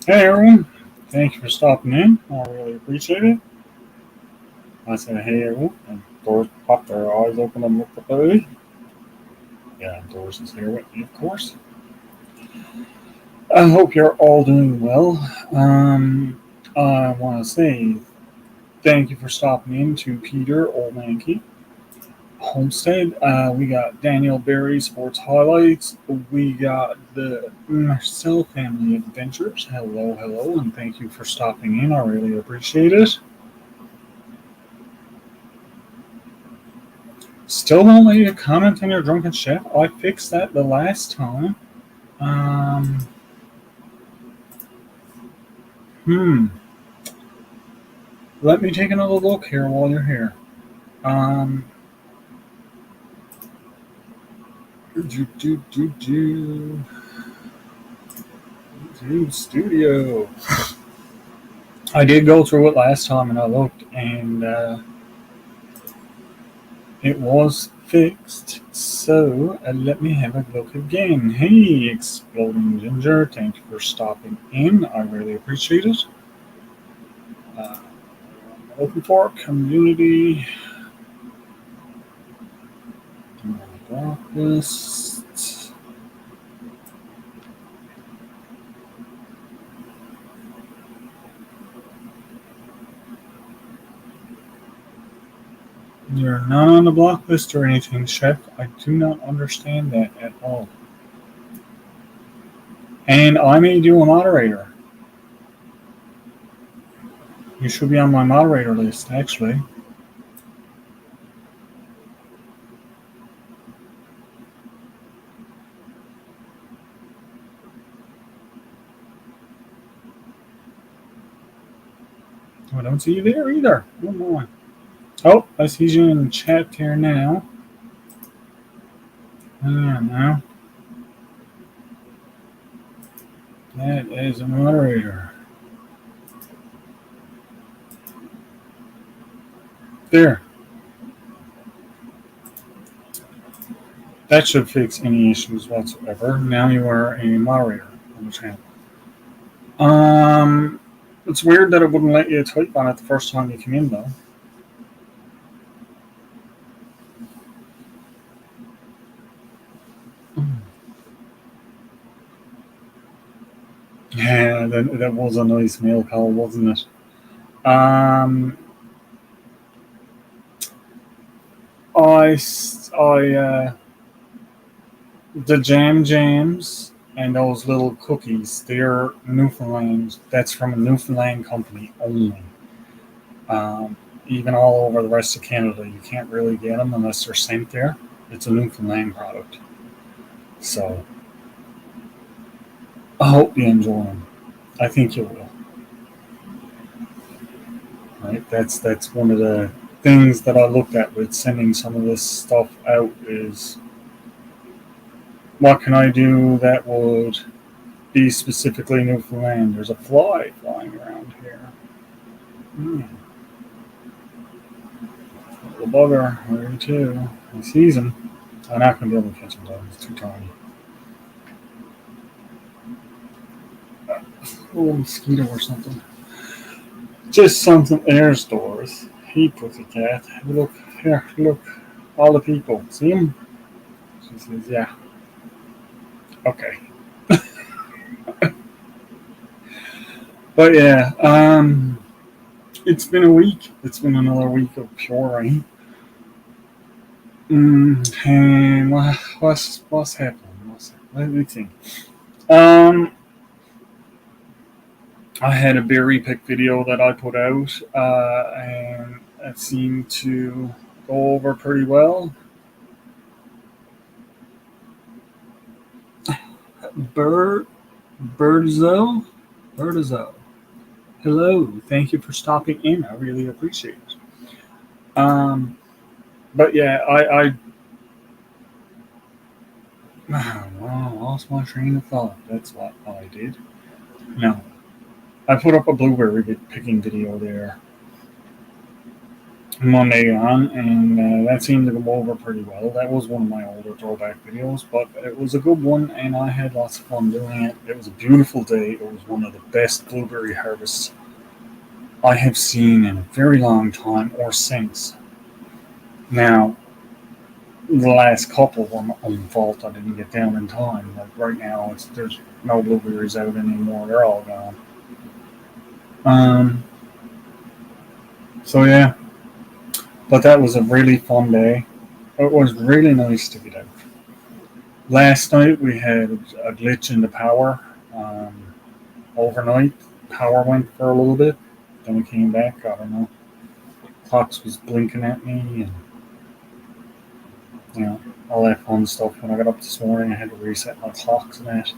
Hey everyone, thank you for stopping in. I really appreciate it. I said, hey everyone, and doors popped their eyes open and looked up early. Yeah, Doris is here with me, of course. I hope you're all doing well. I want to say thank you for stopping in to Peter Old Yankee Homestead. We got Daniel Berry Sports Highlights. We got the Marcel Family Adventures. Hello, hello, and thank you for stopping in. I really appreciate it. Still won't let you comment on your drunken chef. I fixed that the last time. Um, hmm. Let me take another look here while you're here. Um, studio. I did go through it last time and I looked and it was fixed. So let me have a look again. Hey, Exploding Ginger, thank you for stopping in. I really appreciate it. Looking for community blacklist. You're not on the block list or anything, Chef. I do not understand that at all. And I made you a moderator. You should be on my moderator list, actually. I don't see you there either. Come on. Oh, I see you in the chat here now. Now. That is a moderator. There. That should fix any issues whatsoever. Now you are a moderator on the channel. It's weird that it wouldn't let you type on it the first time you came in, though. Yeah, that was a nice mail call, wasn't it? I the jam jams and those little cookies. They're Newfoundland. That's from a Newfoundland company only. Um, Even all over the rest of Canada, you can't really get them unless they're sent there. It's a Newfoundland product. So I hope you enjoy them. I think you will. Right? That's one of the things that I looked at with sending some of this stuff out is what can I do that would be specifically Newfoundland. There's a fly flying around here. Hmm. Little bugger, where are you too? He sees him. I'm not going to be able to catch him though. He's too tiny. Little mosquito or something. Just something. There's Doris. He pussycat. Look here. Look. All the people. See him? She says, "Yeah, okay." But yeah, it's been a week. It's been another week of pure rain. And what's happening? Let me think. Um, I had a berry pick video that I put out, and it seemed to go over pretty well. Bird, Birdzo, Birdzo. Hello, thank you for stopping in. I really appreciate it. But yeah, I lost my train of thought. That's what I did. No, I put up a blueberry picking video there Monday on, and that seemed to go over pretty well. That was one of my older throwback videos, but it was a good one, and I had lots of fun doing it. It was a beautiful day. It was one of the best blueberry harvests I have seen in a very long time or since. Now, the last couple were my own fault. I didn't get down in time. Like right now, there's no blueberries out anymore. They're all gone. Um, so yeah, but that was a really fun day. It was really nice to get out. Last night we had a glitch in the power. Um, Overnight, power went for a little bit. Then we came back. I don't know. Clocks was blinking at me, and all that fun stuff. When I got up this morning, I had to reset my clocks and that.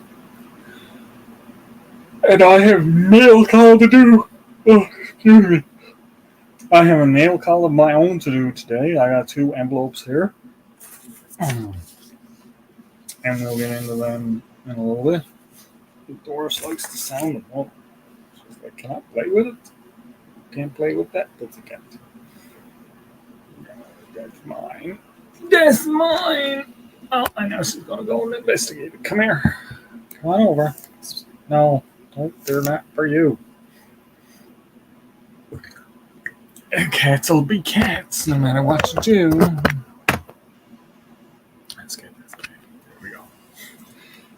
And I have mail call to do. Oh, excuse me. I have a mail call of my own to do today. I got 2 envelopes here. And we'll get into them in a little bit. Doris likes the sound of them. She's like, can I play with it? Can't play with that? That's a cat. That's mine. That's mine. Oh, I know she's going to go and investigate it. Come here. Come on over. No, don't. They're not for you. Cats will be cats no matter what you do. Let's get this back. There we go.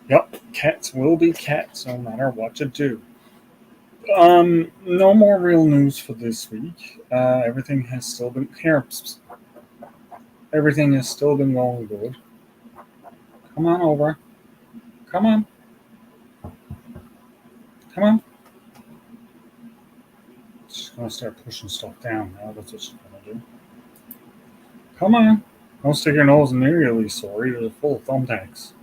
Yep, cats will be cats no matter what you do. No more real news for this week. Everything has still been here. Everything has still been going good. Come on over. Come on. Come on. She's gonna start pushing stuff down now. That's what she's gonna do. Come on. Don't stick your nose in there, you sorry. They're full of thumbtacks.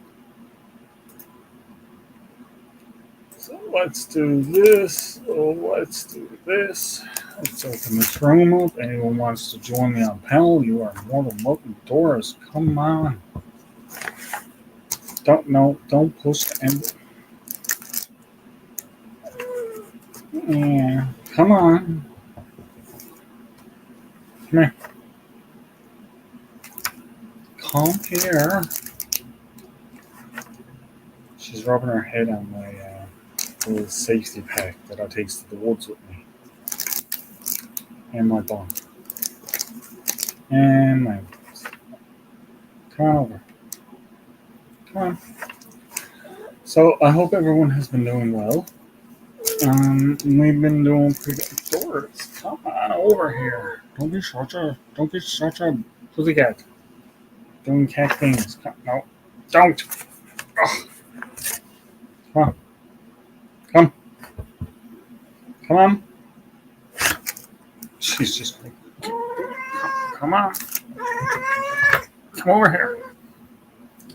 So let's do this. Oh, let's do this. Let's open this room up. Anyone wants to join me on panel, you are more than welcome. Doors, come on. Don't push the end. Yeah, come on. Come here. Come here. She's rubbing her head on my little safety pack that I take to the woods with me. And my bong. And my come on over. Come on. So I hope everyone has been doing well. We've been doing pretty good. Doris, come on over here. Don't be such a pussycat. Doing cat things. No, don't. Ugh. Come on. Come. Come on. She's just like, come on. Come over here.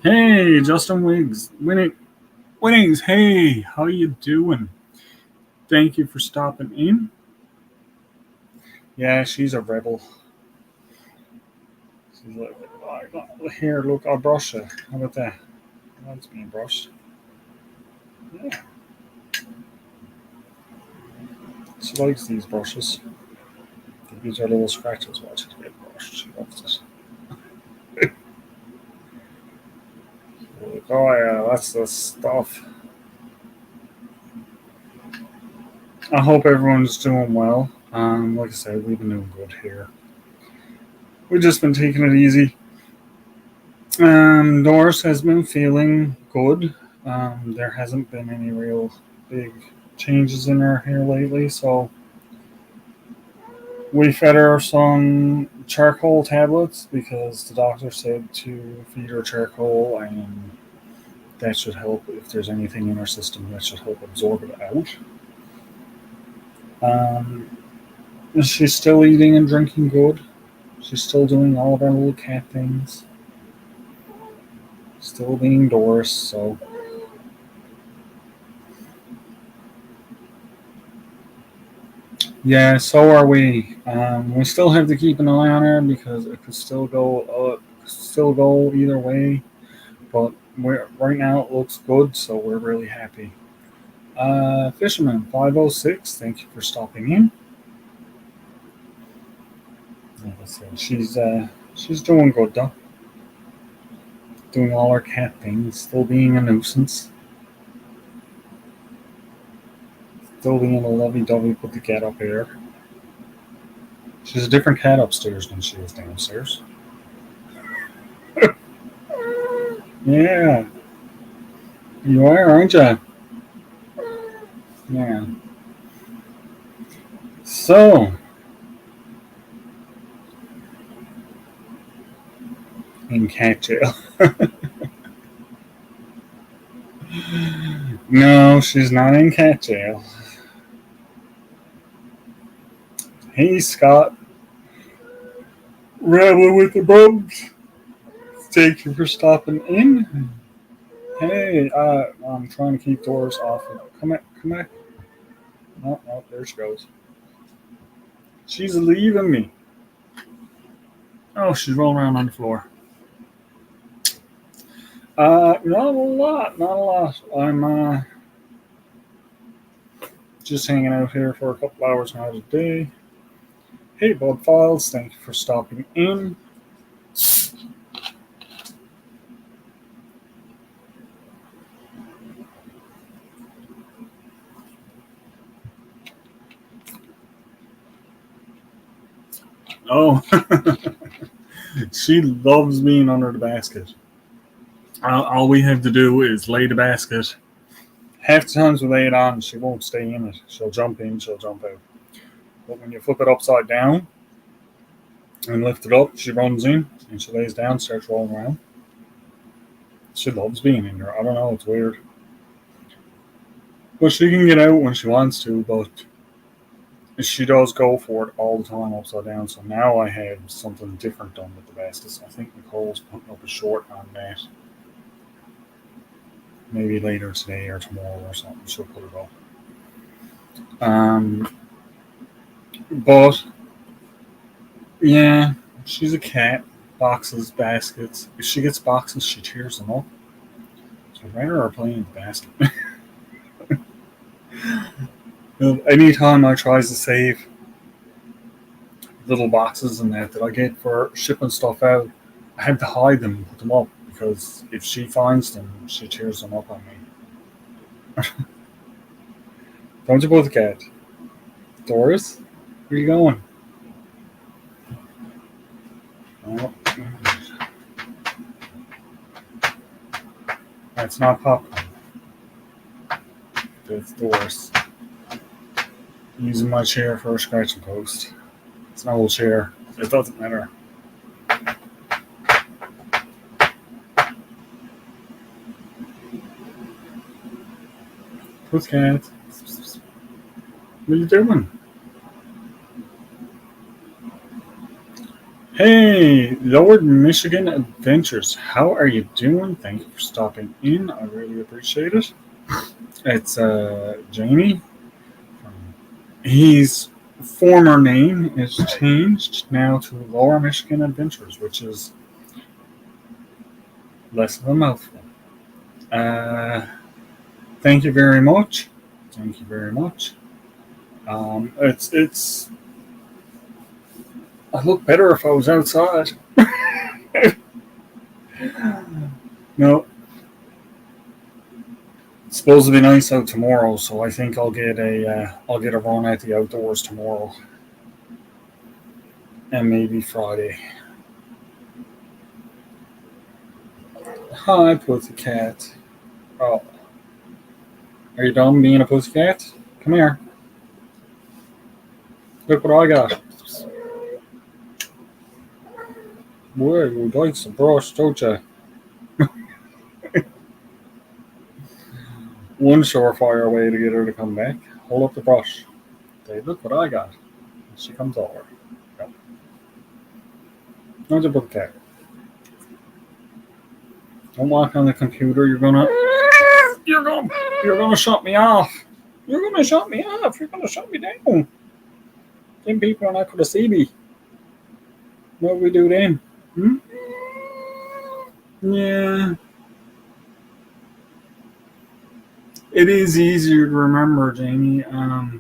Hey, Justin Winnings. Hey, how you doing? Thank you for stopping in. Yeah, she's a rebel. She's like, here, look, I'll brush it. How about that? That's being brushed. Yeah. She likes these brushes. These are little scratches while she's getting brushed. She loves it. Like, oh yeah, that's the stuff. I hope everyone's doing well. Like I said, we've been doing good here. We've just been taking it easy. Doris has been feeling good. There hasn't been any real big changes in her hair lately, so we fed her some charcoal tablets because the doctor said to feed her charcoal, and that should help if there's anything in her system that should help absorb it out. She's still eating and drinking good. She's still doing all of our little cat things. Still being Doris, so. Yeah, so are we. We still have to keep an eye on her because it could still go either way. But right now it looks good, so we're really happy. Fisherman 506, thank you for stopping in. Like I said, she's doing good though. Doing all her cat things, still being a nuisance. Still being a lovey-dovey put the cat up here. She's a different cat upstairs than she is downstairs. Yeah. You are, aren't you? Yeah. So, in cat jail. No, she's not in cat jail. Hey, Scott. Rattling with the bums. Thank you for stopping in. Hey, I'm trying to keep Doris off. Come back. Oh, there she goes. She's leaving me. Oh, she's rolling around on the floor. Not a lot. I'm just hanging out here for a couple hours now today. Hey, Bud Files, thank you for stopping in. Oh, she loves being under the basket. All we have to do is lay the basket. Half the times we lay it on, she won't stay in it. She'll jump in, she'll jump out. But when you flip it upside down and lift it up, she runs in and she lays down, starts rolling around. She loves being in there. I don't know, it's weird. But she can get out when she wants to, but she does go for it all the time upside down. So now I have something different done with the baskets. I think Nicole's putting up a short on that. Maybe later today or tomorrow or something. She'll put it up. But yeah, she's a cat. Boxes, baskets. If she gets boxes, she tears them up. So I'd rather her playing in the basket. Anytime I tries to save little boxes and that I get for shipping stuff out, I have to hide them and put them up because if she finds them, she tears them up on me. Don't you both cat? Doris, where you going? Oh, that's not popcorn. That's Doris. Using my chair for a scratching post. It's an old chair. It doesn't matter. Pussycat. What are you doing? Hey, Lord Michigan Adventures. How are you doing? Thank you for stopping in. I really appreciate it. It's Jamie. His former name is changed now to Lower Michigan Adventures, which is less of a mouthful. Thank you very much. Thank you very much. It's. I look better if I was outside. No, it's supposed to be nice out tomorrow, so I think I'll get a run at the outdoors tomorrow, and maybe Friday. Hi, pussycat. Oh, are you done being a pussycat? Come here. Look what I got. Boy, you like some brush, don't you? One surefire way to get her to come back. Hold up the brush. Say, look what I got. And she comes over. Yep. Don't you put the cat. Don't walk on the computer. You're gonna shut me off. You're gonna shut me off. You're gonna shut me down. Them people are not gonna see me. What do we do then? Hmm? Yeah. It is easier to remember, Jamie. I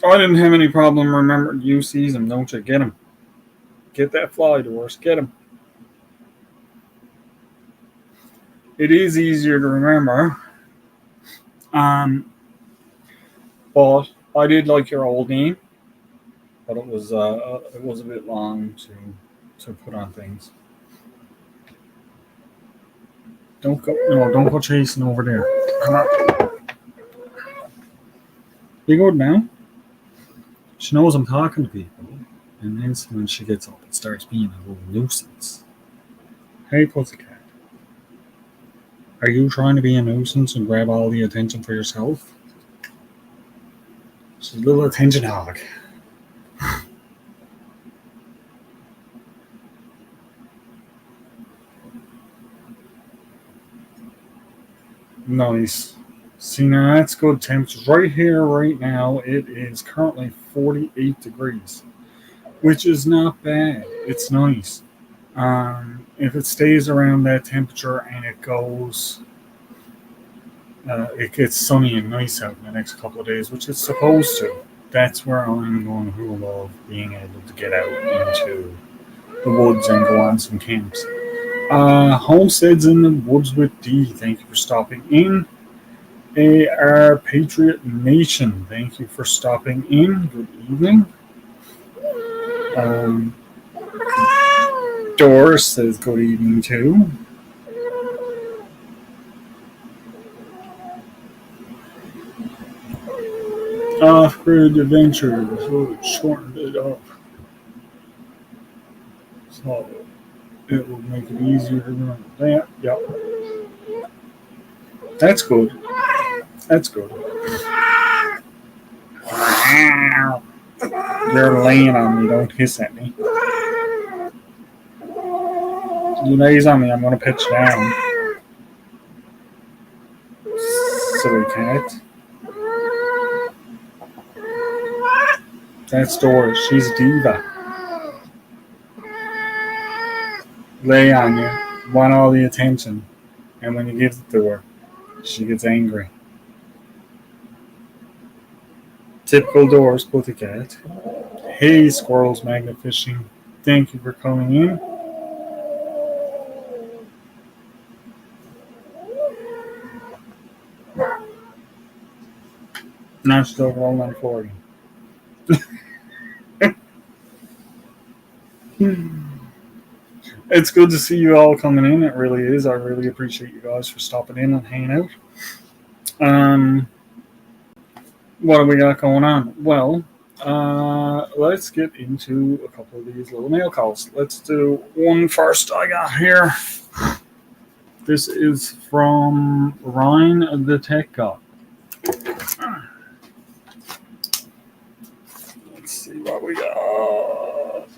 didn't have any problem remembering. You seize them, don't you? Get him. Get that fly, Doris. Get him. It is easier to remember. But I did like your old name, but it was a bit long to put on things. Don't go chasing over there. Come on. You good now? She knows I'm talking to people, and then when she gets up, it starts being a little nuisance. Hey, pussycat. Are you trying to be a nuisance and grab all the attention for yourself? She's a little attention hog. Nice. See, now that's good temps. Right here, right now, it is currently 48 degrees, which is not bad. It's nice. If it stays around that temperature and it gets sunny and nice out in the next couple of days, which it's supposed to. That's where I'm going to love being able to get out into the woods and go on some camps. Homesteads in the Woods with D, thank you for stopping in. AR Patriot Nation, thank you for stopping in. Good evening. Doris says good evening too. Off-grid adventures, so it shortened it up. So it will make it easier to remember that. Yep. That's good. That's good. You're laying on me, don't hiss at me. You lays on me, I'm gonna pitch down. Silly cat. That's Doris. She's a diva. Lay on you. Want all the attention. And when you give it to her, she gets angry. Typical Doris pussycat. Hey, Squirrels Magnet Fishing. Thank you for coming in. Now she's over all 94 again. It's good to see you all coming in. It really is. I really appreciate you guys for stopping in and hanging out. What do we got going on? Well, let's get into a couple of these little mail calls. Let's do one first I got here. This is from Ryan the Tech Guy. Let's see what we got.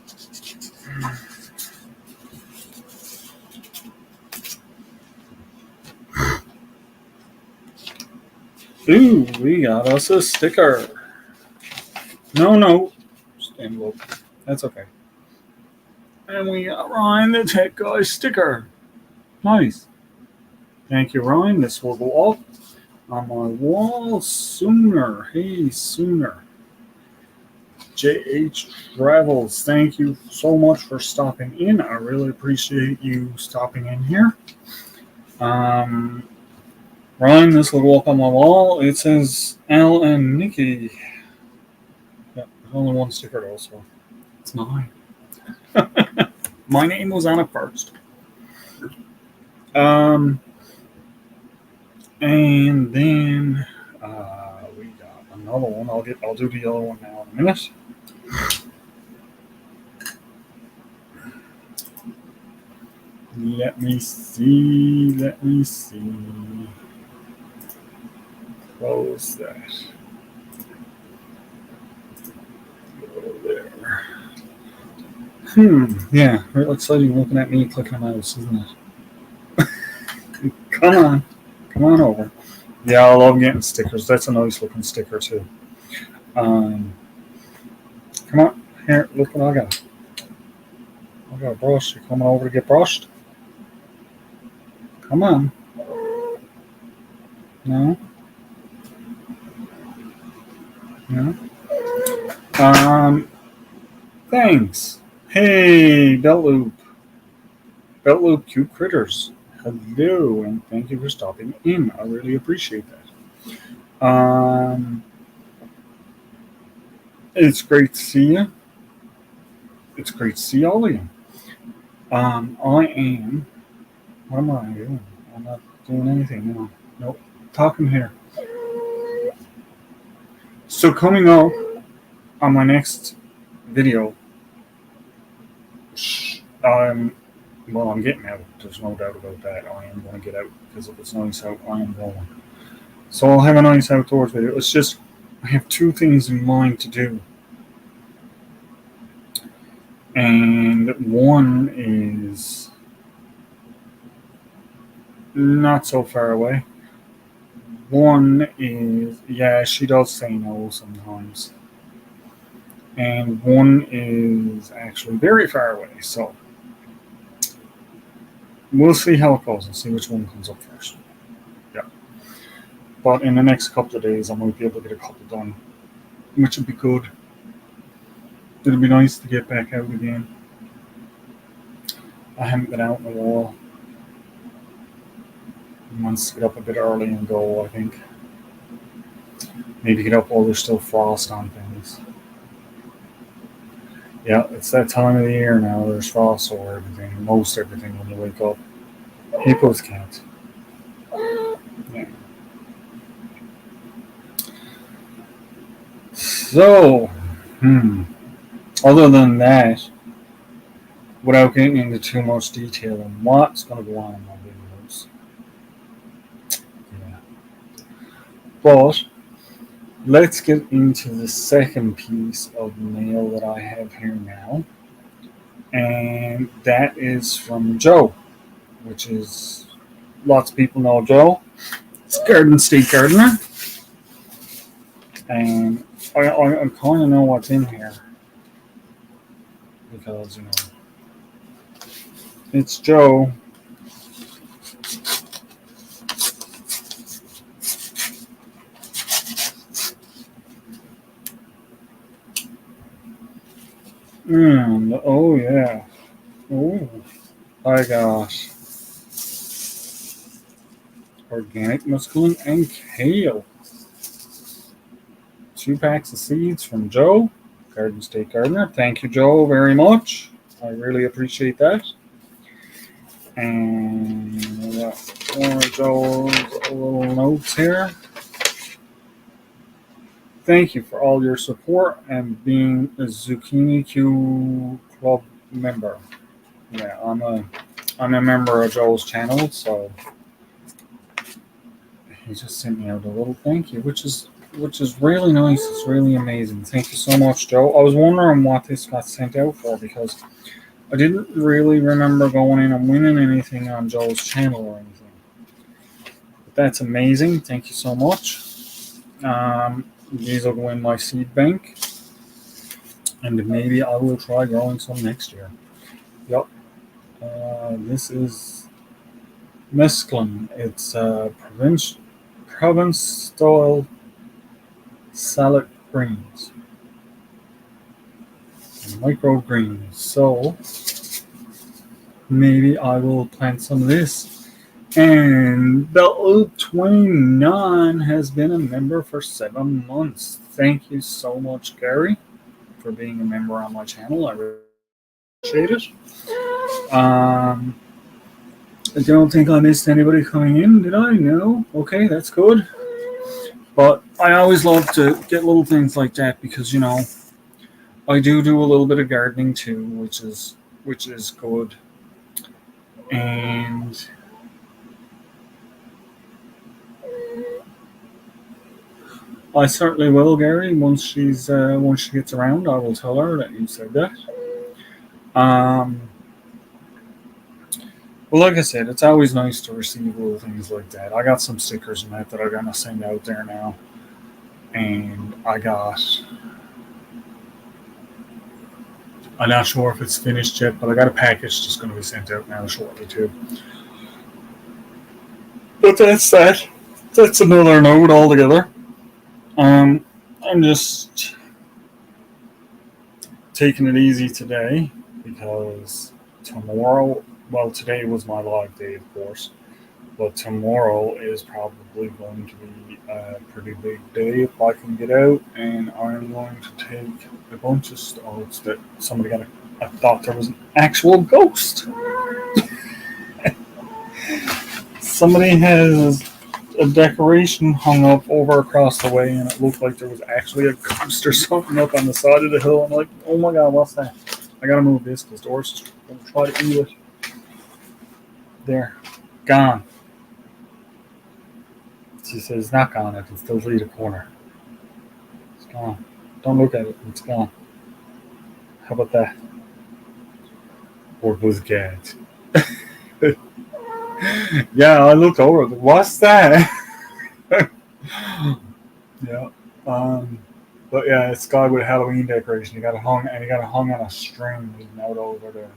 Ooh, we got us a sticker. No, just envelope. That's okay. And we got Ryan the Tech Guy sticker. Nice. Thank you, Ryan. This will go up on my wall sooner. Hey, sooner. JH Travels, thank you so much for stopping in. I really appreciate you stopping in here. Ryan, this will go up on my wall. It says Al and Nikki. Yeah, there's only one sticker though, so it's mine. My name was on it first. And then we got another one. I'll do the other one now in a minute. Let me see. Close that. Go there. Yeah, real exciting looking at me clicking a mouse, isn't it? Come on over. Yeah, I love getting stickers. That's a nice looking sticker too. Come on, here, look what I got. I got a brush. You coming over to get brushed? Come on. No. Thanks. Hey, Belt Loop Cute Critters. Hello, and thank you for stopping in. I really appreciate that. It's great to see you. It's great to see all of you. What am I doing? I'm not doing anything, no. Nope. Talking here. So coming up on my next video, I'm getting out. There's no doubt about that. I am going to get out because if it's nice out, I am going. So I'll have a nice outdoors video. It's just I have two things in mind to do. And one is not so far away. One is, yeah, she does say no sometimes. And one is actually very far away. So we'll see how it goes and see which one comes up first. Yeah. But in the next couple of days, I might be able to get a couple done, which would be good. It'll be nice to get back out again. I haven't been out in a while. I want to get up a bit early and go, I think. Maybe get up while there's still frost on things. Yeah, it's that time of the year now. There's frost over everything, most everything when you wake up. Hippos can't. Yeah. So, other than that, without getting into too much detail on what's going to go on in my videos, yeah. But let's get into the second piece of mail that I have here now, and that is from Joe, which is lots of people know Joe. It's Garden State Gardener, and I kind of know what's in here because it's Joe. Oh yeah. Oh my gosh. Organic mescaline and kale. 2 packs of seeds from Joe, Garden State Gardener. Thank you, Joe, very much. I really appreciate that. And we got more of Joe's little notes here. Thank you for all your support and being a Zucchini Q Club member. Yeah, I'm a member of Joe's channel, so he just sent me out a little thank you, which is really nice. It's really amazing. Thank you so much, Joe. I was wondering what this got sent out for because I didn't really remember going in and winning anything on Joe's channel or anything. But that's amazing. Thank you so much. These will go in my seed bank, and maybe I will try growing some next year. Yep. This is mesclun. It's province-style salad greens. Microgreens. So maybe I will plant some of this. And Bell29 has been a member for 7 months. Thank you so much, Gary, for being a member on my channel. I really appreciate it. I don't think I missed anybody coming in, did I? No? Okay, that's good. But I always love to get little things like that because, you know, I do a little bit of gardening too, which is good. And I certainly will, Gary. Once she gets around, I will tell her that you said that. Well, like I said, it's always nice to receive little things like that. I got some stickers and that I'm gonna send out there now, and I'm not sure if it's finished yet, but I got a package that's going to be sent out now shortly too. But that's that. That's another note altogether. I'm just taking it easy today because tomorrow, well, today was my live day, of course, but tomorrow is probably going to be a pretty big day if I can get out, and I'm going to take a bunch of stones that somebody I thought there was an actual ghost. Somebody has a decoration hung up over across the way, and it looked like there was actually a ghost or something up on the side of the hill. I'm like, oh my god, what's that? I gotta move this because Doris is going to try to eat it. There. Gone. She says it's not gone. I can still see the corner. It's gone. Don't look at it. It's gone. How about that? Or was cat. Yeah, I looked over. What's that? Yeah. But yeah, it's got with a Halloween decoration. You got it hung on a string leading out over the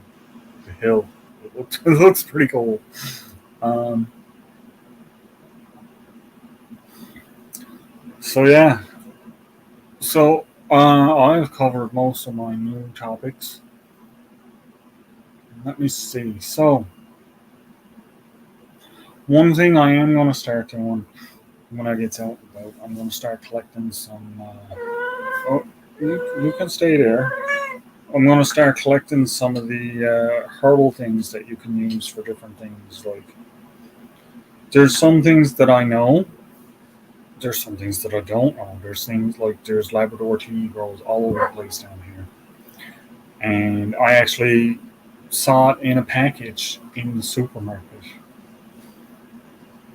hill. It looks pretty cool. So yeah. So I've covered most of my new topics. Let me see. So one thing I am going to start doing when I get out and about, I'm going to start collecting some. You can stay there. I'm going to start collecting some of the herbal things that you can use for different things. Like, there's some things that I know. There's some things that I don't know. There's things like there's Labrador tea grows all over the place down here, and I actually saw it in a package in the supermarket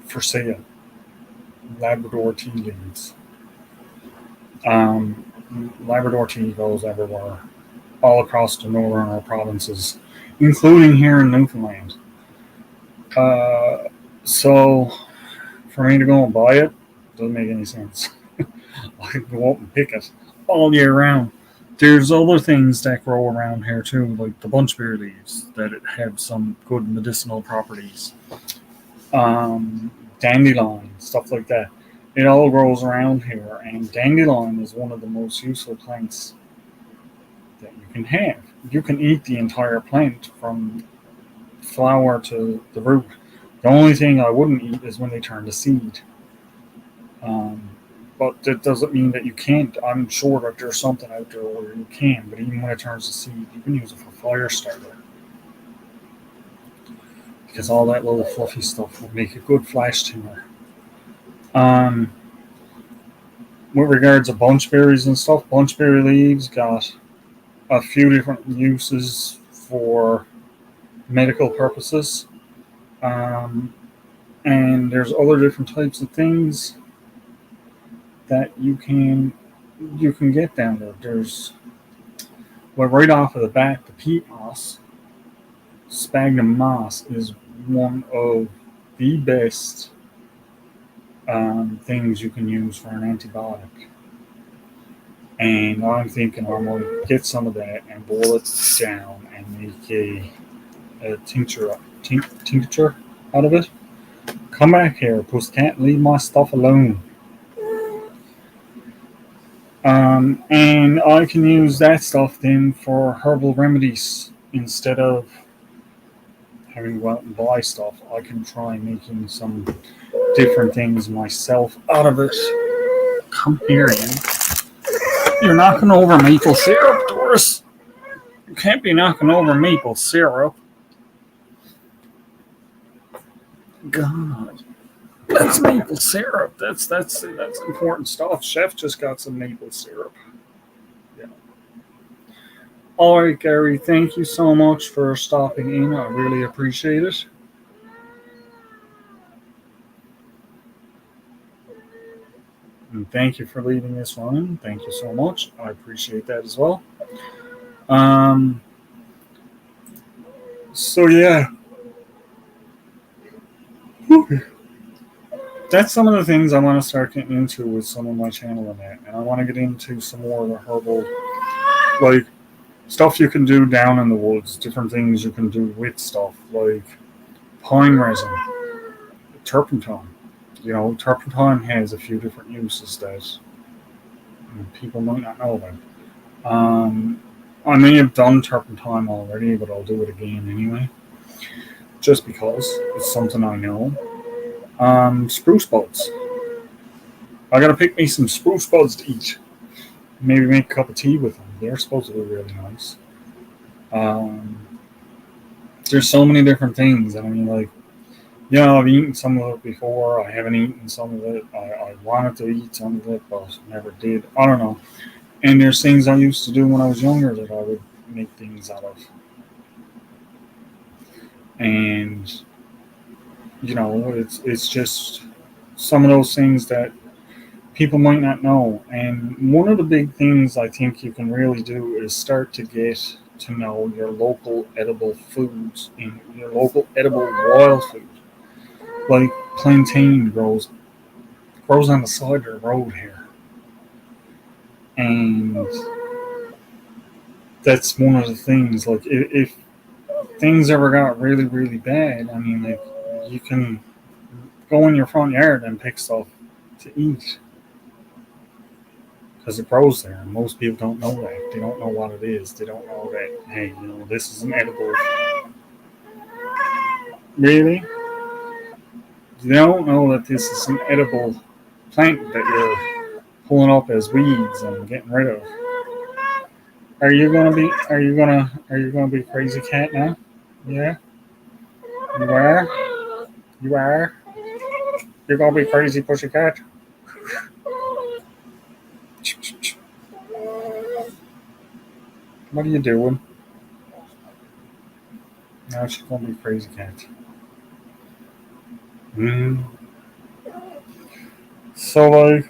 for sale. Labrador tea leaves. Labrador tea goes everywhere, all across the northern provinces, including here in Newfoundland. So for me to go and buy it doesn't make any sense. I could go up and pick it all year round. There's other things that grow around here too, like the bunchberry leaves that have some good medicinal properties. Dandelion, stuff like that. It all grows around here, and dandelion is one of the most useful plants that you can have. You can eat the entire plant from flower to the root. The only thing I wouldn't eat is when they turn to seed. But that doesn't mean that you can't. I'm sure that there's something out there where you can, but even when it turns to seed, you can use it for fire starter. Because all that little fluffy stuff will make a good flash timber. Um, with regards to bunchberries and stuff, bunchberry leaves got a few different uses for medical purposes. Um, and there's other different types of things that you can get down there. There's well, right off of the bat, the peat moss, sphagnum moss, is one of the best things you can use for an antibiotic. And I'm thinking I'm going to get some of that and boil it down and make a tincture out of it. Come back here, Pussycat, leave my stuff alone. And I can use that stuff then for herbal remedies instead of having to go out and buy stuff. I can try making some different things myself out of it. Come here, Ian. You're knocking over maple syrup, Doris. You can't be knocking over maple syrup. God. That's maple syrup. That's important stuff. Chef just got some maple syrup. Yeah. All right, Gary. Thank you so much for stopping in. I really appreciate it. And thank you for leaving this one. Thank you so much. I appreciate that as well. Um. So yeah. That's some of the things I want to start getting into with some of my channel and that. And I want to get into some more of the herbal, like stuff you can do down in the woods, different things you can do with stuff, like pine resin, turpentine. Turpentine has a few different uses that people might not know about. I may have done turpentine already, but I'll do it again anyway, just because it's something I know. Spruce buds. I gotta pick me some spruce buds to eat. Maybe make a cup of tea with them. They're supposed to be really nice. Um, there's so many different things. I mean, like, I've eaten some of it before. I haven't eaten some of it. I wanted to eat some of it, but never did. I don't know. And there's things I used to do when I was younger that I would make things out of. And it's just some of those things that people might not know. And one of the big things I think you can really do is start to get to know your local edible foods and your local edible wild food. Like plantain grows on the side of the road here, and that's one of the things. Like if things ever got really really bad, I mean, like, you can go in your front yard and pick stuff to eat because it grows there. And most people don't know that. They don't know what it is. They don't know that, hey, this is an edible. Really? They don't know that this is an edible plant that you're pulling up as weeds and getting rid of. Are you gonna be crazy cat now? Yeah? You are? You are? You're gonna be crazy pussycat? What are you doing? Now she's gonna be crazy cat. So, like,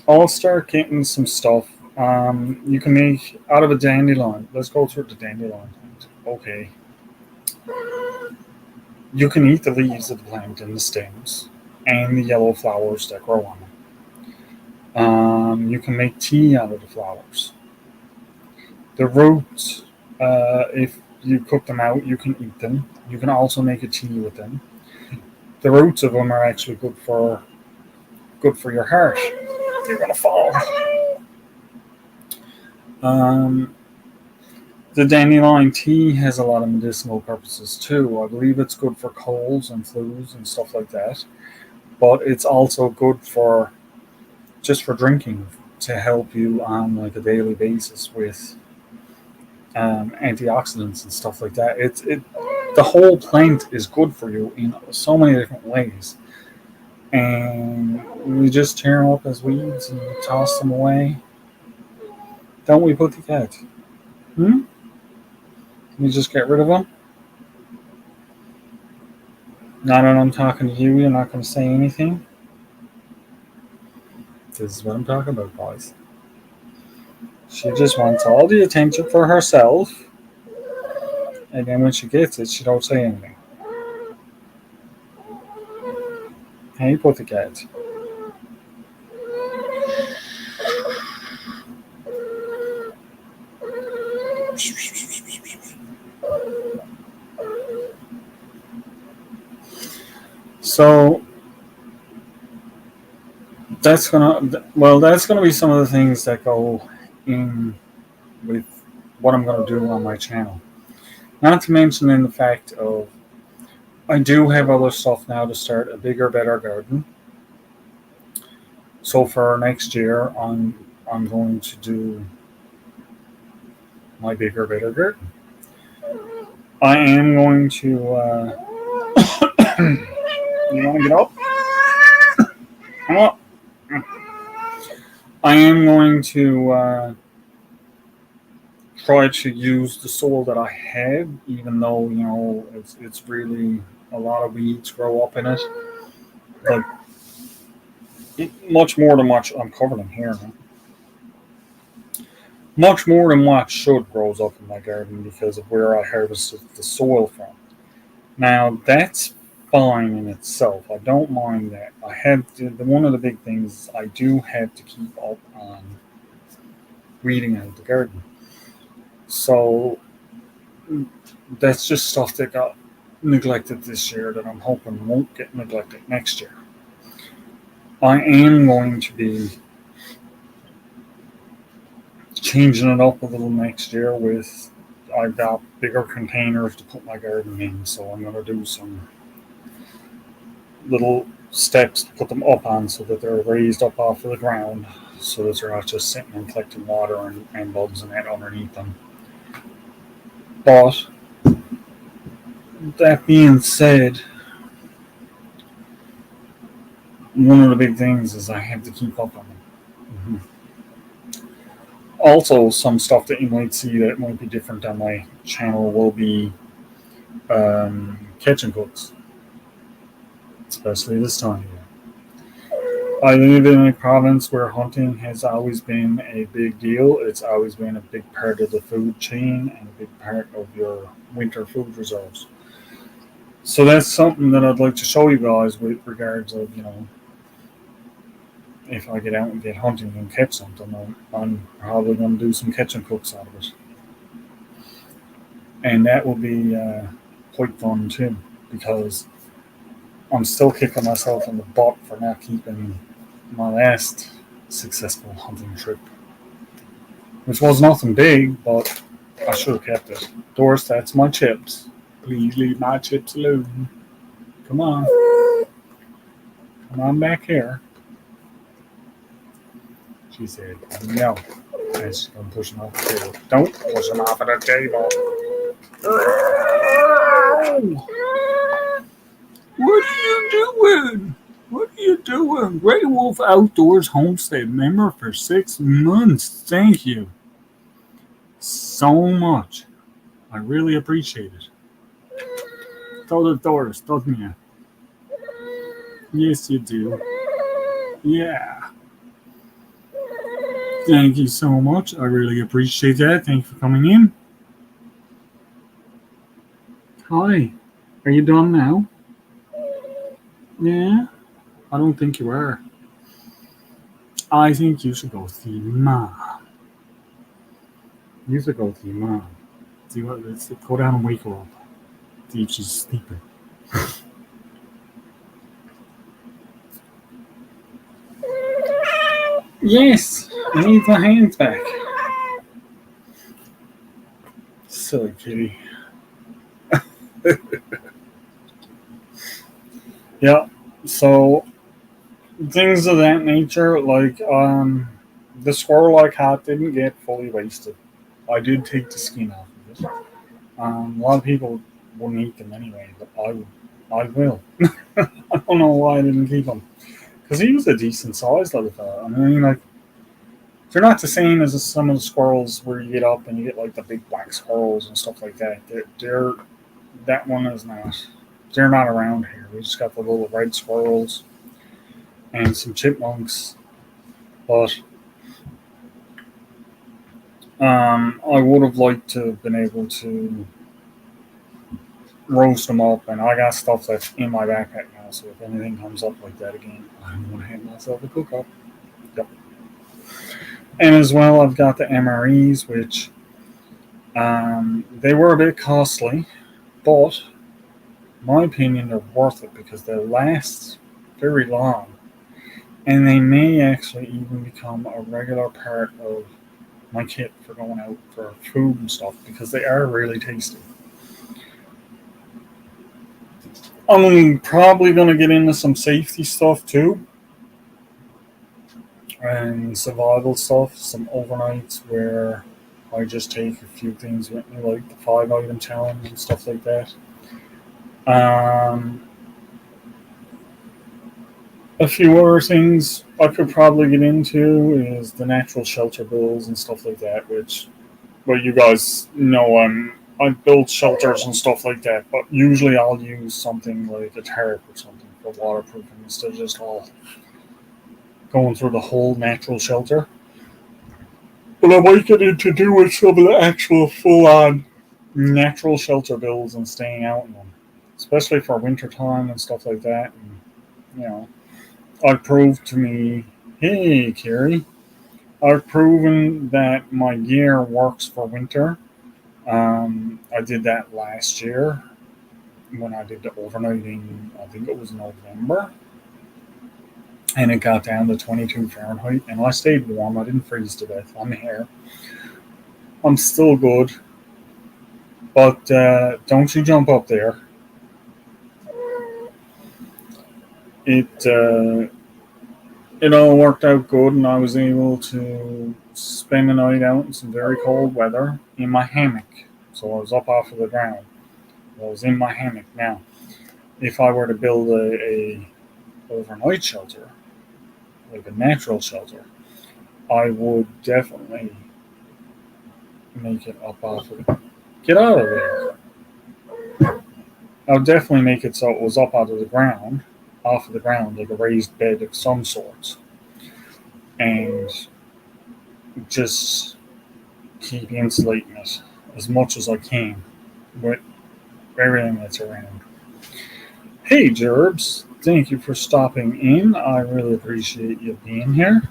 I'll start getting some stuff. You can make out of a dandelion. Let's go through the dandelion plant. Okay. You can eat the leaves of the plant and the stems and the yellow flowers that grow on them. You can make tea out of the flowers. The roots, if you cook them out, you can eat them. You can also make a tea with them. The roots of them are actually good for your heart. You're gonna fall. The dandelion tea has a lot of medicinal purposes too. I believe it's good for colds and flus and stuff like that. But it's also good for just for drinking to help you on like a daily basis with antioxidants and stuff like that. The whole plant is good for you in so many different ways, and we just tear them up as weeds and toss them away. Don't we, put the cat? Hmm? We just get rid of them. Now that I'm talking to you, you're not going to say anything. This is what I'm talking about, guys. She just wants all the attention for herself, and then when she gets it, she don't say anything. Hey, put the cat. So that's gonna be some of the things that go in with what I'm gonna do on my channel. Not to mention in the fact of I do have other stuff now to start a bigger, better garden. So for next year, I'm going to do my bigger, better garden. I am going to. You want to get up? Come up. I am going to try to use the soil that I have, even though it's really a lot of weeds grow up in it. But much more than what I'm covered in here. Much more than what should grows up in my garden because of where I harvested the soil from. Now that's fine in itself. I don't mind that. I have one of the big things I do have to keep up on weeding out the garden. So that's just stuff that got neglected this year that I'm hoping won't get neglected next year. I am going to be changing it up a little next year with I've got bigger containers to put my garden in, so I'm going to do some little steps to put them up on so that they're raised up off of the ground so that they're not just sitting and collecting water and bugs and that underneath them. But that being said, one of the big things is I have to keep up on them. Also, some stuff that you might see that might be different on my channel will be kitchen cooks, especially this time of year. I live in a province where hunting has always been a big deal. It's always been a big part of the food chain and a big part of your winter food reserves. So that's something that I'd like to show you guys with regards of, if I get out and get hunting and catch something, I'm probably going to do some kitchen cooks out of it. And that will be quite fun too, because I'm still kicking myself in the butt for not keeping my last successful hunting trip, which was nothing big, but I should have kept it. Doris, that's my chips. Please leave my chips alone. Come on. Come on back here. She said, no. And she's going to push him off the table. Don't push him off of the table. What are you doing? What are you doing? Grey Wolf Outdoors Homestead member for 6 months. Thank you so much. I really appreciate it. Tell the Doris, doesn't you? Yes, you do. Yeah. Thank you so much. I really appreciate that. Thank you for coming in. Hi. Are you done now? Yeah? I don't think you are. I think you should go see Mom. You should go see Mom. See what? Let's go down and wake her up. See if she's sleeping. Yes, I need my hands back. Silly kitty. Yeah, so things of that nature. Like the squirrel I caught didn't get fully wasted. I did take the skin off of it. A lot of people wouldn't eat them anyway, but I will. I don't know why I didn't keep him because he was a decent sized little fella. I mean, like they're not the same as some of the squirrels where you get up and you get like the big black squirrels and stuff like that. They're that one is not. They're not around here. We just got the little red squirrels and some chipmunks, but I would have liked to have been able to roast them up, and I got stuff that's in my backpack now. So if anything comes up like that again, I'm gonna have myself a cook up. Yep. And as well, I've got the MREs, which they were a bit costly, but in my opinion, they're worth it because they last very long, and they may actually even become a regular part of my kit for going out for food and stuff because they are really tasty. I'm probably going to get into some safety stuff too and survival stuff, some overnights where I just take a few things with me, like the 5 item challenge and stuff like that. Um, a few other things I could probably get into is the natural shelter bills and stuff like that, which, well, you guys know I build shelters and stuff like that, but usually I'll use something like a tarp or something for waterproofing instead of just all going through the whole natural shelter. But I might get into doing some of the actual full on natural shelter builds and staying out in them, especially for winter time and stuff like that. And, you know, I've proved to me, hey, Carrie, I've proven that my gear works for winter. I did that last year when I did the overnighting, I think it was November, and it got down to 22 Fahrenheit, and I stayed warm. I didn't freeze to death. I'm here. I'm still good, but don't you jump up there. It it all worked out good, and I was able to spend the night out in some very cold weather in my hammock. So I was up off of the ground. I was in my hammock. Now, if I were to build a overnight shelter, like a natural shelter, I would definitely make it up off of it. Get out of there. I would definitely make it so it was up out of the ground, off of the ground, like a raised bed of some sorts, and just keep insulating it as much as I can with everything that's around. Hey, Gerbs, thank you for stopping in. I really appreciate you being here.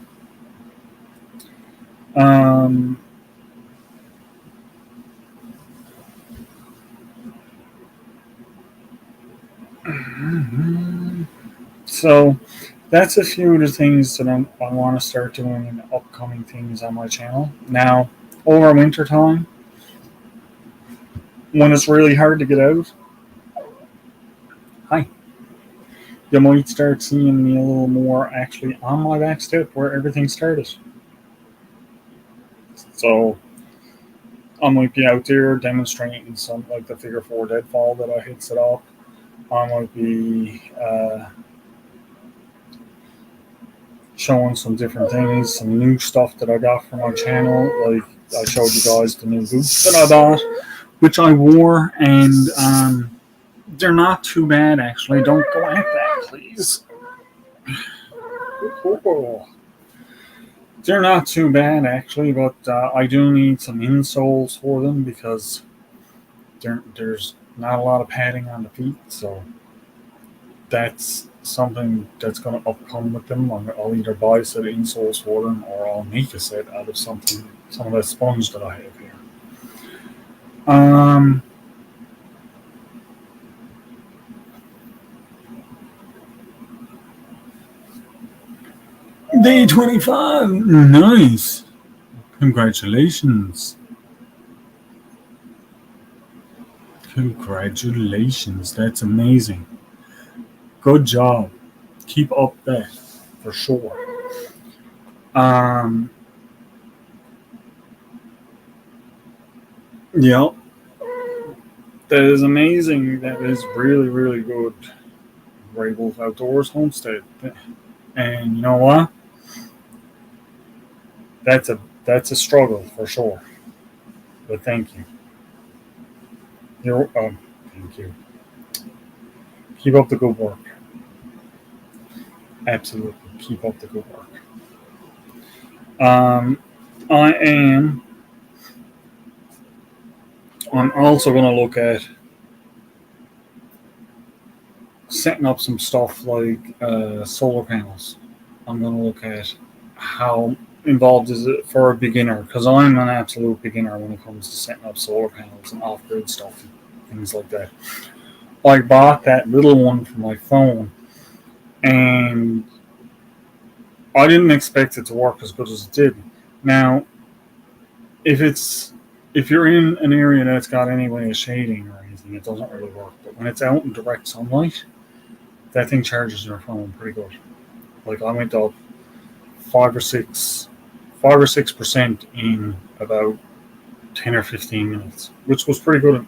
Um, so that's a few of the things that I want to start doing in upcoming things on my channel. Now, over winter time, when it's really hard to get out, hi, you might start seeing me a little more actually on my back step where everything started. So I might be out there demonstrating some like the figure four deadfall that I had set up. I might be showing some different things, some new stuff that I got from my channel. Like I showed you guys the new boots that I bought, which I wore, and they're not too bad actually. Don't go at that, please. They're not too bad actually, but I do need some insoles for them because there's not a lot of padding on the feet, so that's something that's going to upcome with them. I'll either buy a set of insoles for them or I'll make a set out of something, some of that sponge that I have here. Um, Day 25, nice. Congratulations. Congratulations, that's amazing. Good job. Keep up that. for sure. Um, yeah, that is amazing. That is really, really good. Rabel Outdoors Homestead. And you know what? That's a struggle for sure. But thank you. Thank you. Keep up the good work. Absolutely, keep up the good work. Um, I am. I'm also going to look at setting up some stuff like solar panels. I'm going to look at how involved is it for a beginner, because I'm an absolute beginner when it comes to setting up solar panels and off-grid stuff and things like that. I bought that little one for my phone, and I didn't expect it to work as good as it did. Now, if it's if you're in an area that's got any way of shading or anything, it doesn't really work. But when it's out in direct sunlight, that thing charges your phone pretty good. Like I went up 5 or 6% in about 10 or 15 minutes, which was pretty good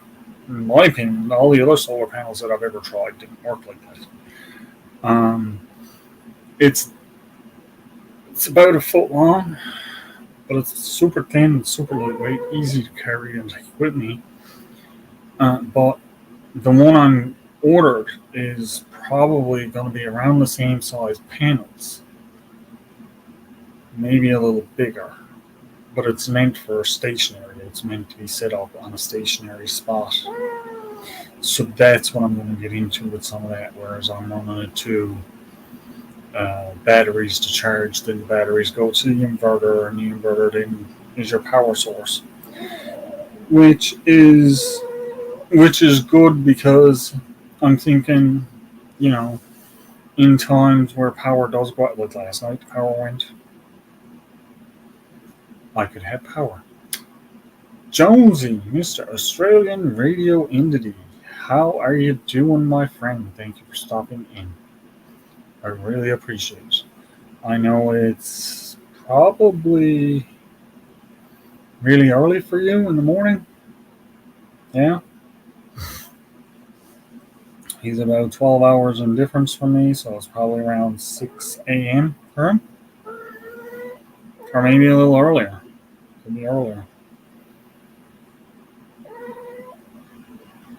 in my opinion. All the other solar panels that I've ever tried didn't work like that. It's about a foot long, but it's super thin, super lightweight, easy to carry and take with me. But the one I'm ordered is probably going to be around the same size panels, maybe a little bigger, but it's meant for stationary. It's meant to be set up on a stationary spot. So that's what I'm going to get into with some of that, whereas I'm running it to batteries to charge, then the batteries go to the inverter, and the inverter then is your power source, which is good because I'm thinking, you know, in times where power does go out, like last night, the power went, I could have power. Jonesy, Mr. Australian Radio Entity, how are you doing, my friend? Thank you for stopping in. I really appreciate it. I know it's probably really early for you in the morning. Yeah. He's about 12 hours in difference from me, so it's probably around 6 a.m. for him. Or maybe a little earlier. Could be earlier.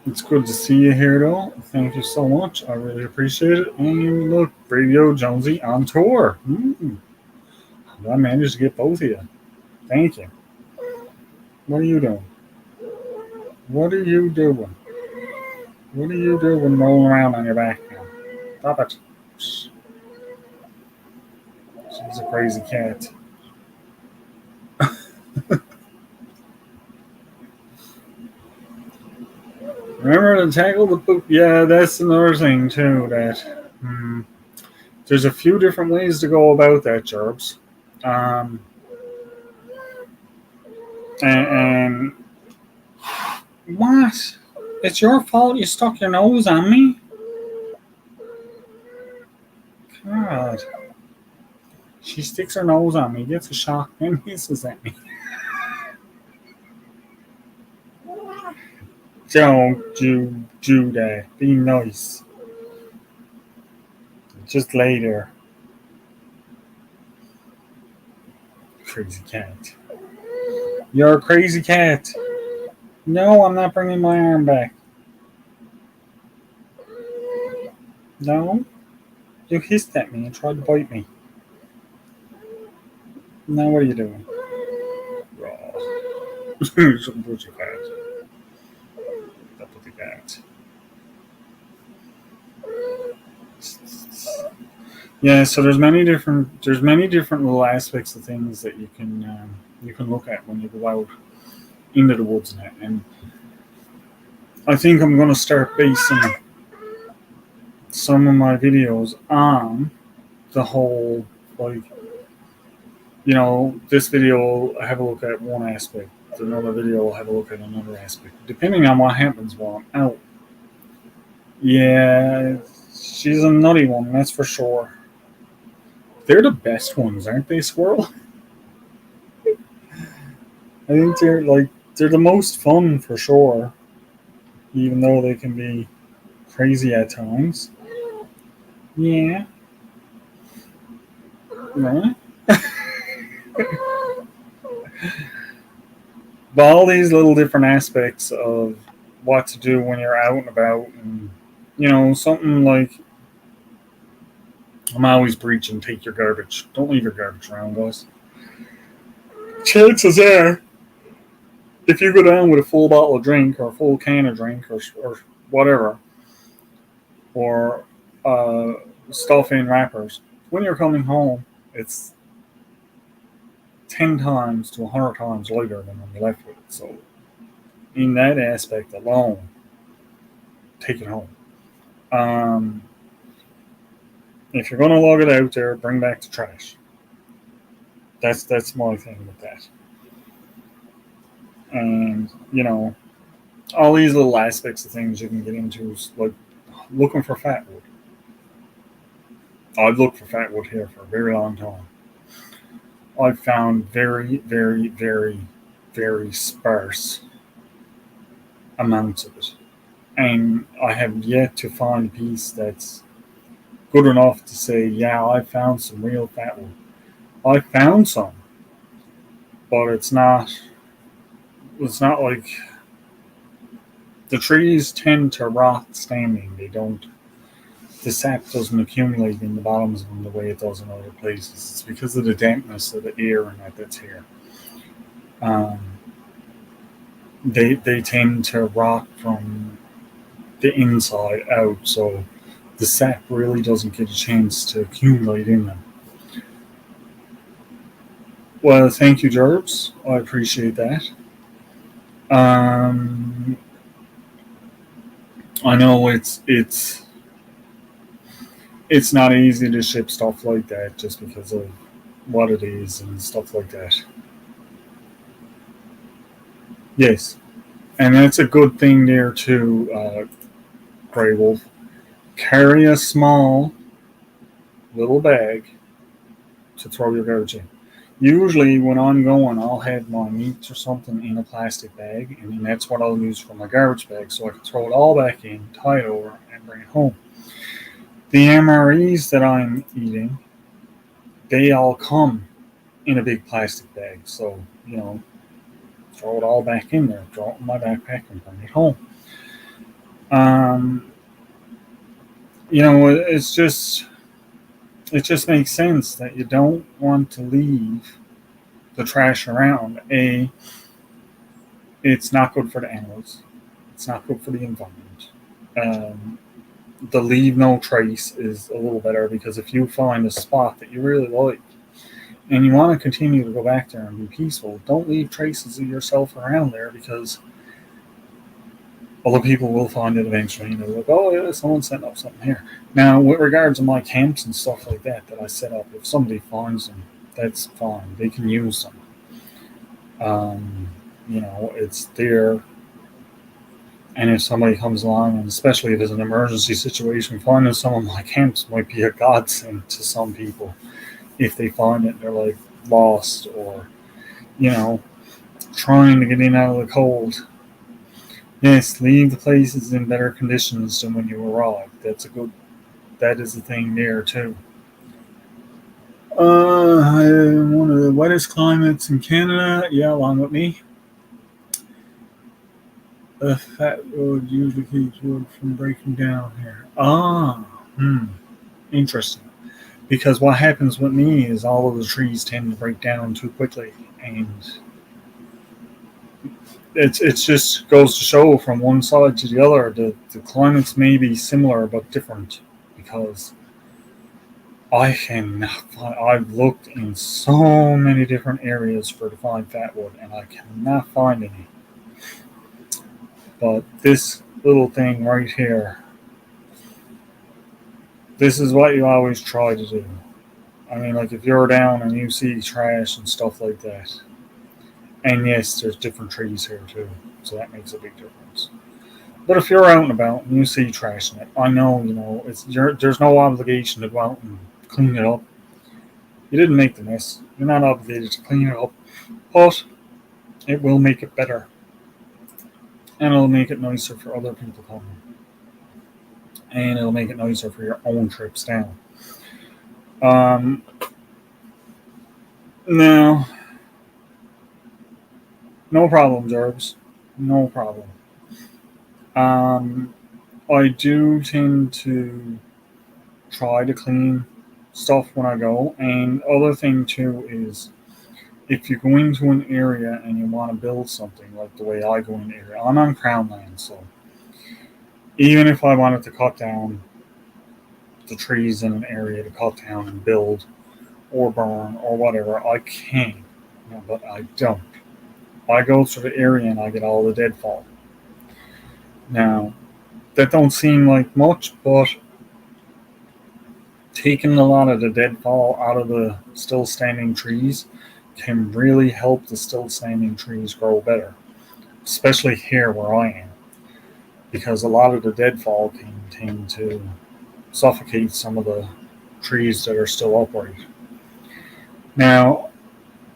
It's good to see you here, though. Thank you so much. I really appreciate it. And look, Radio Jonesy on tour. I managed to get both of you. Thank you. What are you doing? What are you doing? What are you doing rolling around on your back now? Stop it. She's a crazy cat. Remember to tackle the poop. Yeah, that's another thing, too, that there's a few different ways to go about that, Gerbs. And what? It's your fault you stuck your nose on me? God. She sticks her nose on me, gets a shock, and hisses at me. Don't you do that. Be nice. Just later. Crazy cat. You're a crazy cat. No, I'm not bringing my arm back. No? You hissed at me and tried to bite me. Now what are you doing? Some pussy cat. That pussy cat. Yeah, so there's many different little aspects of things that you can look at when you go out into the woods now. And I think I'm going to start basing some of my videos on the whole, like, you know, this video will have a look at one aspect, another video will have a look at another aspect, depending on what happens while I'm out. Yeah, she's a nutty one, that's for sure. They're the best ones, aren't they, squirrel? I think they're the most fun for sure, even though they can be crazy at times. Yeah, right. But all these little different aspects of what to do when you're out and about, and something like I'm always preaching: take your garbage. Don't leave your garbage around, guys. Chances are, if you go down with a full bottle of drink or a full can of drink or whatever, or uh, stuff in wrappers, when you're coming home, it's 10 times to 100 times lighter than when you left with it. So, in that aspect alone, take it home. Um, if you're going to lug it out there, bring back the trash. That's my thing with that. And, all these little aspects of things you can get into, like looking for fatwood. I've looked for fatwood here for a very long time. I've found very, very, very, very sparse amounts of it. And I have yet to find a piece that's good enough to say, yeah, I found some real fatwood. I found some, but it's not like the trees tend to rot standing. They don't the sap doesn't accumulate in the bottoms of them the way it does in other places. It's because of the dampness of the air and that's here. Um, they tend to rot from the inside out, so the sap really doesn't get a chance to accumulate in them. Well, thank you, Gerbs. I appreciate that. Um, I know it's not easy to ship stuff like that just because of what it is and stuff like that. Yes, and that's a good thing there too, Grey Wolf. Carry a small little bag to throw your garbage in. Usually, when I'm going, I'll have my meat or something in a plastic bag, and then that's what I'll use for my garbage bag, so I can throw it all back in, tie it over, and bring it home. The MREs that I'm eating, they all come in a big plastic bag, so throw it all back in there, throw it in my backpack, and bring it home. Um, it's just it just makes sense that you don't want to leave the trash around. It's not good for the animals. It's not good for the environment. Um, the leave no trace is a little better because if you find a spot that you really like and you want to continue to go back there and be peaceful, don't leave traces of yourself around there because other people will find it eventually. And they're like, oh, yeah, someone set up something here. Now, with regards to my camps and stuff like that I set up, if somebody finds them, that's fine. They can use them. It's there. And if somebody comes along, and especially if it's an emergency situation, finding some of my camps might be a godsend to some people if they find it and they're like lost or, you know, trying to get in out of the cold. Yes, leave the places in better conditions than when you arrived. That is the thing there too. One of the wettest climates in Canada. Yeah, along with me. The fat wood usually keeps wood from breaking down here. Interesting. Because what happens with me is all of the trees tend to break down too quickly, and it's just goes to show from one side to the other that the climates may be similar but different. Because I cannot find. I've looked in so many different areas to find fat wood, and I cannot find any. But this little thing right here, this is what you always try to do. I mean, like if you're down and you see trash and stuff like that, and yes, there's different trees here too, so that makes a big difference. But if you're out and about and you see trash in it, I know, there's no obligation to go out and clean it up. You didn't make the mess. You're not obligated to clean it up, but it will make it better, and it'll make it nicer for other people coming, and it'll make it nicer for your own trips down. Um, Now, no problem, Gerbs. No problem. Um, I do tend to try to clean stuff when I go, and other thing too is if you go into an area and you want to build something, like the way I go in the area, I'm on Crown Land, so even if I wanted to cut down the trees in an area to cut down and build or burn or whatever, I can, but I don't. I go through the area and I get all the deadfall. Now, that don't seem like much, but taking a lot of the deadfall out of the still standing trees can really help the still standing trees grow better, especially here where I am, because a lot of the deadfall can tend to suffocate some of the trees that are still upright. Now,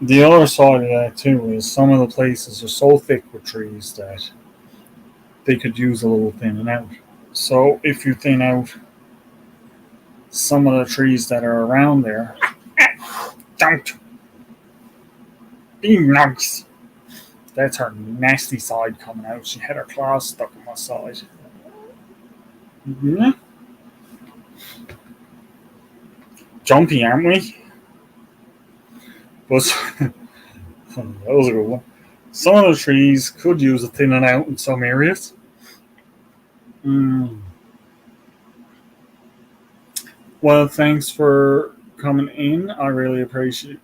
the other side of that too is some of the places are so thick with trees that they could use a little thinning out. So if you thin out some of the trees that are around there, don't be nice. That's her nasty side coming out. She had her claws stuck in my side. Mm-hmm. Jumpy, aren't we? But that was a good one. Some of the trees could use a thinning out in some areas. Mm. Well, thanks for coming in. I really appreciate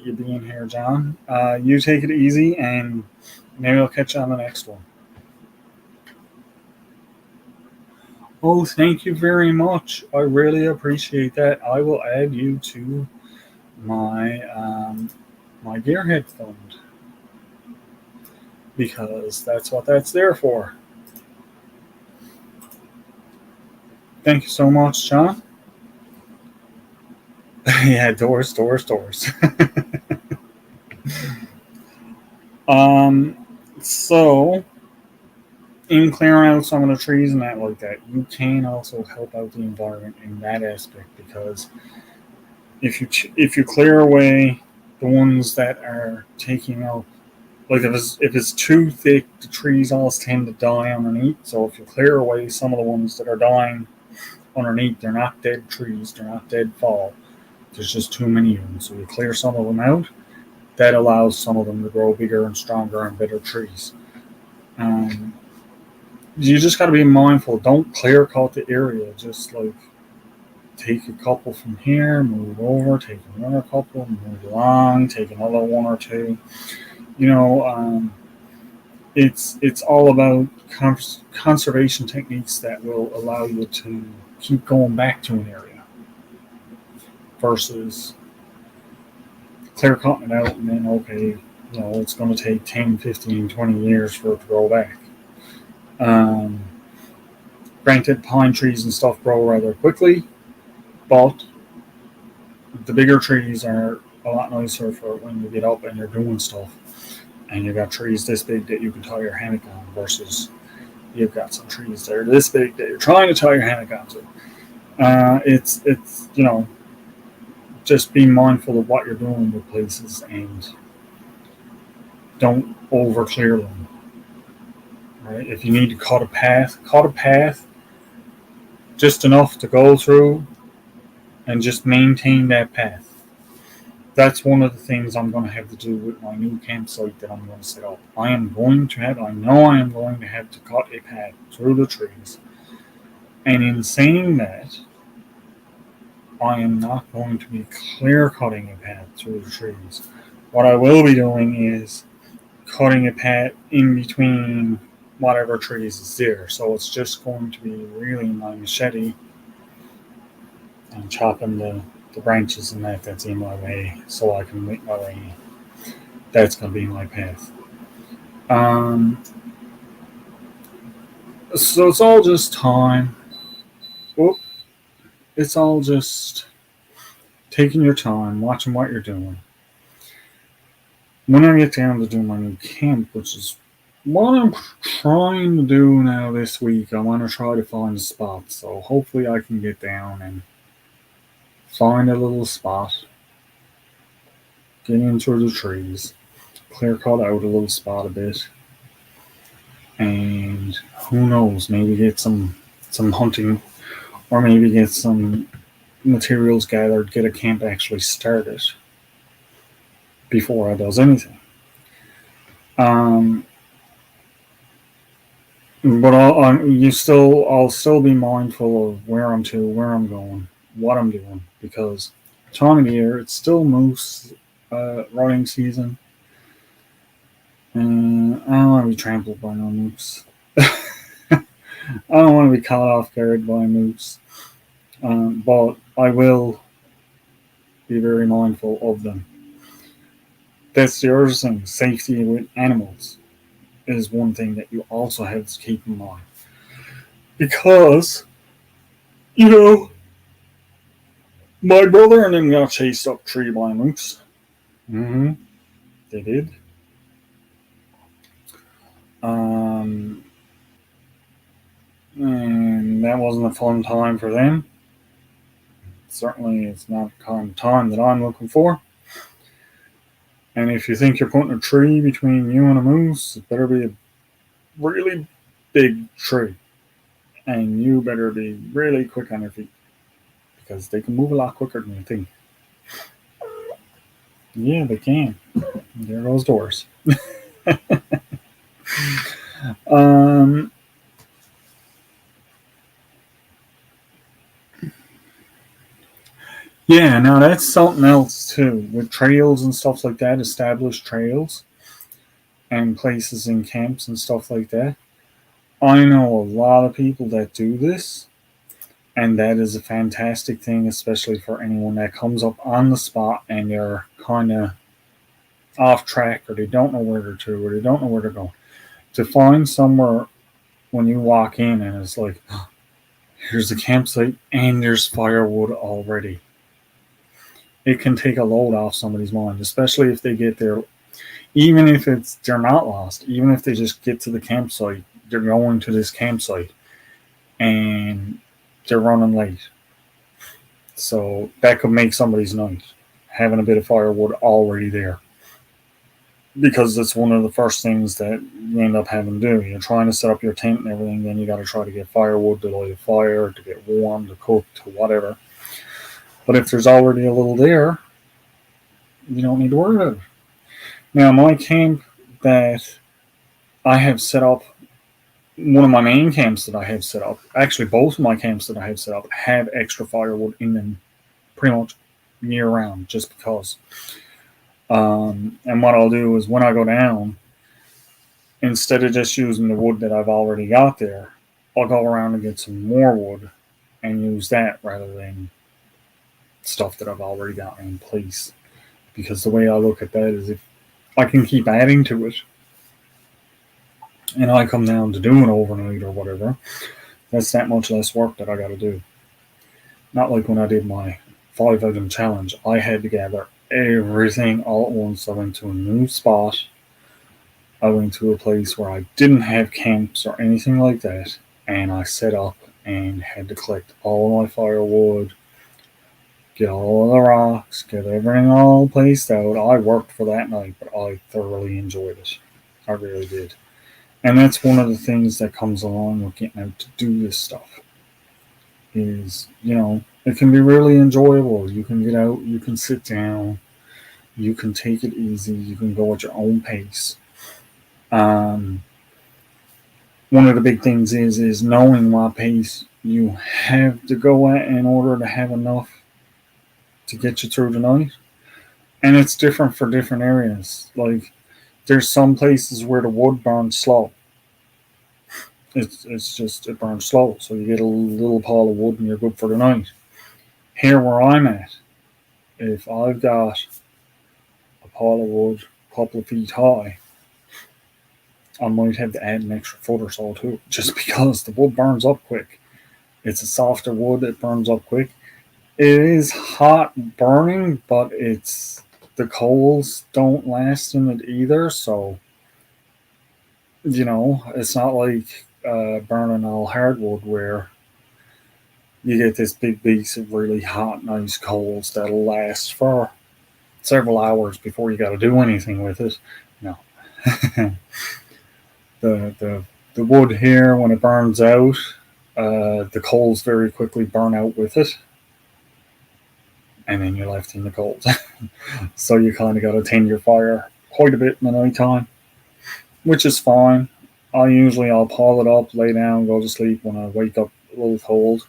you being here, John. You take it easy, and maybe I'll catch you on the next one. Oh, thank you very much. I really appreciate that. I will add you to my my Gearhead fund because that's what that's there for. Thank you so much, John. Yeah, doors, doors, doors. um, so in clearing out some of the trees and that like that, you can also help out the environment in that aspect because if you clear away the ones that are taking out, like if it's too thick, the trees all tend to die underneath. So if you clear away some of the ones that are dying underneath, they're not dead trees, they're not dead fall. There's just too many of them. So you clear some of them out. That allows some of them to grow bigger and stronger and better trees. Um, you just got to be mindful. Don't clear cut the area. Just like take a couple from here, move over, take another couple, move along, take another one or two. You know, it's all about conservation techniques that will allow you to keep going back to an area versus clear cutting it out and then okay, it's going to take 10, 15, 20 years for it to grow back. Um, Granted, pine trees and stuff grow rather quickly, but the bigger trees are a lot nicer for when you get up and you're doing stuff. And you got trees this big that you can tie your hammock on versus you've got some trees that are this big that you're trying to tie your hammock onto. It's just be mindful of what you're doing with places and don't over clear them. Right? If you need to cut a path just enough to go through and just maintain that path. That's one of the things I'm going to have to do with my new campsite that I'm going to set up. I know I am going to have to cut a path through the trees. And in saying that, I am not going to be clear cutting a path through the trees. What I will be doing is cutting a path in between whatever trees is there. So it's just going to be really my machete and chopping the branches and that's in my way so I can make my way. That's going to be my path. So it's all just time. It's all just taking your time, watching what you're doing. When I get down to do my new camp, which is what I'm trying to do now this week, I want to try to find a spot. So hopefully I can get down and find a little spot, get in through the trees, clear cut out a little spot a bit, and who knows, maybe get some hunting, or maybe get some materials gathered, get a camp actually started before I does anything. But I'll still be mindful of where I'm going, what I'm doing, because time of the year it's still moose running season, and I don't want to be trampled by no moose. I don't want to be caught off guard by moose, but I will be very mindful of them. That's the other thing. Safety with animals is one thing that you also have to keep in mind. Because, my brother and them got chased up tree by moose. Mm-hmm. They did. And that wasn't a fun time for them. Certainly, it's not the kind of time that I'm looking for. And if you think you're putting a tree between you and a moose, it better be a really big tree. And you better be really quick on your feet, because they can move a lot quicker than you think. Yeah, they can. There goes doors. Yeah, now that's something else too. With trails and stuff like that, established trails and places in camps and stuff like that. I know a lot of people that do this, and that is a fantastic thing, especially for anyone that comes up on the spot and they're kind of off track, or they don't know where they're to, or they don't know where to go. To find somewhere when you walk in and it's like, oh, here's a campsite and there's firewood already. It can take a load off somebody's mind, especially if they get there. Even if they're not lost, even if they just get to the campsite, they're going to this campsite and they're running late. So that could make somebody's night, having a bit of firewood already there. Because it's one of the first things that you end up having to do. You're trying to set up your tent and everything, then you got to try to get firewood to light a fire, to get warm, to cook, to whatever. But if there's already a little there, you don't need to worry about it. Now, my camp that I have set up, one of my main camps that I have set up, actually both of my camps that I have set up have extra firewood in them pretty much year round, just because. And what I'll do is when I go down, instead of just using the wood that I've already got there, I'll go around and get some more wood and use that rather than stuff that I've already got in place. Because the way I look at that is, if I can keep adding to it and I come down to doing overnight or whatever, that's that much less work that I got to do. Not like when I did my 5-item challenge. I had to gather everything all at once. I went to a new spot. I went to a place where I didn't have camps or anything like that, and I set up and had to collect all my firewood, get all the rocks, get everything all placed out. I worked for that night, but I thoroughly enjoyed it. I really did. And that's one of the things that comes along with getting out to do this stuff. Is, it can be really enjoyable. You can get out, you can sit down, you can take it easy, you can go at your own pace. One of the big things is knowing what pace you have to go at in order to have enough to get you through the night. And it's different for different areas. Like, there's some places where the wood burns slow. It burns slow, so you get a little pile of wood and you're good for the night. Here where I'm at, if I've got a pile of wood a couple of feet high, I might have to add an extra foot or so to it, just because the wood burns up quick. It's a softer wood, it burns up quick. It is hot burning, but it's the coals don't last in it either. So it's not like burning all hardwood where you get this big piece of really hot, nice coals that'll last for several hours before you got to do anything with it. No, the the wood here when it burns out, the coals very quickly burn out with it, and then you're left in the cold. So you kind of got to tend your fire quite a bit in the nighttime, which is fine. I'll pile it up, lay down, go to sleep. When I wake up a little cold,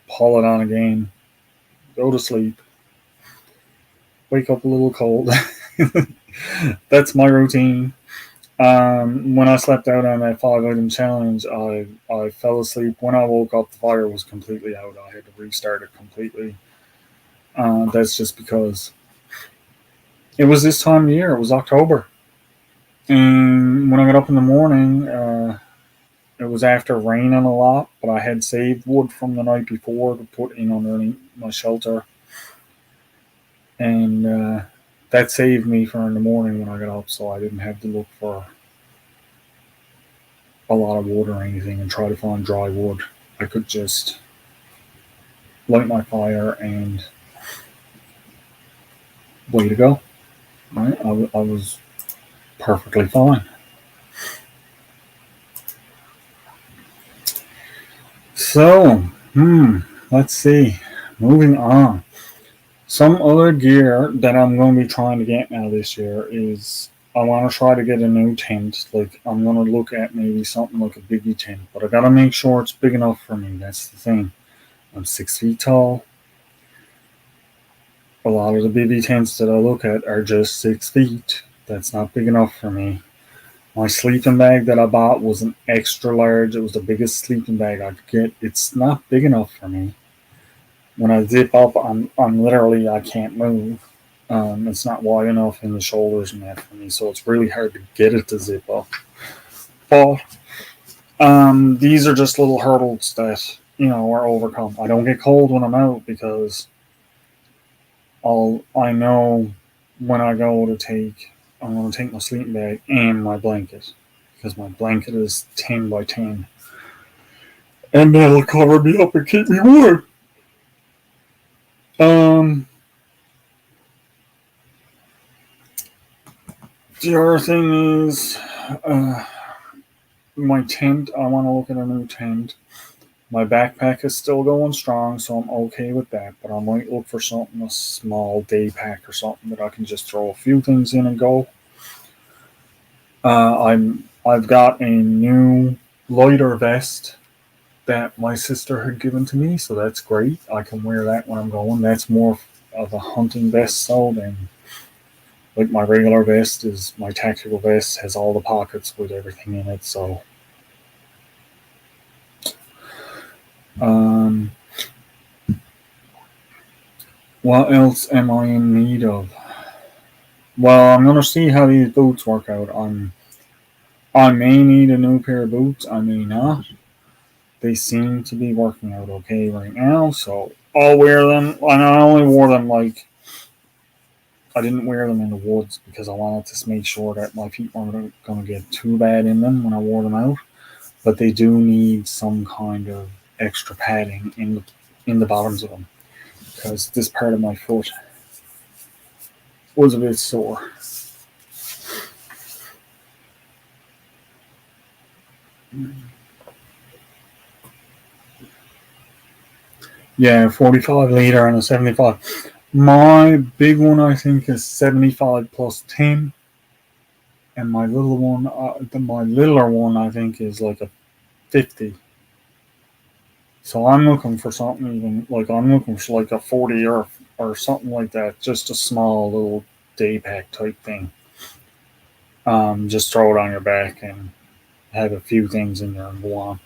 pile it on again, go to sleep, wake up a little cold. That's my routine. When I slept out on that 5 item challenge, I fell asleep. When I woke up, the fire was completely out. I had to restart it completely. That's just because it was this time of year. It was October. And when I got up in the morning, it was after raining a lot, but I had saved wood from the night before to put in underneath my shelter. And that saved me for in the morning when I got up, so I didn't have to look for a lot of wood or anything and try to find dry wood. I could just light my fire and way to go. Right? I was perfectly fine. So, let's see. Moving on. Some other gear that I'm going to be trying to get now this year is I want to try to get a new tent. Like, I'm going to look at maybe something like a biggie tent, but I got to make sure it's big enough for me. That's the thing. I'm 6 feet tall. A lot of the biggie tents that I look at are just 6 feet. That's not big enough for me. My sleeping bag that I bought was an extra large. It was the biggest sleeping bag I could get. It's not big enough for me. When I zip up, I'm literally I can't move. It's not wide enough in the shoulders and that for me, so it's really hard to get it to zip up. But these are just little hurdles that are overcome. I don't get cold when I'm out because I know when I go to take I'm going to take my sleeping bag and my blanket because my blanket is 10 by 10, and that'll cover me up and keep me warm. Um, the other thing is uh, my tent. I want to look at a new tent. My backpack is still going strong, so I'm okay with that. But I might look for something, a small day pack or something that I can just throw a few things in and go. I've got a new lighter vest that my sister had given to me, so that's great. I can wear that when I'm going. That's more of a hunting vest, so than like my regular vest is my tactical vest has all the pockets with everything in it. So, um, what else am I in need of? Well, I'm gonna see how these boots work out. I may need a new pair of boots. I may not. They seem to be working out okay right now, so I'll wear them. And I only wore them like I didn't wear them in the woods because I wanted to make sure that my feet weren't going to get too bad in them when I wore them out. But they do need some kind of extra padding in the bottoms of them because this part of my foot was a bit sore. Yeah, 45 liter and a 75. My big one I think is 75 plus 10, and my littler one I think is like a 50. So I'm looking for something even like I'm looking for like a 40 or something like that, just a small little day pack type thing. Just throw it on your back and have a few things in there and go on.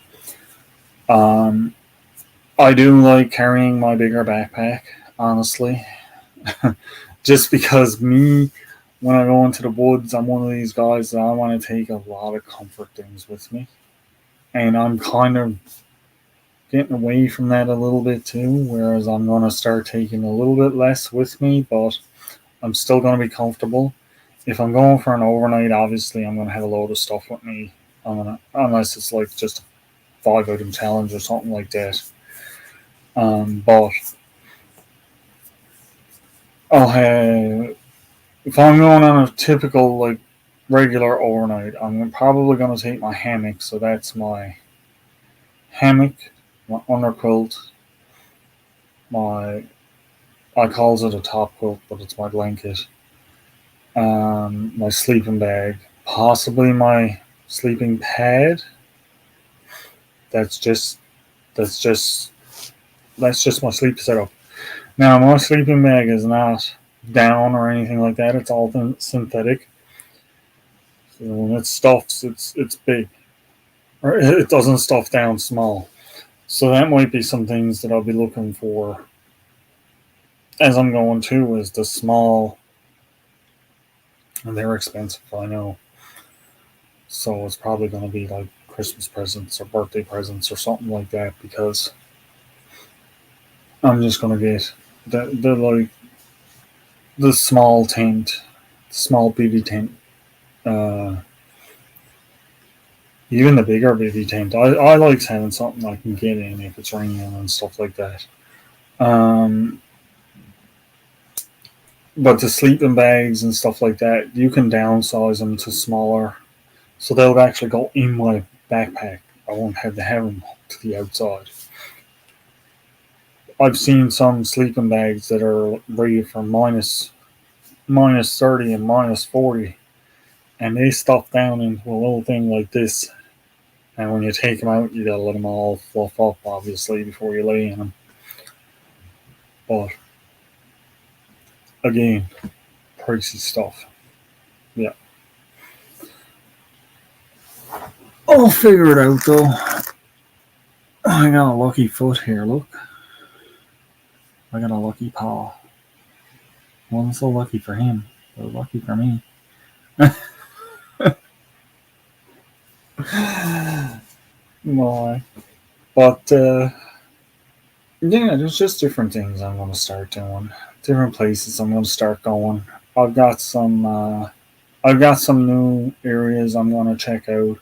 Um, I do like carrying my bigger backpack, honestly, just because me when I go into the woods, I'm one of these guys that I want to take a lot of comfort things with me, and I'm kind of getting away from that a little bit too, whereas I'm going to start taking a little bit less with me, but I'm still going to be comfortable. If I'm going for an overnight, obviously I'm going to have a load of stuff with me, unless it's like just a 5-item challenge or something like that. But I'll have, if I'm going on a typical like regular overnight, I'm probably going to take my hammock. So that's my hammock, my underquilt, my, I calls it a top quilt, but it's my blanket, my sleeping bag, possibly my sleeping pad. That's just that's just that's just my sleep setup. Now my sleeping bag is not down or anything like that. It's all synthetic. So when it stuffs, it's big, or it doesn't stuff down small. So that might be some things that I'll be looking for as I'm going to, is the small, and they're expensive, I know. So it's probably going to be like Christmas presents or birthday presents or something like that, because I'm just going to get the like the small tent, small BB tent, uh, even the bigger BB tent. I like having something I can get in if it's raining and stuff like that. Um, but the sleeping bags and stuff like that, you can downsize them to smaller, so they'll actually go in my backpack. I won't have to have them to the outside. I've seen some sleeping bags that are rated for minus 30 and minus 40, and they stuff down into a little thing like this. And when you take them out, you gotta let them all fluff up, obviously, before you lay in them. But again, pricey stuff. Yeah, I'll figure it out though. I got a lucky foot here. Look, I got a lucky paw. Wasn't so lucky for him, but lucky for me. My, but yeah, there's just different things I'm going to start doing. Different places I'm going to start going. I've got some. I've got some new areas I'm going to check out.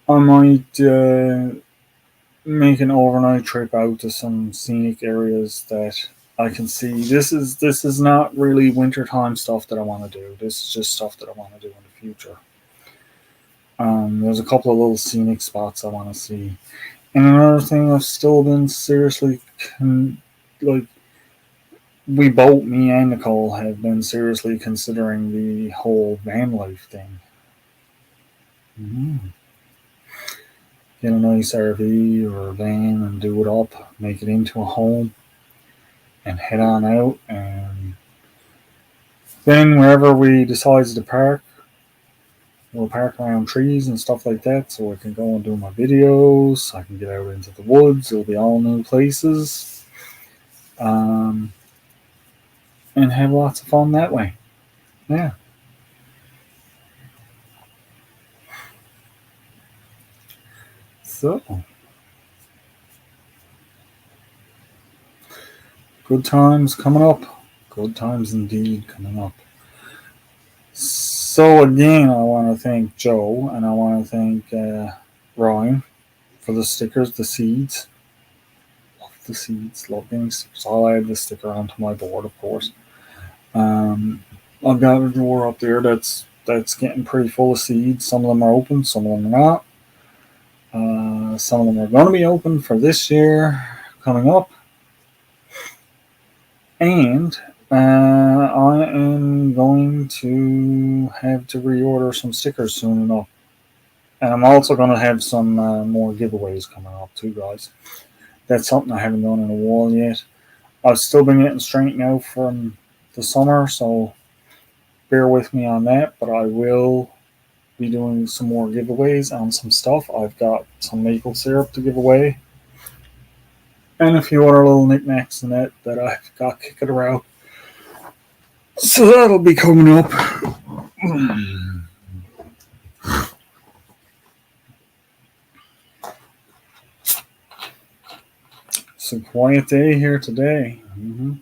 I might make an overnight trip out to some scenic areas that I can see. This is not really wintertime stuff that I want to do. This is just stuff that I want to do in the future. There's a couple of little scenic spots I want to see. And another thing, I've still been seriously, like, we both, me and Nicole, have been seriously considering the whole van life thing. Mm-hmm. Get a nice RV or a van and do it up, make it into a home, and head on out. And then wherever we decide to park, we'll park around trees and stuff like that, so I can go and do my videos. I can get out into the woods. It'll be all new places, and have lots of fun that way. Yeah. So, good times coming up. Good times indeed coming up. So again, I want to thank Joe, and I want to thank Ryan for the stickers, the seeds. Love the seeds, love getting stickers. I'll add the sticker onto my board, of course. Um, I've got a drawer up there that's getting pretty full of seeds. Some of them are open, some of them are not. Some of them are going to be open for this year coming up. And I am going to have to reorder some stickers soon enough. And I'm also going to have some more giveaways coming up too, guys. That's something I haven't done in a while yet. I've still been getting straightened out from the summer, so bear with me on that. But I will be doing some more giveaways on some stuff. I've got some maple syrup to give away, and a few other little knickknacks in that I've got kicking around. So that'll be coming up. It's a quiet day here today. Mm-hmm.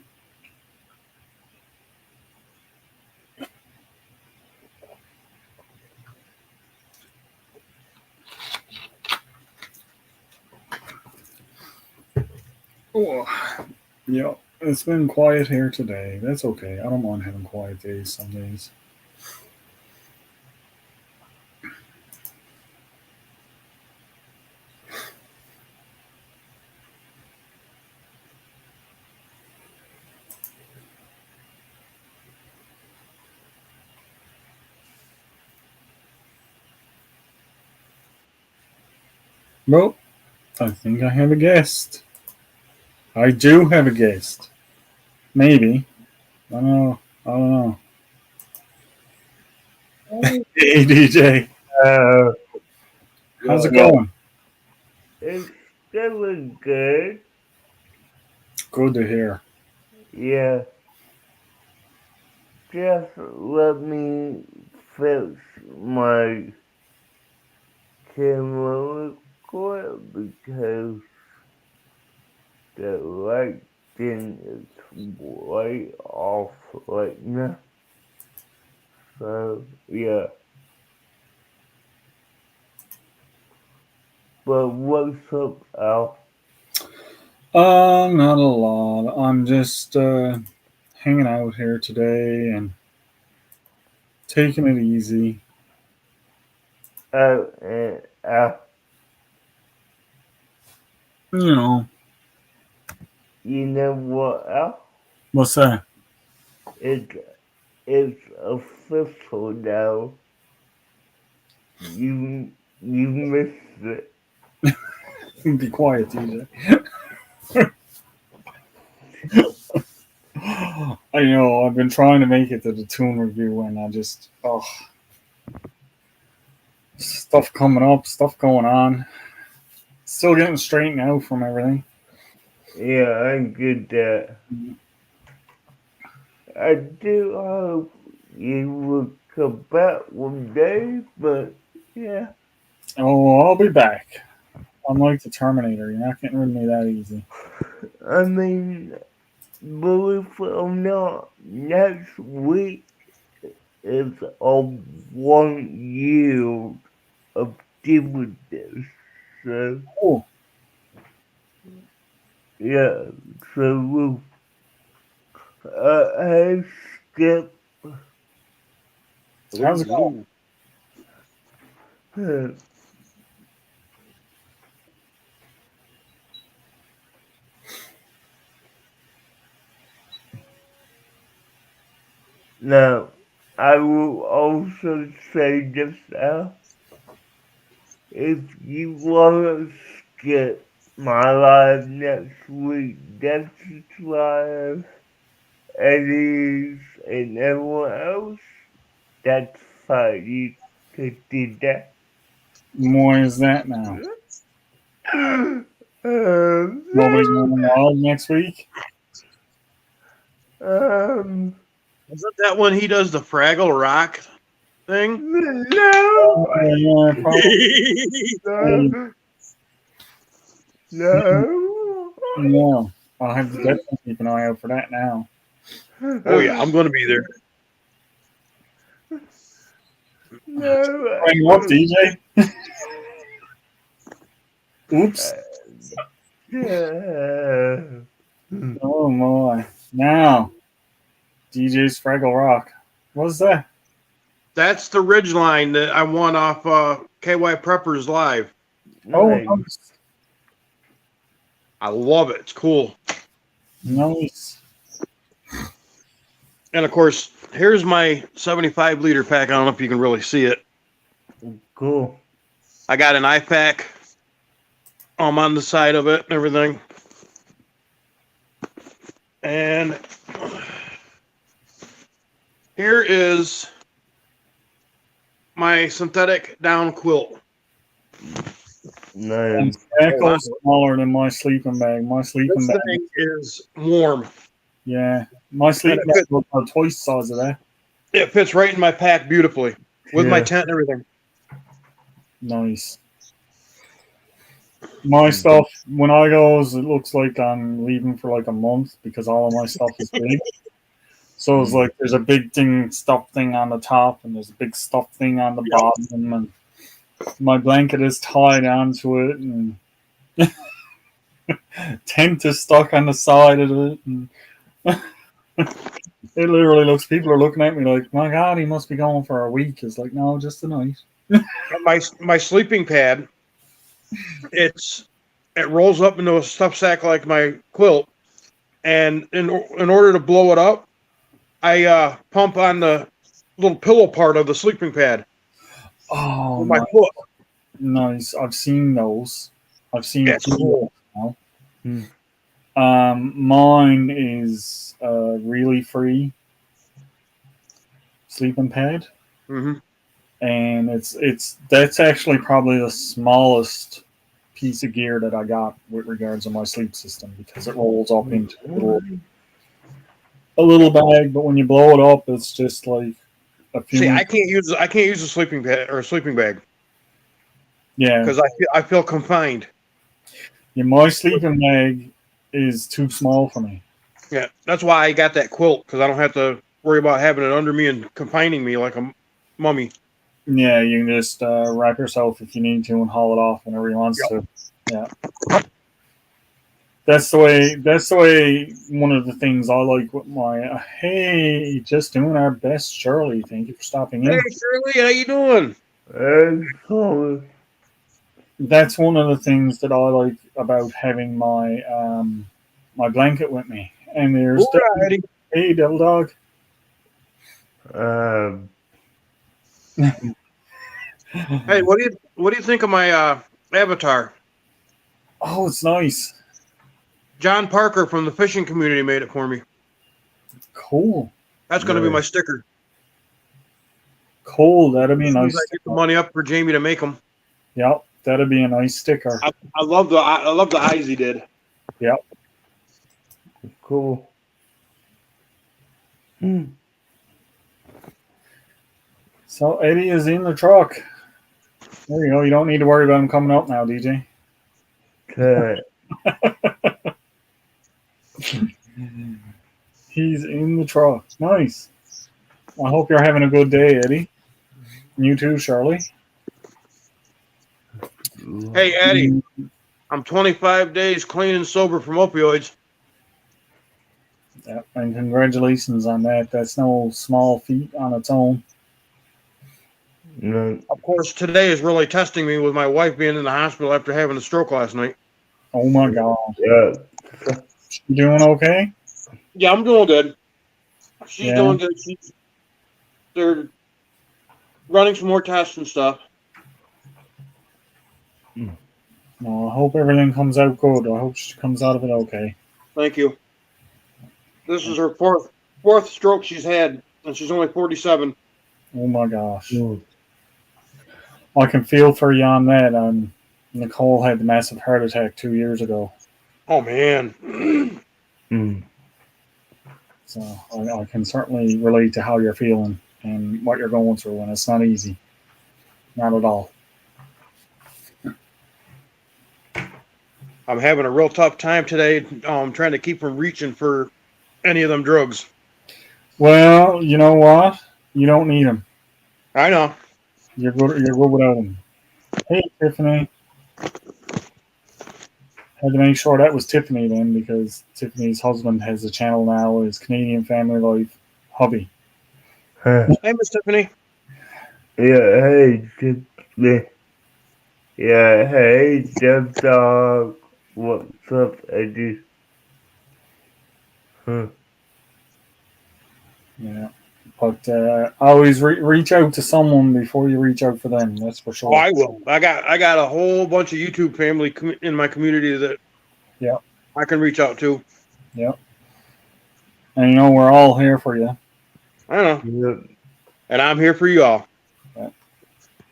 Oh, yeah, it's been quiet here today. That's okay. I don't mind having quiet days some days. Well, I think I have a guest. I do have a guest. Maybe. I don't know. I don't know. Hey, DJ. Uh, How's it yeah, going? it's going good. Good to hear. Yeah, just let me fix my camera record because the lighting is way off right now. So, yeah. But what's up, Al? Not a lot. I'm just hanging out here today and taking it easy. Al, You know, you know what, Al? what's that? It's, it's official now. You missed it. Be quiet, DJ. I know. I've been trying to make it to the tune review, and I just stuff coming up, stuff going on. Still getting straightened out from everything. Yeah, I get that. I do hope you will come back one day, but yeah. Oh, I'll be back. I'm like the Terminator. You're not getting rid of me that easy. I mean, believe it or not, next week is a 1 year of doing this. So, Oh, yeah. So, hey, Skip. how's it going? Ooh, Now, I will also say this now. If you want to skip my live next week, that's live. Eddie's and everyone else, that's fine. You could do that. Why is that now? um, Nobody's going wild next week? um, isn't that when he does the Fraggle Rock thing? no, Yeah, probably. no, no. Yeah, I'll have to definitely keep an eye out for that now. Oh yeah, I'm going to be there. No. Bring you up, DJ. Oops. Oh my. Now, DJ's Fraggle Rock. What's that? That's the Ridge line that I won off KY Preppers Live. Oh, Nice. I love it. It's cool. nice. And of course, here's my 75 liter pack. I don't know if you can really see it. Cool. I got an IPAC on the side of it and everything. And here is my synthetic down quilt. And Nice. Echo's smaller than my sleeping bag. My sleeping This bag. thing is warm. Yeah. My sleeping bag was about twice the size of that. It fits right in my pack beautifully with my Yeah. tent and everything. Nice. My stuff, when I goes, it looks like I'm leaving for like a month because all of my stuff is big. So it's like there's a big stuff thing on the top, and there's a big stuff thing on the bottom, and my blanket is tied onto it, and tent is stuck on the side of it, and it literally looks. People are looking at me like, "My God, he must be going for a week." It's like, no, just a night. My sleeping pad, it rolls up into a stuff sack like my quilt, and in order to blow it up, I pump on the little pillow part of the sleeping pad Oh, with my foot. nice! I've seen those. I've seen That's cool. now. Hmm. Mine is really free sleeping pad, Mm-hmm. and that's actually probably the smallest piece of gear that I got with regards to my sleep system because it rolls up into a little bag, but when you blow it up, it's just like a few. See, I can't use a sleeping pad or a sleeping bag Yeah, because I feel confined. yeah, my sleeping bag is too small for me. Yeah, that's why I got that quilt because I don't have to worry about having it under me and confining me like a mummy. Yeah, you can just wrap yourself if you need to and haul it off whenever you want to. Yeah. That's the way. One of the things I like with my hey, just doing our best, Shirley. Thank you for stopping in. Hey Shirley, how you doing? Excellent. That's one of the things that I like about having my my blanket with me. And there's Alrighty. hey, Devil Dog. Hey, what do you think of my avatar? Oh, it's nice. John Parker from the fishing community made it for me. Cool. That's going to be my sticker. Cool. That'd be As soon nice. as I get the money up for Jamie to make them. Yep, that'd be a nice sticker. I love the eyes he did. Yep. Cool. So Eddie is in the truck. There you go. You don't need to worry about him coming up now, DJ. Okay. He's in the truck. Nice. I hope you're having a good day, Eddie. You too, Shirley. Hey Eddie, I'm 25 days clean and sober from opioids. Yep, and congratulations on that. That's no small feat on its own. No. Of course, today is really testing me with my wife being in the hospital after having a stroke last night. Oh my God. Yeah. You doing okay? Yeah, I'm doing good. She's Yeah. doing good. They're running some more tests and stuff. No, I hope everything comes out good. I hope she comes out of it okay. Thank you. This is her fourth stroke she's had, and she's only 47. Oh my gosh. I can feel for you on that. Nicole had the massive heart attack 2 years ago. Oh man. So I can certainly relate to how you're feeling and what you're going through, and it's not easy. Not at all. I'm having a real tough time today. Trying to keep from reaching for any of them drugs. Well, you know what? You don't need them. I know. You're good without them. Hey, Tiffany. Had to make sure that was Tiffany then, because Tiffany's husband has a channel now, is Canadian Family Life Hubby. Hey, Miss Tiffany. Yeah, hey, Tiffany. Yeah, hey, Dev Dog. What's up, Eddie? Yeah. But always reach out to someone before you reach out for them. That's for sure. Oh, I will. I got a whole bunch of YouTube family in my community that I can reach out to. Yep. And you know we're all here for you. I know. Yep. And I'm here for you all.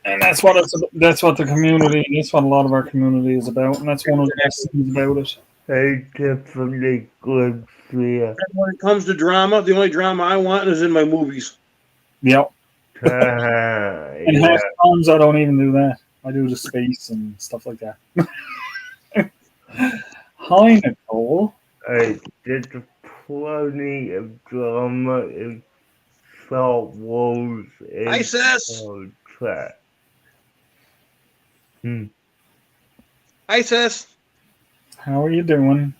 And that's what that's what the community. That's what a lot of our community is about, and that's one of the best things about it. Hey, Tiffany, good to see ya. And when it comes to drama, the only drama I want is in my movies. Yep. And Yeah. half the times I don't even do that. I do the space and stuff like that. Hi, Nicole. There's plenty of drama in Star Wars Hi, and sis. Star Trek. Hi, sis. How are you doing?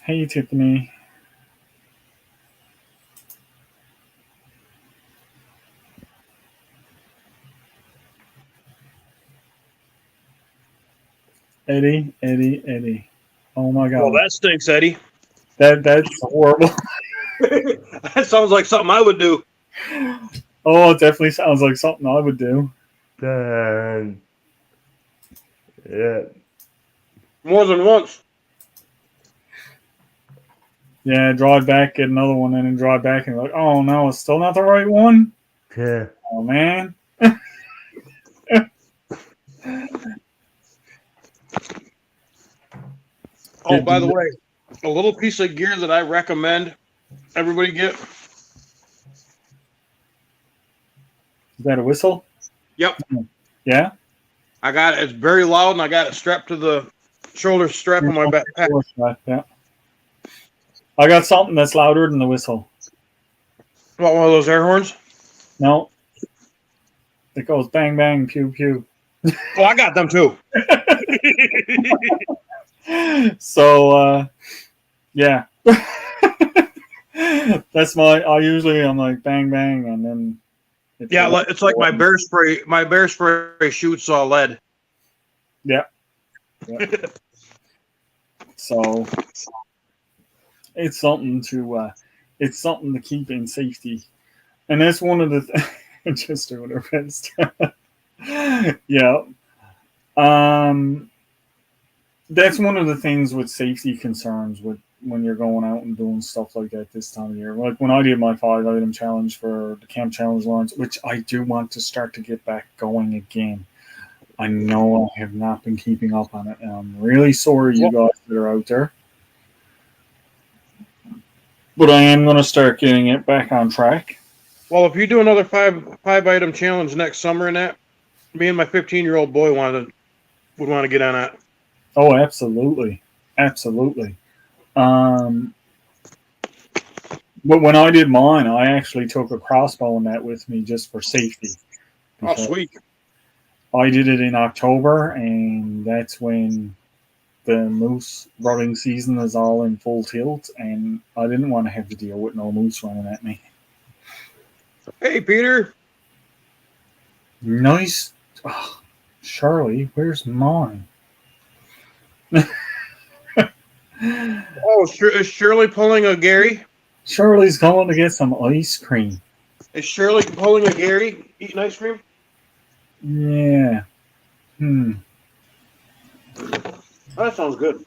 Hey, Tiffany. Eddie. Oh my Well, God. that stinks, Eddie. That's horrible. That sounds like something I would do. Oh, it definitely sounds like something I would do. Then, yeah, More than once. Yeah, drive back, get another one, and then drive back and like, oh no, it's still not the right one. yeah. Oh man. Oh, by the way, a little piece of gear that I recommend everybody get. Is that a whistle? Yep. Yeah. I got it. It's very loud, and I got it strapped to the shoulder strap on my backpack. Yeah. I got something that's louder than the whistle. What, one of those air horns? No. It goes bang bang pew pew. Oh, I got them too. So yeah. That's I'm like bang bang and then Yeah, it's like my bear spray. My bear spray shoots lead. Yeah. So it's something to keep in safety, and that's one of the just doing our best. Yeah. That's one of the things with safety concerns with when you're going out and doing stuff like that this time of year. Like when I did my 5-item challenge for the Camp Challenge Lawrence, which I do want to start to get back going again. I know I have not been keeping up on it, and I'm really sorry, you guys that are out there. But I am going to start getting it back on track. Well, if you do another five-item challenge next summer, and that, me and my 15-year-old boy would want to get on that. Oh, absolutely. But when I did mine, I actually took a crossbow net with me just for safety. Oh, sweet. I did it in October, and that's when the moose rutting season is all in full tilt, and I didn't want to have to deal with no moose running at me. Hey, Peter. Nice. Oh, Charlie, where's mine? Oh, is Shirley pulling a Gary? Charlie's going to get some ice cream. Is Shirley pulling a Gary eating ice cream? Yeah. That sounds good.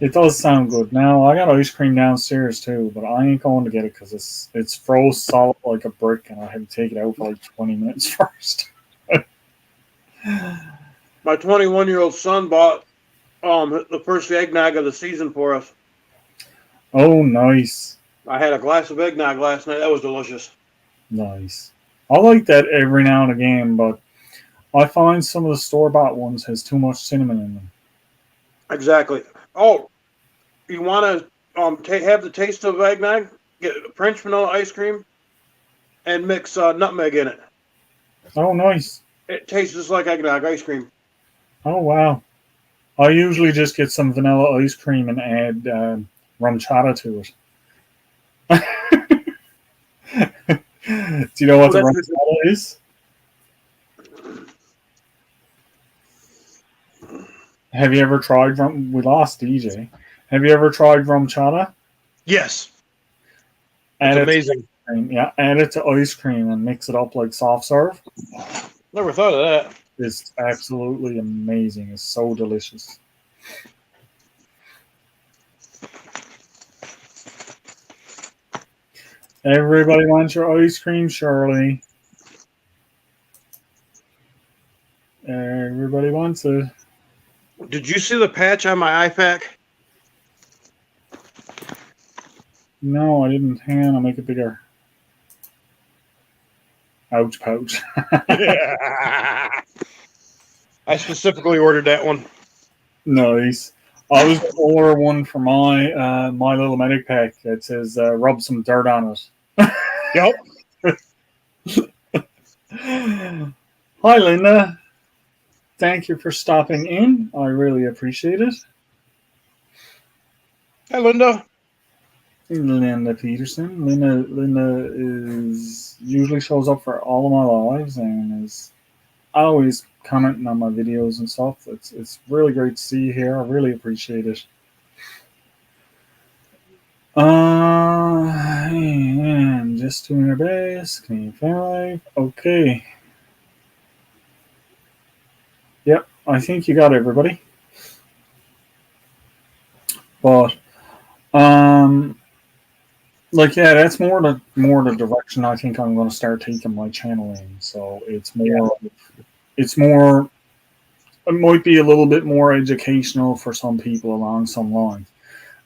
It does sound good. Now I got ice cream downstairs too, but I ain't going to get it because it's froze solid like a brick, and I had to take it out for like 20 minutes first. My 21-year-old son bought the first eggnog of the season for us. Oh, nice. I had a glass of eggnog last night. That was delicious. Nice. I like that every now and again, but I find some of the store-bought ones has too much cinnamon in them. Exactly. Oh, you want to have the taste of eggnog? Get French vanilla ice cream and mix nutmeg in it. Oh, nice. It tastes just like eggnog ice cream. Oh, wow. I usually just get some vanilla ice cream and add rum chata to it. Do you know what the rum chata is? Have you ever tried rum? We lost DJ. Have you ever tried rum chata? Yes. It's amazing. Add it to ice cream and mix it up like soft serve. Never thought of that. It's absolutely amazing. It's so delicious. Everybody wants your ice cream, Shirley. Everybody wants it. Did you see the patch on my iPad? No, I didn't. Hang on, I'll make it bigger. Ouch, pouch. I specifically ordered that one. Nice. I was going to order one for my little medic pack that says rub some dirt on it. Yep. Hi, Linda. Thank you for stopping in. I really appreciate it. Hey, Linda. Linda Peterson. Linda is usually shows up for all of my lives and is always commenting on my videos and stuff. It's really great to see you here. I really appreciate it. And just doing our best. Canadian family. Okay. Yep, I think you got everybody. But like yeah, that's more the direction I think I'm going to start taking my channel in. So it's more it might be a little bit more educational for some people along some lines,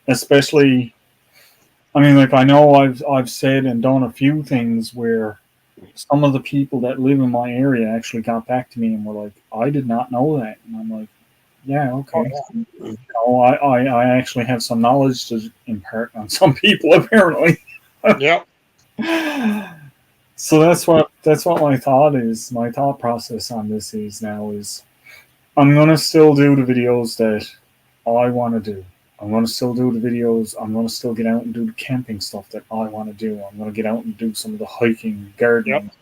especially. I mean, like I know I've said and done a few things where some of the people that live in my area actually got back to me and were like, "I did not know that," and I'm like, "Yeah, okay." You know, I actually have some knowledge to impart on some people apparently. Yep. So that's what my thought is. My thought process on this is now is I'm gonna still do the videos that I want to do. I'm gonna still do the videos. I'm gonna still get out and do the camping stuff that I want to do. I'm gonna get out and do some of the hiking, gardening, Yep.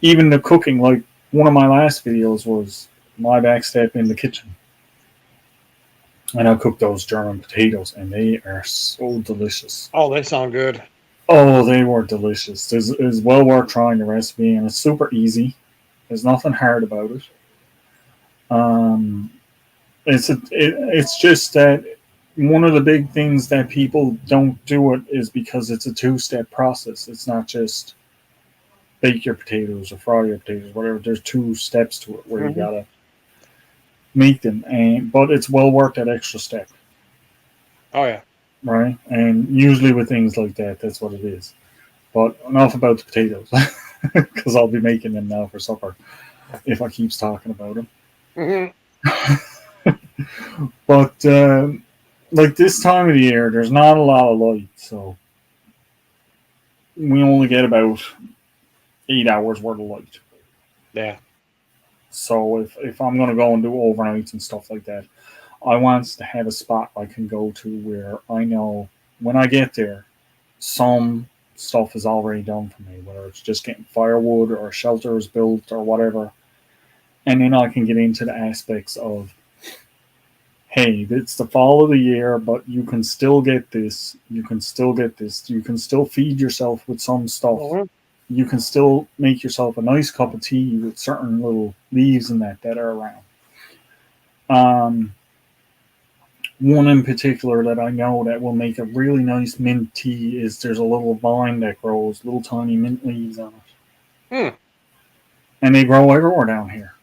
even the cooking. Like one of my last videos was my back step in the kitchen, and I cooked those German potatoes, and they are so delicious. Oh, they sound good. Oh, they were delicious. It's well worth trying the recipe, and it's super easy. There's nothing hard about it. Um, it's just that one of the big things that people don't do it is because it's a two-step process. It's not just bake your potatoes or fry your potatoes, whatever. There's two steps to it where you gotta make them, but it's well worth that extra step, Oh yeah. right? And usually with things like that, that's what it is. But enough about the potatoes, because I'll be making them now for supper if I keeps talking about them. But like this time of the year, there's not a lot of light, so we only get about 8 hours worth of light. Yeah. So if I'm gonna go and do overnights and stuff like that, I want to have a spot I can go to where I know when I get there, some stuff is already done for me, whether it's just getting firewood or a shelter is built or whatever, and then I can get into the aspects of, hey, it's the fall of the year, but you can still get this. You can still get this. You can still feed yourself with some stuff. You can still make yourself a nice cup of tea with certain little leaves and that are around. One in particular that I know that will make a really nice mint tea is there's a little vine that grows little tiny mint leaves on it. And they grow everywhere down here.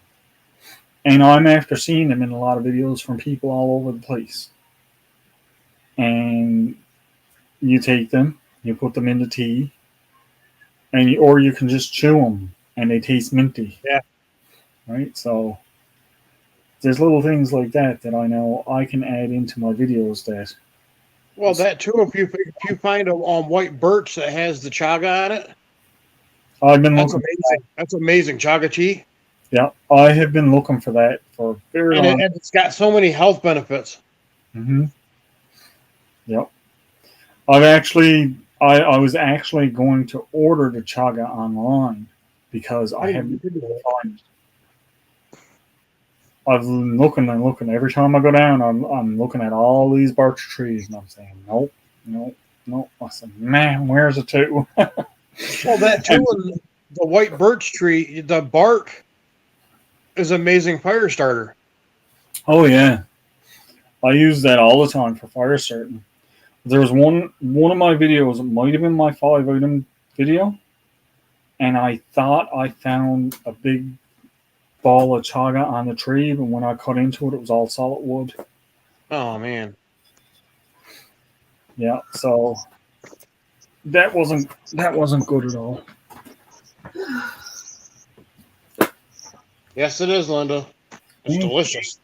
And I'm after seeing them in a lot of videos from people all over the place. And you take them, you put them in the tea, or you can just chew them and they taste minty. Yeah. Right? So there's little things like that I know I can add into my videos that. Well, that too. If you find a white birch that has the chaga on it, I've been that's looking. amazing. That's amazing chaga tea. Yeah, I have been looking for that for a very long. And it's got so many health benefits. Mm-hmm. Yep. I was actually going to order the chaga online because I haven't been able to find it. I've been looking and looking. Every time I go down, I'm looking at all these birch trees, and I'm saying, nope. I said, man, where's the two? Well, that too, and the white birch tree, the bark is amazing fire starter. Oh yeah, I use that all the time for fire starting. There was one of my videos. It might have been my 5-item video, and I thought I found a big ball of chaga on the tree, but when I cut into it, it was all solid wood. Oh man. Yeah, so that wasn't good at all. Yes, it is, Linda. It's delicious.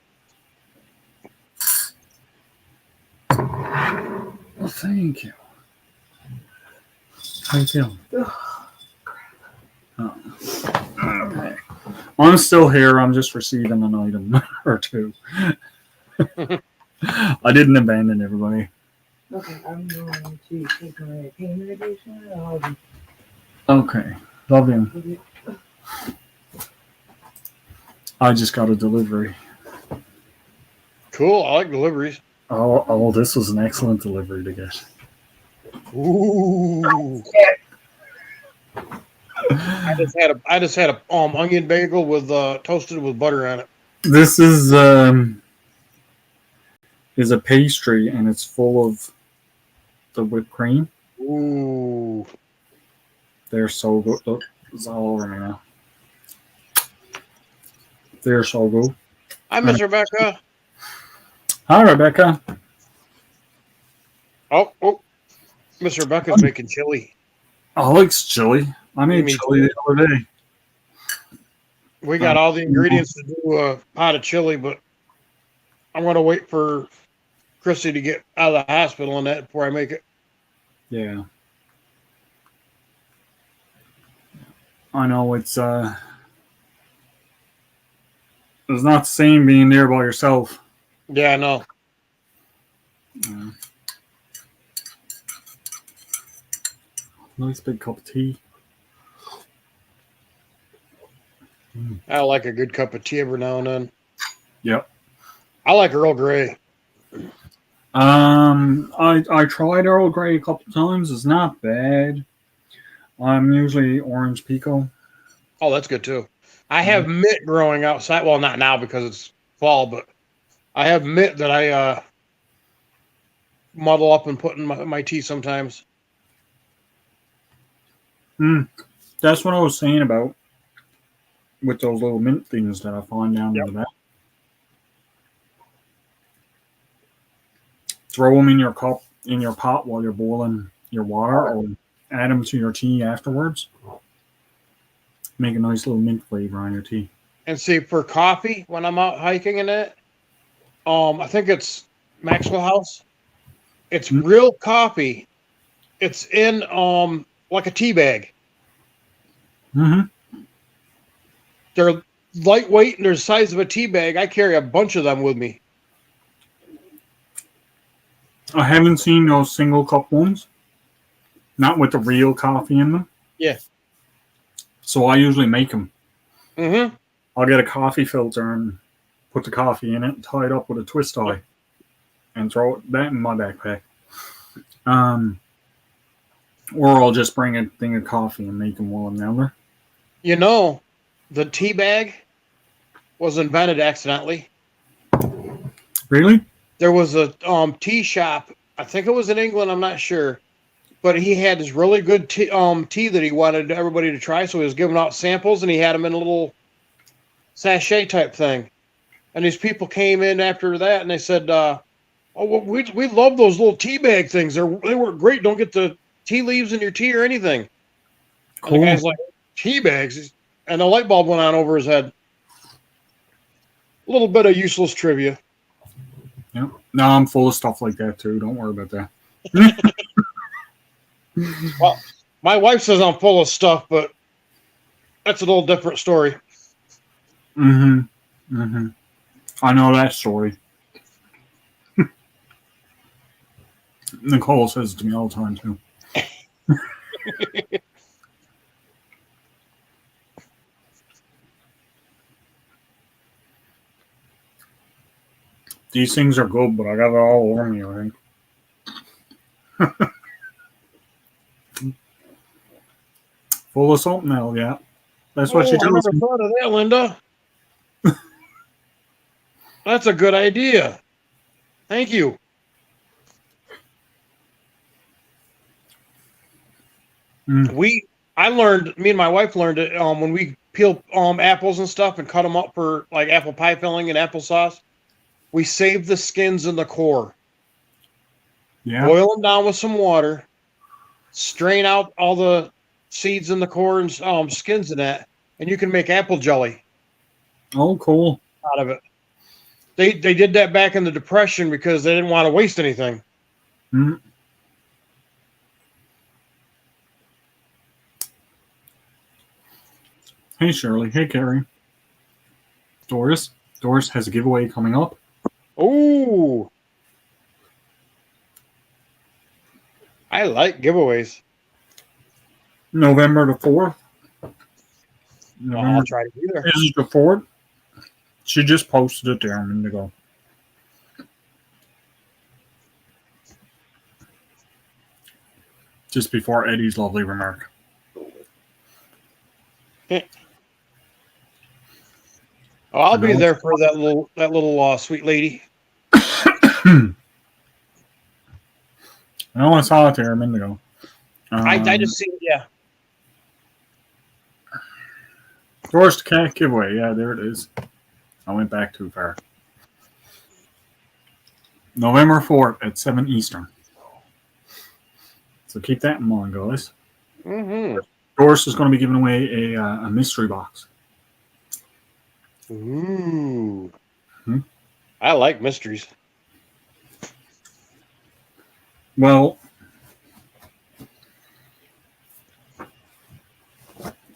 thank you. How you feeling? Oh. Okay. I'm still here. I'm just receiving an item or two. I didn't abandon everybody. Okay, I'm going to take my pain medication. I'll be Okay. Love you. I just got a delivery. Cool. I like deliveries. Oh, this was an excellent delivery to get. Ooh. I just had a onion bagel with toasted with butter on it. This is a pastry and it's full of the whipped cream. Ooh. They're so good. Look, it's all over me now. They're so good. Hi, Miss Rebecca. Hi, Rebecca. Oh. Miss Rebecca's making chili. Alex chili. I made Me chili the other day. We got all the ingredients to do a pot of chili, but I'm going to wait for Chrissy to get out of the hospital and that before I make it. Yeah. I know it's not the same being there by yourself. Yeah, I know. Nice big cup of tea. I like a good cup of tea every now and then. Yep. I like Earl Grey. I tried Earl Grey a couple times. It's not bad. I'm usually orange pico. Oh, that's good too. I have mint growing outside. Well, not now because it's fall, but I have mint that I muddle up and put in my tea sometimes. That's what I was saying about with those little mint things that I find down in the back. Throw them in your cup, in your pot while you're boiling your water, or add them to your tea afterwards. Make a nice little mint flavor on your tea. And see, for coffee, when I'm out hiking and that, I think it's Maxwell House. It's real coffee. It's in like a tea bag. Mm-hmm. They're lightweight and they're the size of a tea bag. I carry a bunch of them with me. I haven't seen those single cup ones. Not with the real coffee in them. Yeah. So I usually make them. Mm-hmm. I'll get a coffee filter and put the coffee in it and tie it up with a twist tie and throw that in my backpack. Or I'll just bring a thing of coffee and make them while I'm down there. You know, the tea bag was invented accidentally. Really? There was a tea shop. I think it was in England. I'm not sure. But he had this really good tea that he wanted everybody to try. So he was giving out samples and he had them in a little sachet type thing. And these people came in after that and they said, oh, well, we love those little tea bag things. They work great. Don't get the tea leaves in your tea or anything. Cool. And the guy's like, tea bags? And the light bulb went on over his head. A little bit of useless trivia. Yep. No, I'm full of stuff like that too. Don't worry about that. Well, my wife says I'm full of stuff, but that's a little different story. Mm-hmm. Mm-hmm. I know that story. Nicole says it to me all the time too. These things are good, but I got it all over me, I think. Full of something else, yeah. That's what you I tell us. never thought of that, Linda. That's a good idea. Thank you. Me and my wife learned it when we peel apples and stuff and cut them up for like apple pie filling and applesauce. We save the skins and the core. Yeah. Boil them down with some water. Strain out all the seeds in the core and skins in that, and you can make apple jelly. Oh, cool. Out of it. They did that back in the Depression because they didn't want to waste anything. Mm-hmm. Hey, Shirley. Hey, Carrie. Doris. Doris has a giveaway coming up. Ooh. I like giveaways. November the 4th. Well, November I'll try to be there. is the 4th. She just posted it there a minute ago. Just before Eddie's lovely remark. Oh, I'll be there for that little sweet lady. I know I saw it there a minute ago. I just seen it, yeah. Doris the Cat giveaway. Yeah, there it is. I went back too far. November 4th at 7 Eastern. So keep that in mind, guys. Mm-hmm. Doris is going to be giving away a mystery box. Ooh. Hmm? I like mysteries. Well,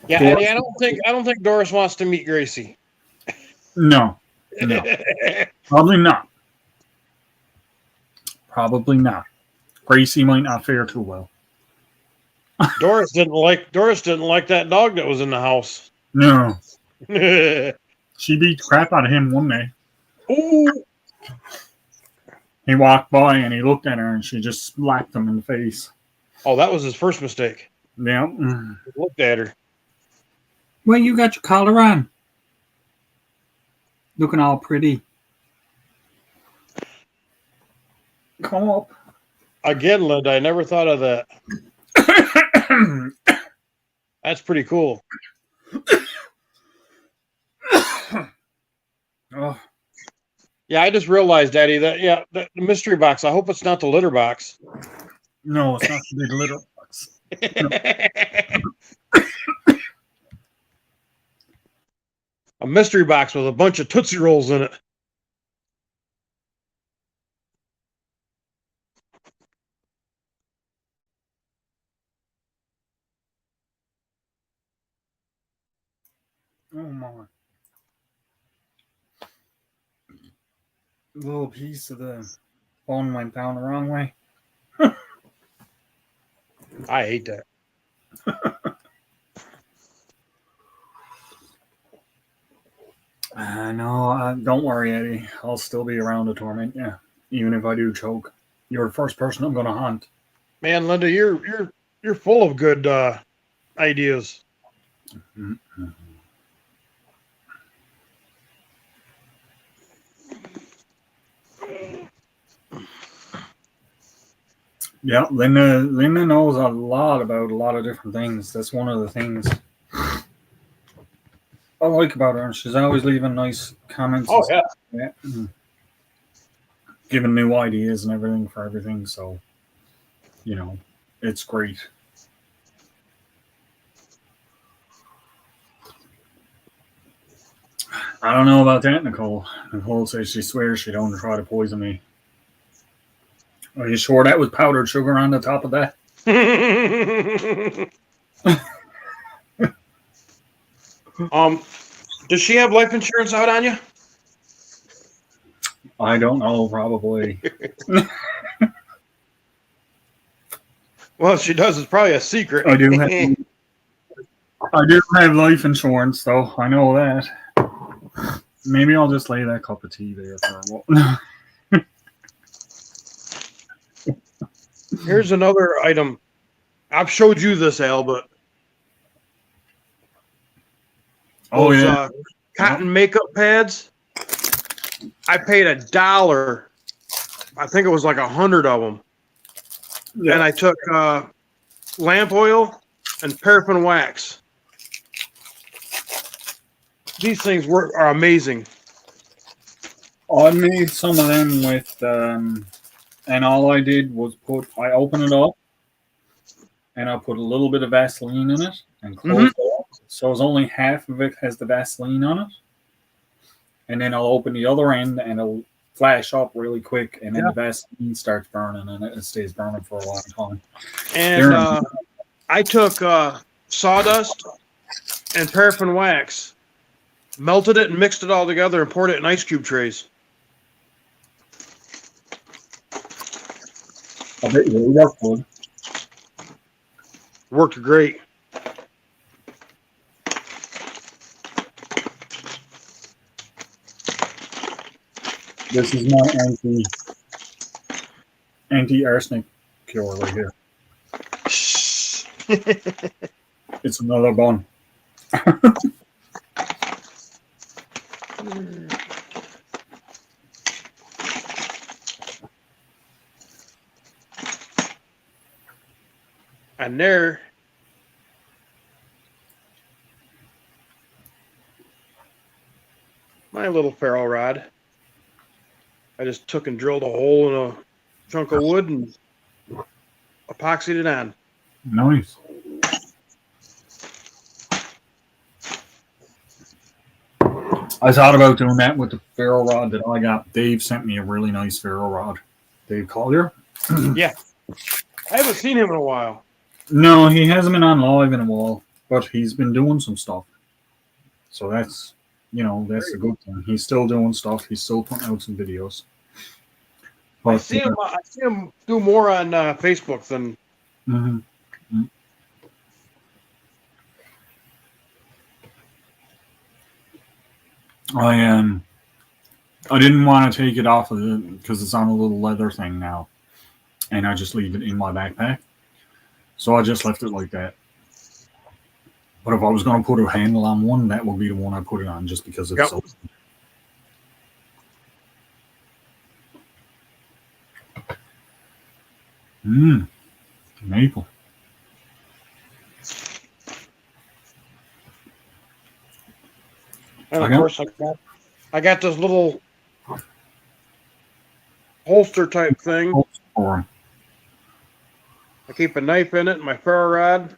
Yeah, Doris- Eddie, I don't think Doris wants to meet Gracie. no. Probably not. Probably not. Gracie might not fare too well. Doris didn't like that dog that was in the house. No. She beat the crap out of him one day. Ooh. He walked by and he looked at her and she just slapped him in the face. Oh, that was his first mistake. Yeah. He looked at her. Well, you got your collar on. Looking all pretty. Come up. Again, Linda, I never thought of that. That's pretty cool. Oh, Yeah, I just realized, Daddy, that the mystery box. I hope it's not the litter box. no, it's not the big litter box. A mystery box with a bunch of Tootsie Rolls in it. Oh my. A little piece of the bone went down the wrong way. I hate that. No, don't worry, Eddie. I'll still be around to torment you, even if I do choke. You're the first person I'm going to hunt. Man, Linda, you're full of good ideas. Mm-hmm. Yeah, Linda knows a lot about a lot of different things. That's one of the things I like about her. She's always leaving nice comments. Oh, yeah. Yeah. Giving new ideas and everything for everything. So, it's great. I don't know about that, Nicole. Nicole says she swears she don't try to poison me. Are you sure that was powdered sugar on the top of that? Does she have life insurance out on you? I don't know, probably. Well, if she does, it's probably a secret. I do have life insurance, though. I know that. Maybe I'll just lay that cup of tea there for a while. Here's another item. I've showed you this, Al, but those, cotton makeup pads. I paid $1. I think it was like 100 of them. Yeah. And I took lamp oil and paraffin wax. These things are amazing. I made some of them with, and all I did was I opened it up, and I put a little bit of Vaseline in it and closed it up. So it's only half of it has the Vaseline on it. And then I'll open the other end and it'll flash up really quick, and then the Vaseline starts burning, and it stays burning for a long time. And I took sawdust and paraffin wax. Melted it and mixed it all together and poured it in ice cube trays. I bet you really worked good. Worked great. This is my anti-arsenic cure right here. It's another bun. And there, my little ferro rod. I just took and drilled a hole in a chunk of wood and epoxied it on. Nice. I thought about doing that with the ferro rod that I got. Dave sent me a really nice ferro rod. Dave Collier. Yeah. I haven't seen him in a while. No, he hasn't been on live in a while, but he's been doing some stuff. So that's, that's a good thing. He's still doing stuff. He's still putting out some videos. But, I see him do more on Facebook than. Mhm. I didn't want to take it off of it because it's on a little leather thing now, and I just leave it in my backpack. So I just left it like that. But if I was going to put a handle on one, that would be the one I put it on, just because it's so. Maple. And of course, I got this little holster type thing. I keep a knife in it and my ferro rod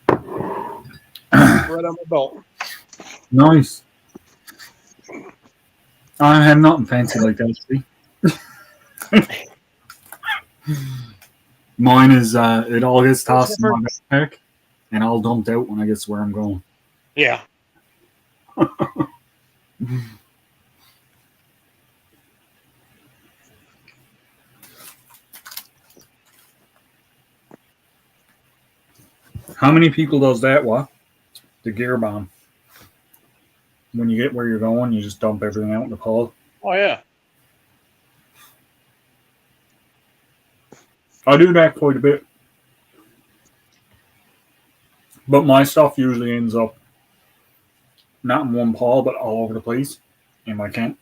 right on my belt. Nice. I have nothing fancy like that, see? Mine is, it all gets tossed in my backpack, and I'll dump it out when I get to where I'm going. Yeah. How many people does that, what? The gear bomb. When you get where you're going, you just dump everything out in the pod. Oh, yeah. I do that quite a bit. But my stuff usually ends up not in one pile, but all over the place in my tent.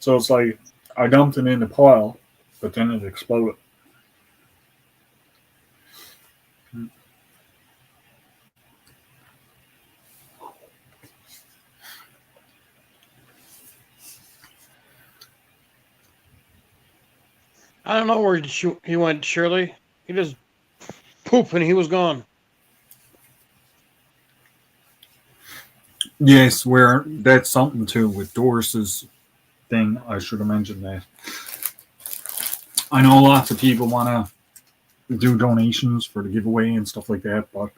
So it's like I dumped it in the pile, but then it exploded. I don't know where he went, Shirley. He just pooped and he was gone. Yes, where that's something too with Doris's thing. I should have mentioned that. I know lots of people want to do donations for the giveaway and stuff like that, but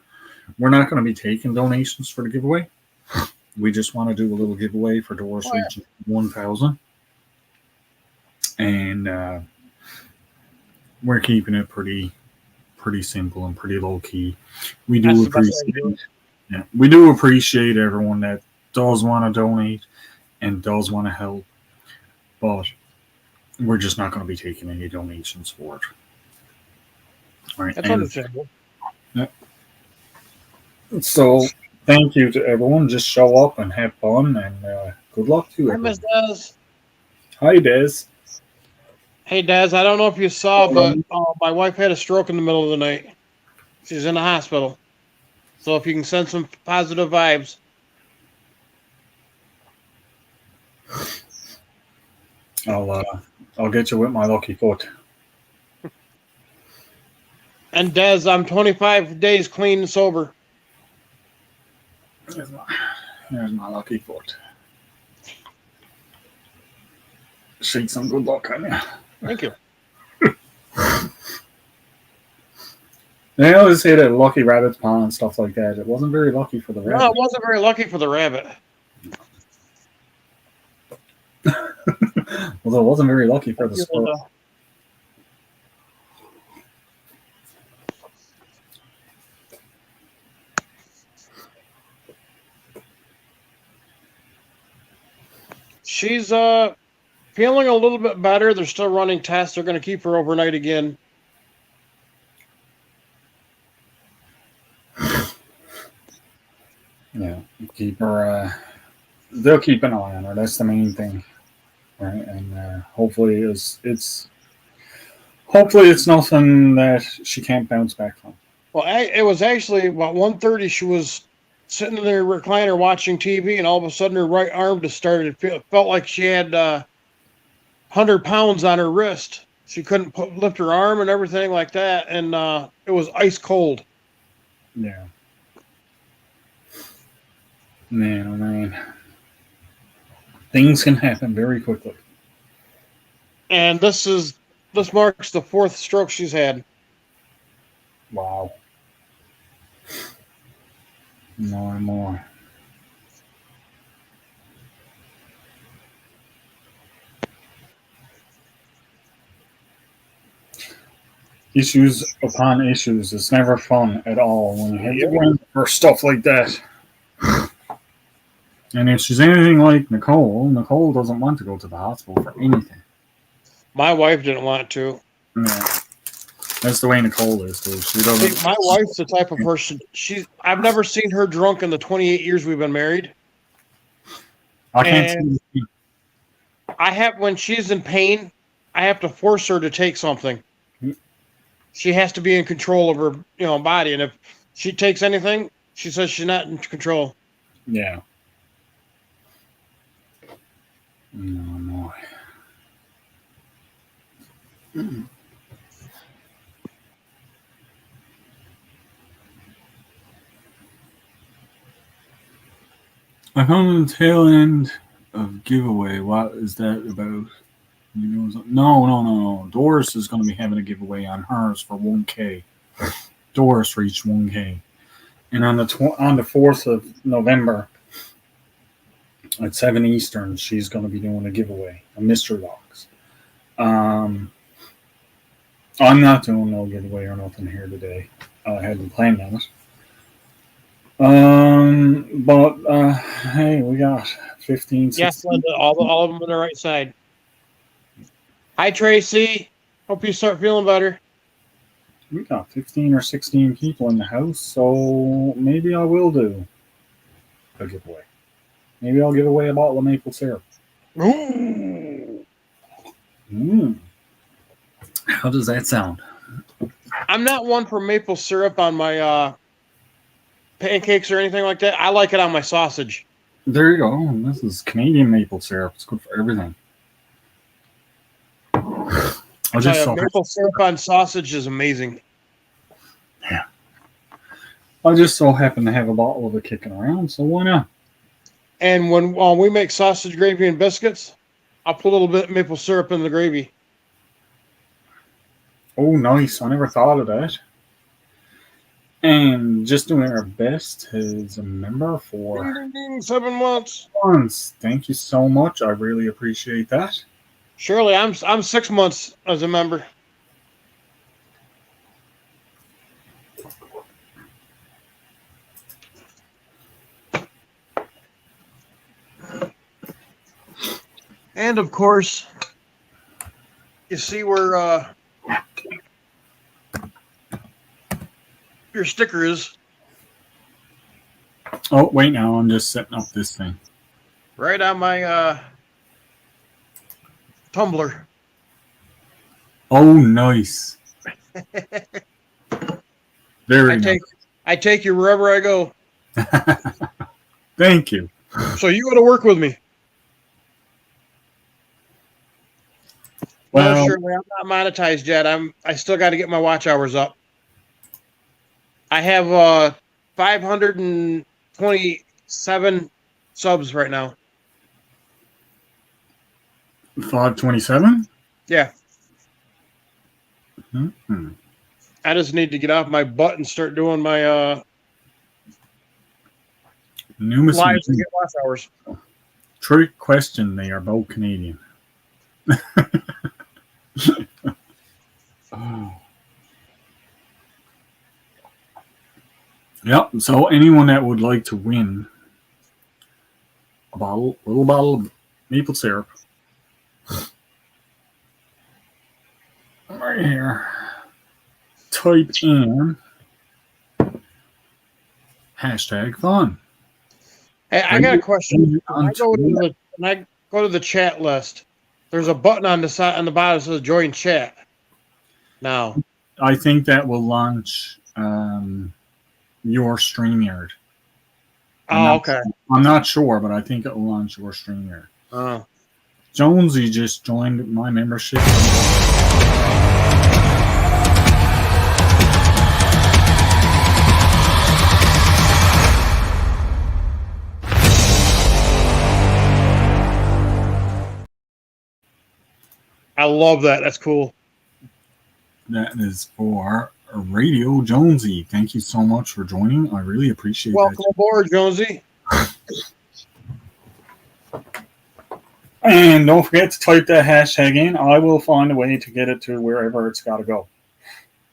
we're not going to be taking donations for the giveaway. We just want to do a little giveaway for Doris reaching 1,000, and we're keeping it pretty simple and pretty low key. We do appreciate everyone that does want to donate and does want to help, but we're just not going to be taking any donations for it. All right. That's understandable. Yeah. So thank you to everyone. Just show up and have fun, and good luck to everyone. Hi, Miss Des. Hi, Des. Hey, Des, I don't know if you saw, but my wife had a stroke in the middle of the night. She's in the hospital. So if you can send some positive vibes. I'll get you with my lucky foot. And Des, I'm 25 days clean and sober. There's my lucky foot. Shake some good luck on you. Thank you. They always say that lucky rabbits pond and stuff like that. It wasn't very lucky for the No, rabbit. it wasn't very lucky for the rabbit. Although it wasn't very lucky for the squirrel. She's feeling a little bit better. They're still running tests. They're going to keep her overnight again. Yeah, keep her. They'll keep an eye on her. That's the main thing, right? And hopefully, hopefully it's nothing that she can't bounce back from. Well, it was actually about 1:30. She was sitting in the recliner watching TV, and all of a sudden her right arm just started. It felt like she had 100 pounds on her wrist. She couldn't lift her arm and everything like that, and it was ice cold. Yeah. Man, oh man. Things can happen very quickly. And this marks the 4th stroke she's had. Wow. More and more. Issues upon issues. It's never fun at all when you have to for stuff like that. And if she's anything like Nicole doesn't want to go to the hospital for anything. My wife didn't want to. Yeah. That's the way Nicole is, too. She doesn't. See, my wife's the type of person. I've never seen her drunk in the 28 years we've been married. I can't see. When she's in pain, I have to force her to take something. She has to be in control of her, body. And if she takes anything, she says she's not in control. Yeah. No. I found the tail end of giveaway. What is that about? No. Doris is going to be having a giveaway on hers for 1K. Doris reached 1K, and on the 4th of November at 7 Eastern, she's going to be doing a giveaway, a mystery box. I'm not doing no giveaway or nothing here today. I hadn't planned on it. But hey, we got 15. 16. Yes, Linda, all of them on the right side. Hi, Tracy. Hope you start feeling better. We got 15 or 16 people in the house, so maybe I will do a giveaway. Maybe I'll give away a bottle of maple syrup. Ooh. How does that sound? I'm not one for maple syrup on my pancakes or anything like that. I like it on my sausage. There you go. This is Canadian maple syrup. It's good for everything. Maple syrup on sausage is amazing. Yeah. I just so happen to have a bottle of it kicking around, so why not? And when we make sausage gravy and biscuits, I'll put a little bit of maple syrup in the gravy. Oh, nice. I never thought of that. And just doing our best as a member for 7 months. Thank you so much. I really appreciate that. Shirley, I'm 6 months as a member. And of course, you see where your sticker is. Oh, wait now. I'm just setting up this thing. Right on my Tumbler. Oh, nice. Very nice. I take you wherever I go. Thank you. So you got to work with me. Well, no, Shirley, I'm not monetized yet. I still got to get my watch hours up. I have 527 subs right now. 527? Yeah. Mm-hmm. I just need to get off my butt and start doing my Numis lives to get last hours. Trick question. They are both Canadian. Yep. So anyone that would like to win a little bottle of maple syrup, right here, type in #fun. Hey, I got a question. On When I go to the chat list, there's a button on the side on the bottom that says join chat. Now, I think that will launch your StreamYard. okay. I'm not sure, but I think it will launch your StreamYard. Jonesy just joined my membership. I love that. That's cool. That is for Radio Jonesy. Thank you so much for joining. I really appreciate Welcome that. aboard, Jonesy. And don't forget to type that hashtag in. I will find a way to get it to wherever it's got to go.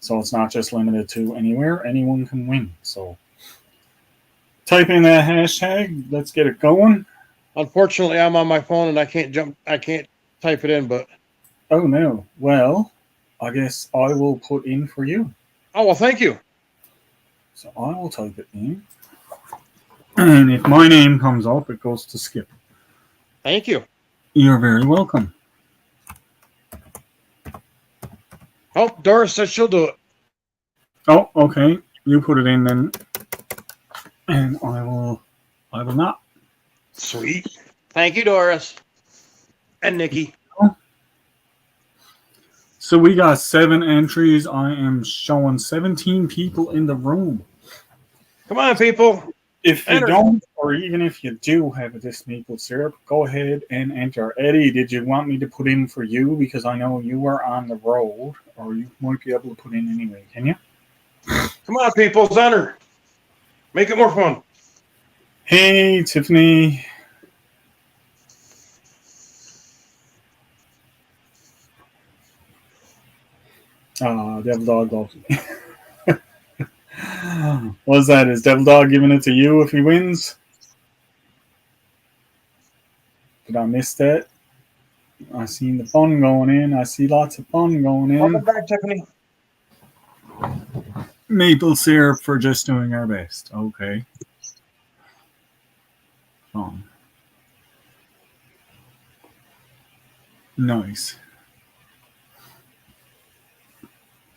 So it's not just limited to anywhere. Anyone can win. So type in that hashtag. Let's get it going. Unfortunately, I'm on my phone and I can't type it in, but Oh, no. Well, I guess I will put in for you. oh well, thank you. So I will type it in. And if my name comes up, it goes to Skip. Thank you. You're very welcome. Oh, Doris said she'll do it. Oh, okay. You put it in then. And I will not. Sweet. Thank you, Doris. And Nikki. So we got 7 entries. I am showing 17 people in the room. Come on, people. If you Enter. don't, or even if you do have this maple syrup, go ahead and enter. Eddie, did you want me to put in for you? Because I know you are on the road, or you might be able to put in anyway. Can you? Come on, people. Enter. Make it more fun. Hey, Tiffany. Devil Dog loves me. What's that? Is Devil Dog giving it to you if he wins? Did I miss that? I seen the fun going in. I see lots of fun going in. Welcome back, Tiffany. Maple syrup for just doing our best. Okay. Fun. Nice.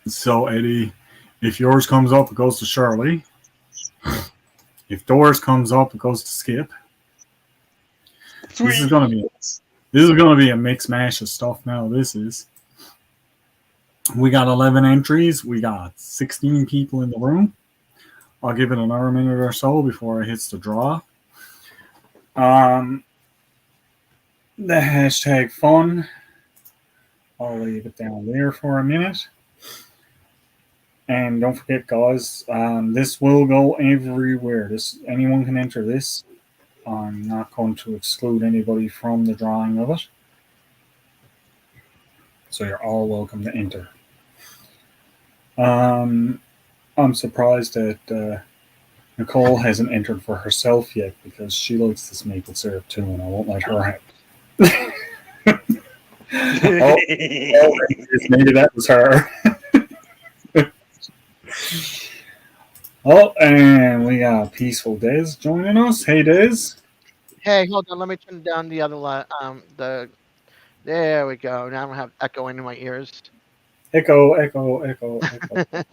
So, Eddie, if yours comes up, it goes to Shirley. If Doris comes up, it goes to Skip. Sweet. This is gonna be a mix mash of stuff now. This is. We got 11 entries. We got 16 people in the room. I'll give it another minute or so before it hits the draw. The hashtag fun. I'll leave it down there for a minute. And don't forget, guys, this will go everywhere. Anyone can enter this. I'm not going to exclude anybody from the drawing of it. So you're all welcome to enter. I'm surprised that Nicole hasn't entered for herself yet because she likes this maple syrup too, and I won't let her have it. Maybe that was her. Oh, and we got Peaceful Des joining us. Hey, Des. Hey, hold on. Let me turn down the other there we go. Now I don't have echo in my ears. Echo, echo, echo, echo.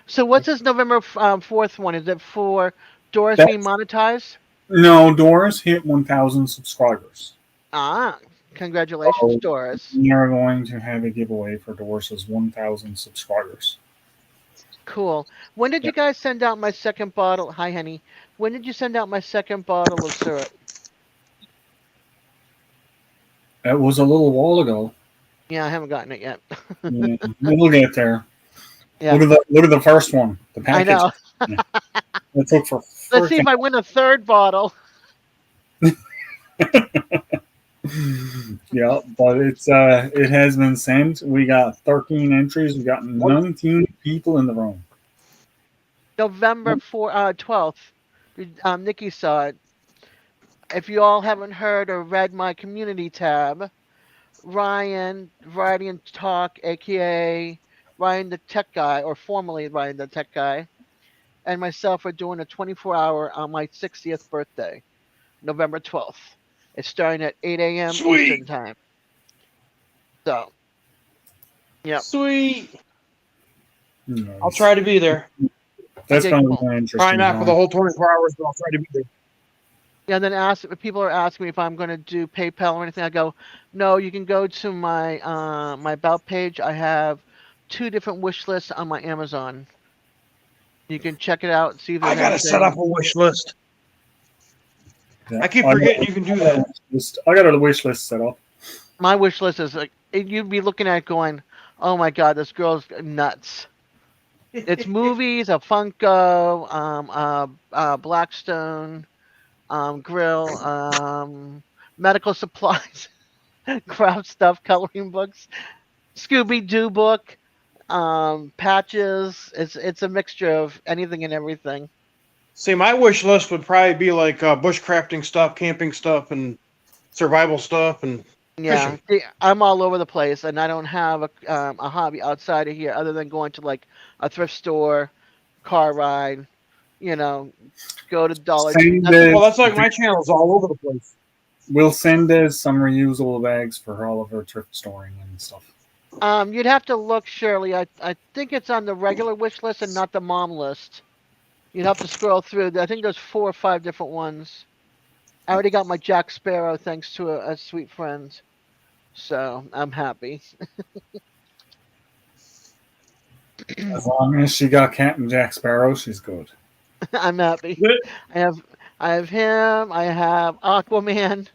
So what's this November 4th one? Is it for Doris being monetized? No, Doris hit 1,000 subscribers. Congratulations, Doris. We are going to have a giveaway for Doris's 1,000 subscribers. Cool. When did you guys send out my second bottle? Hi, honey. When did you send out my second bottle of syrup? It was a little while ago. Yeah, I haven't gotten it yet. Yeah, we'll get there. Yeah, Look at the first one. The I package. know. It took for Let's see if freaking. I win a third bottle. Yeah, but it has been sent. We got 13 entries. We got 19 people in the room. November 12th. Nikki saw it. If you all haven't heard or read my community tab, Ryan, Variety and Talk, aka Ryan the Tech Guy, or formerly Ryan the Tech Guy, and myself are doing a 24-hour on my 60th birthday, November 12th. It's starting at 8 a.m. Sweet. Eastern Time. So, yep. Sweet. Nice. I'll try to be there. That's Okay, going to cool. be an interesting. Probably not for the time. whole 24 hours, but I'll try to be there. Yeah, and then people are asking me if I'm going to do PayPal or anything. I go, no. You can go to my my about page. I have 2 different wish lists on my Amazon. You can check it out and see if I there's gotta set up a wish list. Yeah. I keep got forgetting a- you can do that. I got a wish list set up. My wish list is like you'd be looking at it going, oh my god, this girl's nuts. It's movies, a Funko, Blackstone, grill, medical supplies, craft stuff, coloring books, Scooby Doo book, patches. It's a mixture of anything and everything. See, my wish list would probably be like bushcrafting stuff, camping stuff, and survival stuff, and Yeah, I'm all over the place, and I don't have a hobby outside of here other than going to like a thrift store, car ride, go to Dollar Tree. well, that's like my channel's all over the place. We'll send us some reusable bags for all of our thrift storing and stuff. You'd have to look, Shirley. I think it's on the regular wish list and not the mom list. You'd have to scroll through. I think there's 4 or 5 different ones. I already got my Jack Sparrow thanks to a sweet friend, so I'm happy. As long as she got Captain Jack Sparrow, she's good. I'm happy. I have him. I have Aquaman.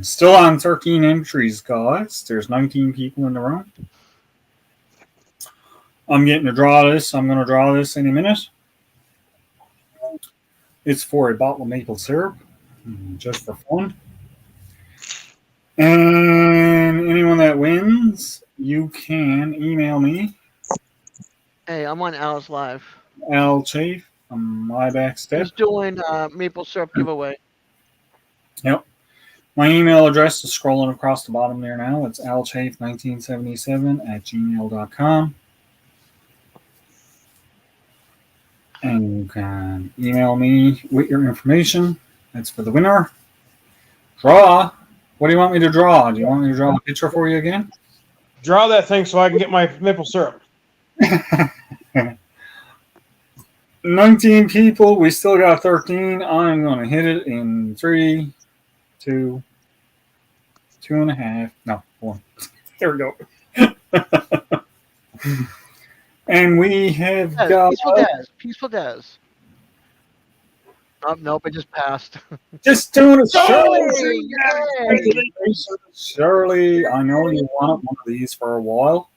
Still on 13 entries, guys. There's 19 people in the room. I'm getting to draw this. I'm going to draw this any minute. It's for a bottle of maple syrup, just for fun. And anyone that wins, you can email me, Hey, I'm on Al's Live. Al Chafe, on my back step. He's doing maple syrup giveaway. Yep. My email address is scrolling across the bottom there now. It's alchafe1977@gmail.com. And you can email me with your information. That's for the winner. Draw. What do you want me to draw? Do you want me to draw a picture for you again? Draw that thing so I can get my maple syrup. 19 people. We still got 13. I'm going to hit it in 3, 2, 2.5. No, 1. There we go. And we have got Peaceful Des. Oh, nope, it just passed. just doing a show. Yay! Shirley, I know you wanted one of these for a while.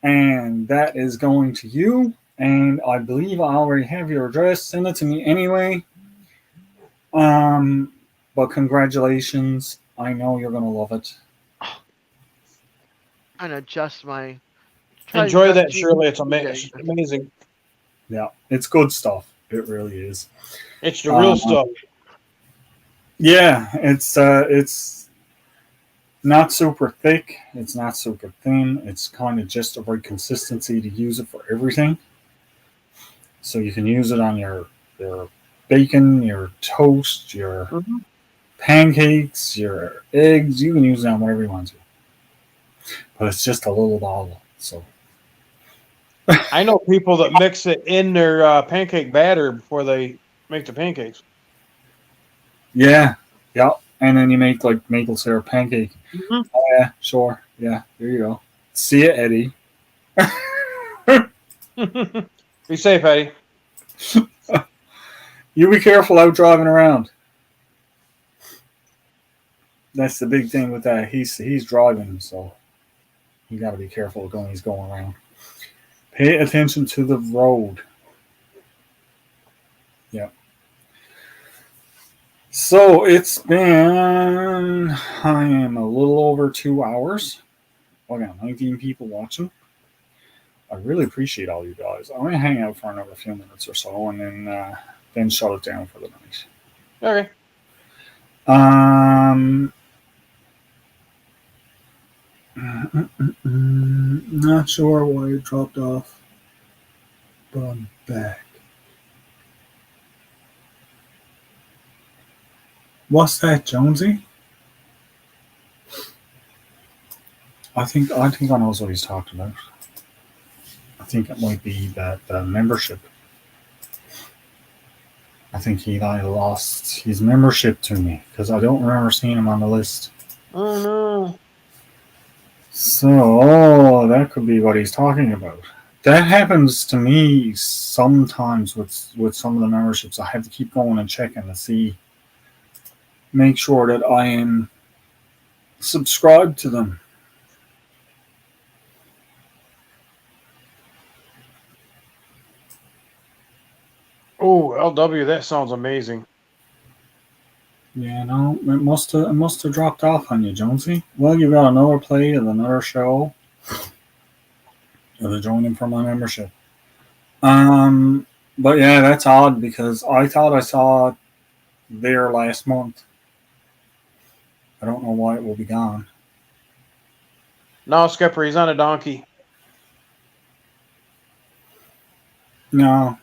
And that is going to you. And I believe I already have your address. Send it to me anyway. But congratulations. I know you're going to love it. I'm gonna adjust my. Enjoy that, Shirley. It's amazing. Yeah, it's good stuff. It really is. It's the real stuff. Yeah, it's not super thick. It's not super thin. It's kind of just a right consistency to use it for everything. So you can use it on your bacon, your toast, your pancakes, your eggs. You can use it on whatever you want to. But it's just a little bottle. So I know people that mix it in their pancake batter before they make the pancakes. yeah. And then you make like maple syrup pancake. Oh, yeah, sure. Yeah, there you go. See ya, Eddie. Be safe, Eddie. You be careful out driving around. That's the big thing with that. He's driving, so you got to be careful when he's going around. Pay attention to the road. Yeah. So it's been, I am a little over 2 hours. I got 19 people watching. I really appreciate all you guys. I'm gonna hang out for another few minutes or so, and then shut it down for the night. Okay. Not sure why it dropped off, but I'm back. What's that, Jonesy? I think I know what he's talking about. I think it might be that membership. I think he lost his membership to me because I don't remember seeing him on the list. Oh no. So that could be what he's talking about. That happens to me sometimes with some of the memberships. I have to keep going and checking to see, make sure that I am subscribed to them. Oh, LW, that sounds amazing. Yeah, no, it must have dropped off on you, Jonesy. Well, you got another play of another show. Or joining for my membership. But yeah, that's odd because I thought I saw it there last month. I don't know why it will be gone. No, Skipper, he's on a donkey. No.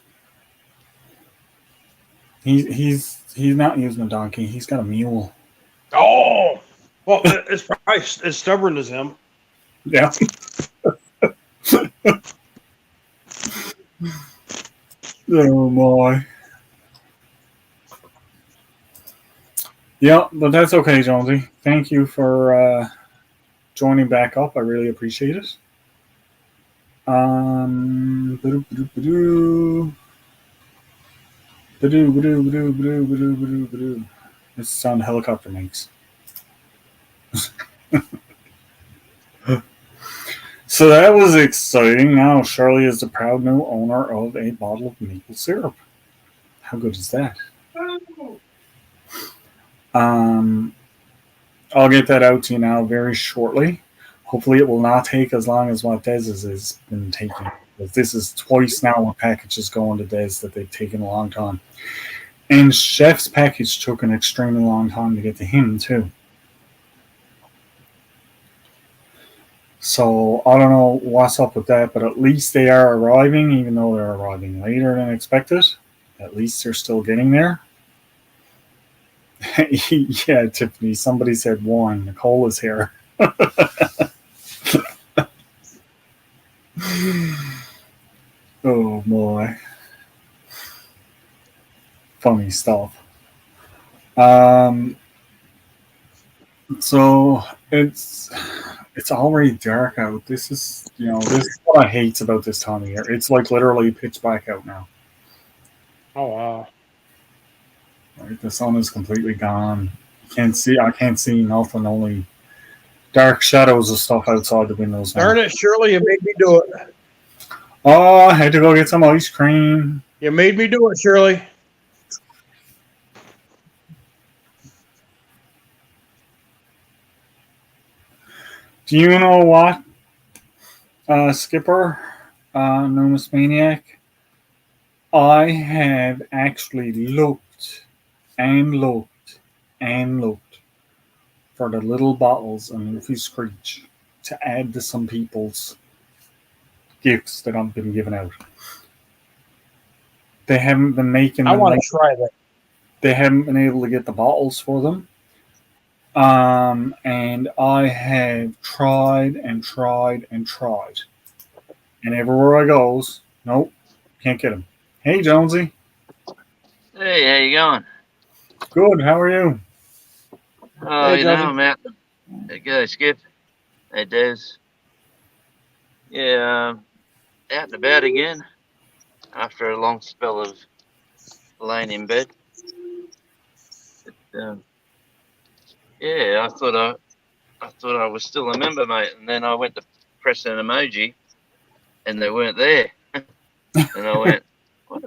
He's not using a donkey. He's got a mule. Oh, well, it's probably as stubborn as him. Yeah. Oh my. Yeah, but that's okay, Jonesy. Thank you for joining back up. I really appreciate it. This sound the helicopter makes. So that was exciting. Now Shirley is the proud new owner of a bottle of maple syrup. How good is that? I'll get that out to you now very shortly. Hopefully it will not take as long as what Dez's has been taking. This is twice now a package is going to Dez that they've taken a long time. And Chef's package took an extremely long time to get to him too. So I don't know what's up with that, but at least they are arriving, even though they're arriving later than expected. At least they're still getting there. Yeah, Tiffany, somebody said one. Nicole is here. Oh boy. Funny stuff. So it's already dark out. This is what I hate about this time of year. It's like literally pitch black out now. Oh wow. Right, the sun is completely gone. I can't see nothing, only dark shadows of stuff outside the windows now. Darn it, Shirley, you made me do it. Oh, I had to go get some ice cream. You made me do it, Shirley. Do you know what, Skipper, Numus Maniac? I have actually looked and looked and looked for the little bottles of Luffy Screech to add to some people's gifts that I've been giving out. They haven't been making I them. want to try that. They haven't been able to get the bottles for them. And I have tried and tried and tried. And everywhere I goes, nope, can't get them. Hey, Jonesy. Hey, how you going? Good, how are you? Oh, Hey, you know, Johnny. I'm out. Hey, go, Skip. Hey, Des. Yeah, out and about again after a long spell of laying in bed. But, Yeah, I thought I was still a member, mate, and then I went to press an emoji, and they weren't there, and I went, what?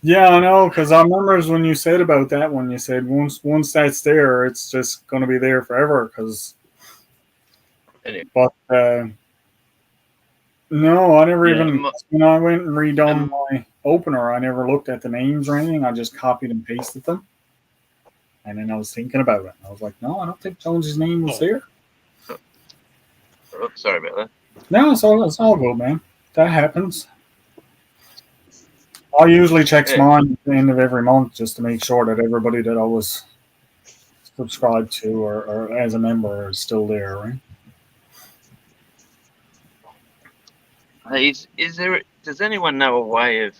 Yeah, I know, because I remember when you said about that when you said once that's there, it's just going to be there forever. Because, Anyway, but no, I never yeah, even when I went and redone my opener, I never looked at the names or anything. I just copied and pasted them, and then I was thinking about it. And I was like, no, I don't think Jones's name was there. oh, sorry about that. No, it's all good, man. That happens. I usually check Yeah. mine at the end of every month just to make sure that everybody that I was subscribed to or as a member is still there, right? Hey, is there? Does anyone know a way of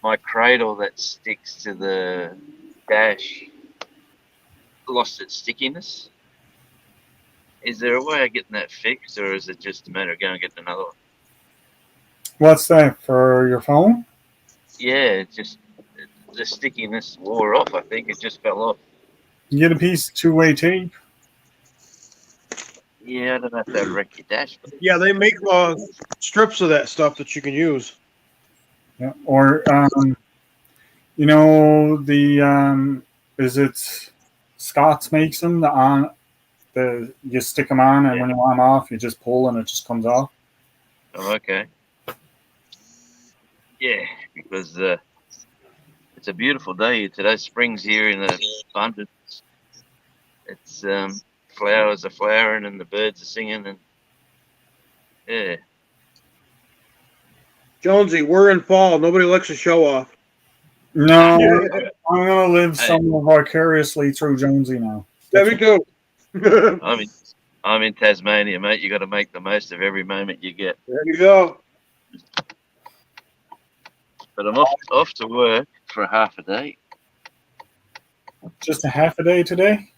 my cradle that sticks to the dash lost its stickiness? Is there a way of getting that fixed, or is it just a matter of going and getting another one? What's that for your phone? Yeah, it just the stickiness wore off. I think it just fell off. You get a piece of two-way tape. Yeah, I don't know if that'd wreck your dash, but Yeah, they make strips of that stuff that you can use. Yeah. Or you know the is it Scott's makes them the you stick them on and Yeah. when you want them off you just pull and it just comes off. oh, okay. Yeah, because it's a beautiful day today. Spring's here in abundance. It's flowers are flowering and the birds are singing, and yeah, Jonesy, we're in fall. Nobody likes to show off. No, Yeah. I'm gonna live Hey. somewhere vicariously through Jonesy now. Yeah, me too. I'm in Tasmania, mate. You got to make the most of every moment you get. There you go. But I'm off to work for half a day. Just a half a day today.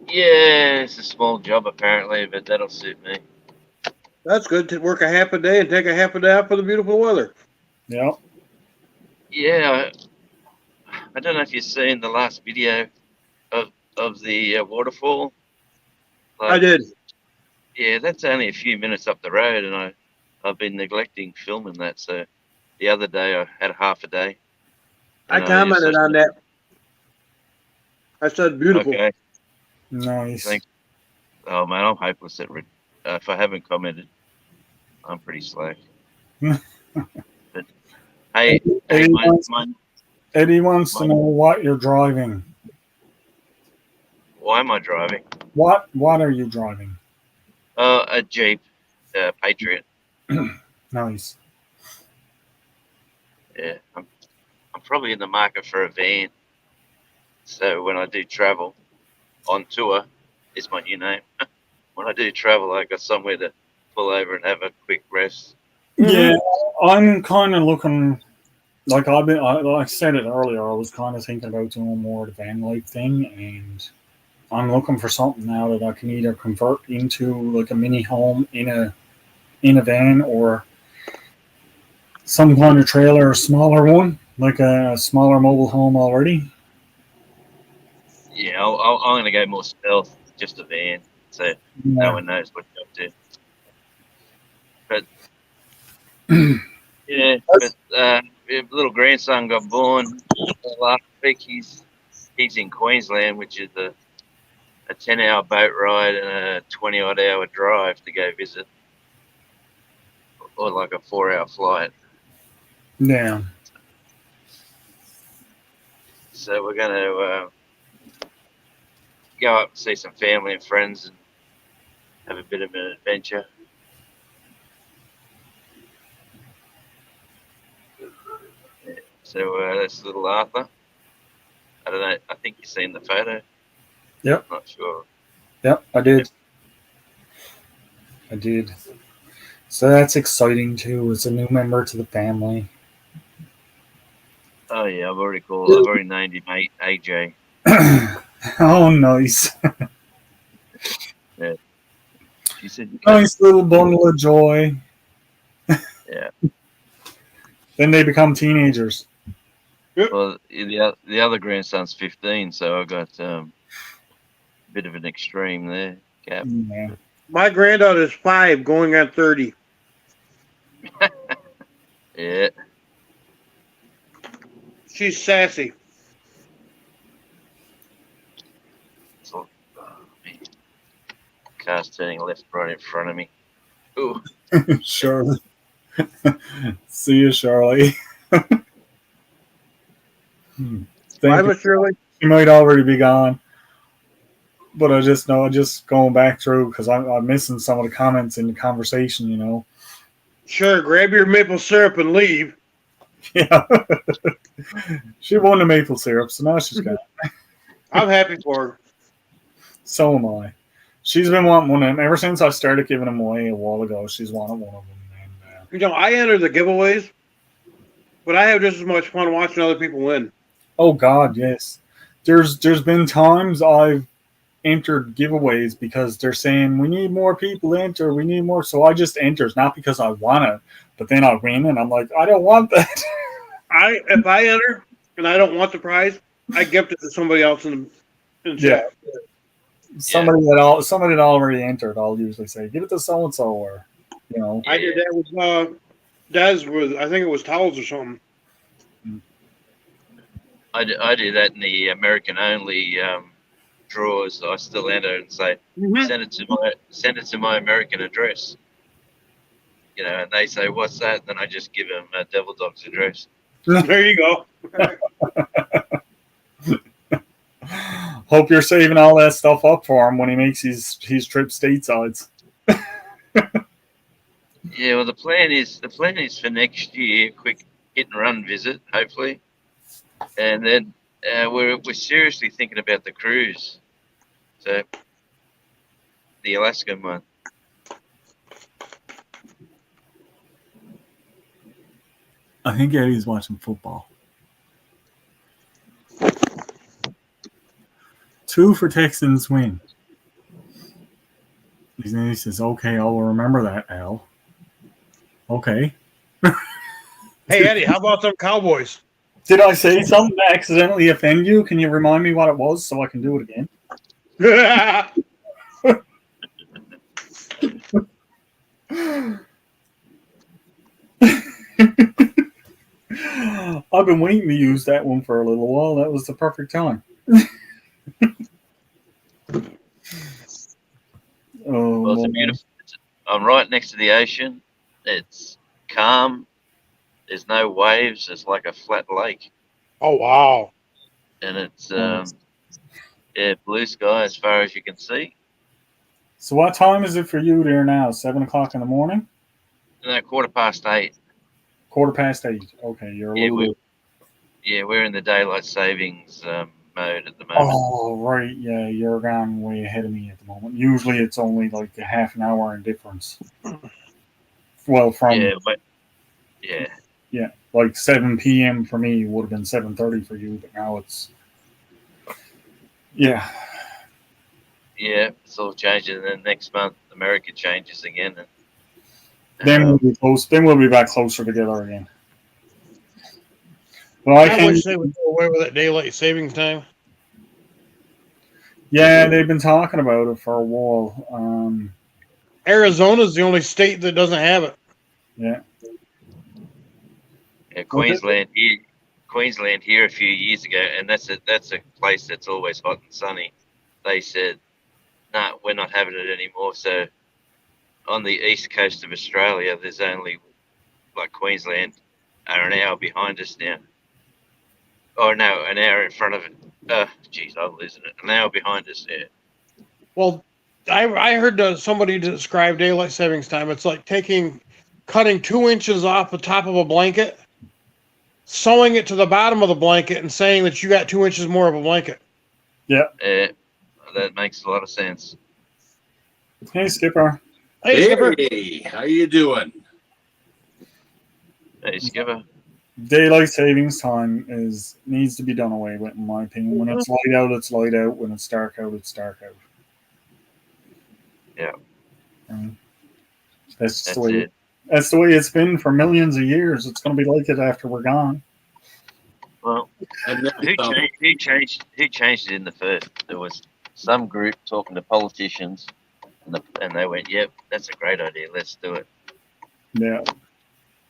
Yeah, it's a small job apparently, but that'll suit me. That's good to work a half a day and take a half a day out for the beautiful weather. Yep. Yeah, I don't know if you've seen the last video of the waterfall. I did. Yeah, that's only a few minutes up the road, and I've been neglecting filming that. So the other day I had half a day. I and commented on that. I said beautiful. Okay. Nice. Thanks. Oh man, I'm hopeless at if I haven't commented, I'm pretty slack. But hey, Eddie, my, Eddie wants to know what you're driving. why am I driving? What are you driving? A Jeep, Patriot. Nice. Yeah, I'm probably in the market for a van. So when I do travel on tour, is my new name. When I do travel, I got somewhere to pull over and have a quick rest. Yeah, I'm kind of looking like like I said it earlier. I was kind of thinking about doing more of the van life thing, and I'm looking for something now that I can either convert into like a mini home in a van or some kind of trailer, a smaller one, like a smaller mobile home already. Yeah, I'm going to go more stealth, just a van, so no Yeah. one knows what you're up to. But yeah, but little grandson got born last week. He's in Queensland, which is a 10-hour boat ride and a 20-odd hour drive to go visit, or like a 4-hour flight. Yeah. So we're going to go up and see some family and friends and have a bit of an adventure. Yeah. So that's little Arthur. I don't know. I think you've seen the photo. Yep. I'm not sure. Yep, I did. I did. So that's exciting too. It's a new member to the family. Oh yeah, I've already named him AJ. Oh, nice. She said, Nice little bundle of joy. Yeah. Then they become teenagers. Well, the other grandson's 15, so I got a bit of an extreme there. Cap. Yeah. My granddaughter is 5, going on 30. Yeah. She's sassy. So, man. Car's turning left right in front of me. Ooh. Charlie. See you, Charlie. Bye, Thank you. Miss Shirley. She might already be gone. But I just know, just going back through, because I'm missing some of the comments in the conversation, you know. Sure, grab your maple syrup and leave. Yeah. She won the maple syrup, so now she's got it. I'm happy for her. So am I. She's been wanting one of them ever since I started giving them away a while ago. She's wanted one of them. And, You know, I enter the giveaways, but I have just as much fun watching other people win. oh God, yes. There's been times I've entered giveaways because they're saying we need more people to enter, we need more. So I just enter, not because I want to, but then I win, and I'm like, I don't want that. If I enter and I don't want the prize, I gift it to somebody else in the chat. Somebody that already entered, I'll usually say, give it to so and so, or you know. I did that with Des with, I think it was towels or something. I do that in the American only drawers. I still enter and say, send it to my American address. You know, and they say, what's that? Then I just give them Devil Dog's address. There you go. Hope you're saving all that stuff up for him when he makes his trip statesides. Yeah, well, the plan is for next year, quick hit and run visit, hopefully, and then we're seriously thinking about the cruise, so the Alaskan one. I think Eddie's watching football. 2 for Texans win. He says, okay, I'll remember that, Al. Okay. Hey, Eddie, how about some Cowboys? Did I say something to accidentally offend you? Can you remind me what it was so I can do it again? I've been waiting to use that one for a little while. That was the perfect time. Well, it's a beautiful. I'm right next to the ocean. It's calm. There's no waves. It's like a flat lake, Oh, wow. and it's blue sky as far as you can see. So what time is it for you there now? 7 o'clock in the morning? No, 8:15. 8:15. Okay, you're a Yeah, little. we're in the daylight savings mode at the moment. Oh, right. Yeah, you're gone way ahead of me at the moment. Usually it's only like a half an hour in difference. Well, from Yeah, like 7 p.m. for me would have been 7:30 for you, but now it's yeah. it's all changing. And then next month, America changes again. And, Then we'll be close. Then we'll be back closer together again. Well, I wish they would go away with that daylight savings time. Yeah, they've been talking about it for a while. Arizona's the only state that doesn't have it. Yeah. Queensland here a few years ago, and that's a place that's always hot and sunny. They said, "No, we're not having it anymore." So on the east coast of Australia, there's only like Queensland are an hour behind us now. Oh no, an hour in front of it. Geez, I'm losing it. An hour behind us. Yeah. Well, I heard somebody describe daylight savings time. It's like cutting 2 inches off the top of a blanket, sewing it to the bottom of the blanket, and saying that you got 2 inches more of a blanket. That makes a lot of sense. Hey, Skipper. Hey, Skipper. Hey, how you doing? Hey, Skipper. Daylight savings time needs to be done away with, in my opinion. When it's light out, it's light out. When it's dark out, it's dark out. Yeah. That's That's the way. it. That's the way it's been for millions of years. It's going to be like it after we're gone. Well, And then, Who changed it in the first? There was some group talking to politicians, and they went, "Yep, that's a great idea. Let's do it." Yeah.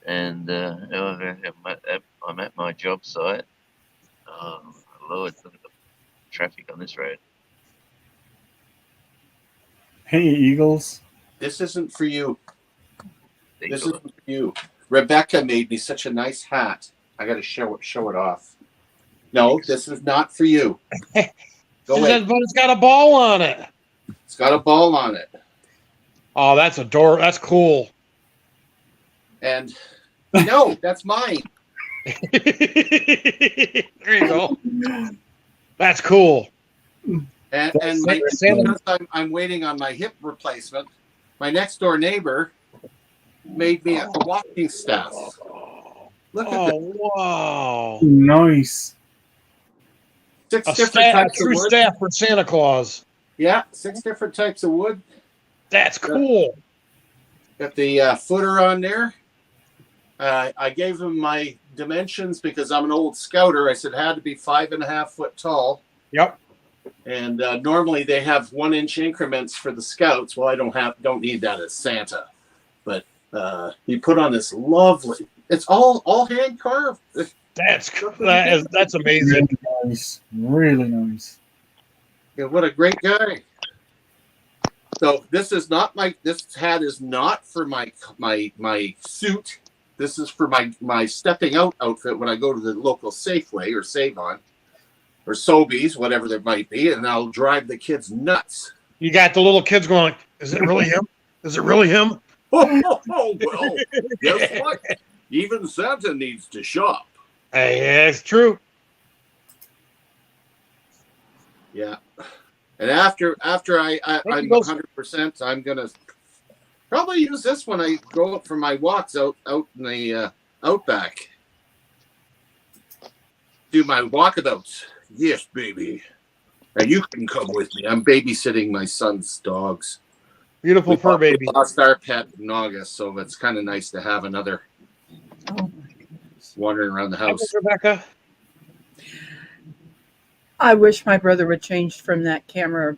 And I'm at my job site. Oh Lord, look at the traffic on this road. Hey, Eagles. this isn't for you. They This call isn't for you. Rebecca made me such a nice hat. I got to show it off. No, this is not for you. Go She away. says, but it's got a ball on it. It's got a ball on it. Oh, that's adorable. That's cool. And no, that's mine. There you go. That's cool. And Santa- because I'm waiting on my hip replacement, my next door neighbor made me a walking staff. Look at Oh, this. wow. Nice. 6 A different types true of wood. staff for Santa Claus. Yeah, 6 different types of wood. That's cool. Got the footer on there. I gave him my dimensions because I'm an old scouter. I said it had to be 5.5 foot tall. Yep. And normally they have 1 inch increments for the scouts. Well, I don't need that as Santa. But he put on this lovely. It's all hand carved. That's amazing. Really nice. Really nice. Yeah, what a great guy. So this hat is not for my suit. This is for my stepping out outfit when I go to the local Safeway or Save-On or Sobeys, whatever there might be, and I'll drive the kids nuts. You got the little kids going, is it really him? Is it really him? Oh, well, guess what? Even Santa needs to shop. Hey, it's true. Yeah. And after I'm 100%, I'm gonna probably use this when I go up for my walks out in the outback. Do my walkabouts. Yes, baby. And you can come with me. I'm babysitting my son's dogs. Beautiful fur We baby. lost our pet in August, so it's kind of nice to have another wandering around the house. Rebecca. I wish my brother would change from that camera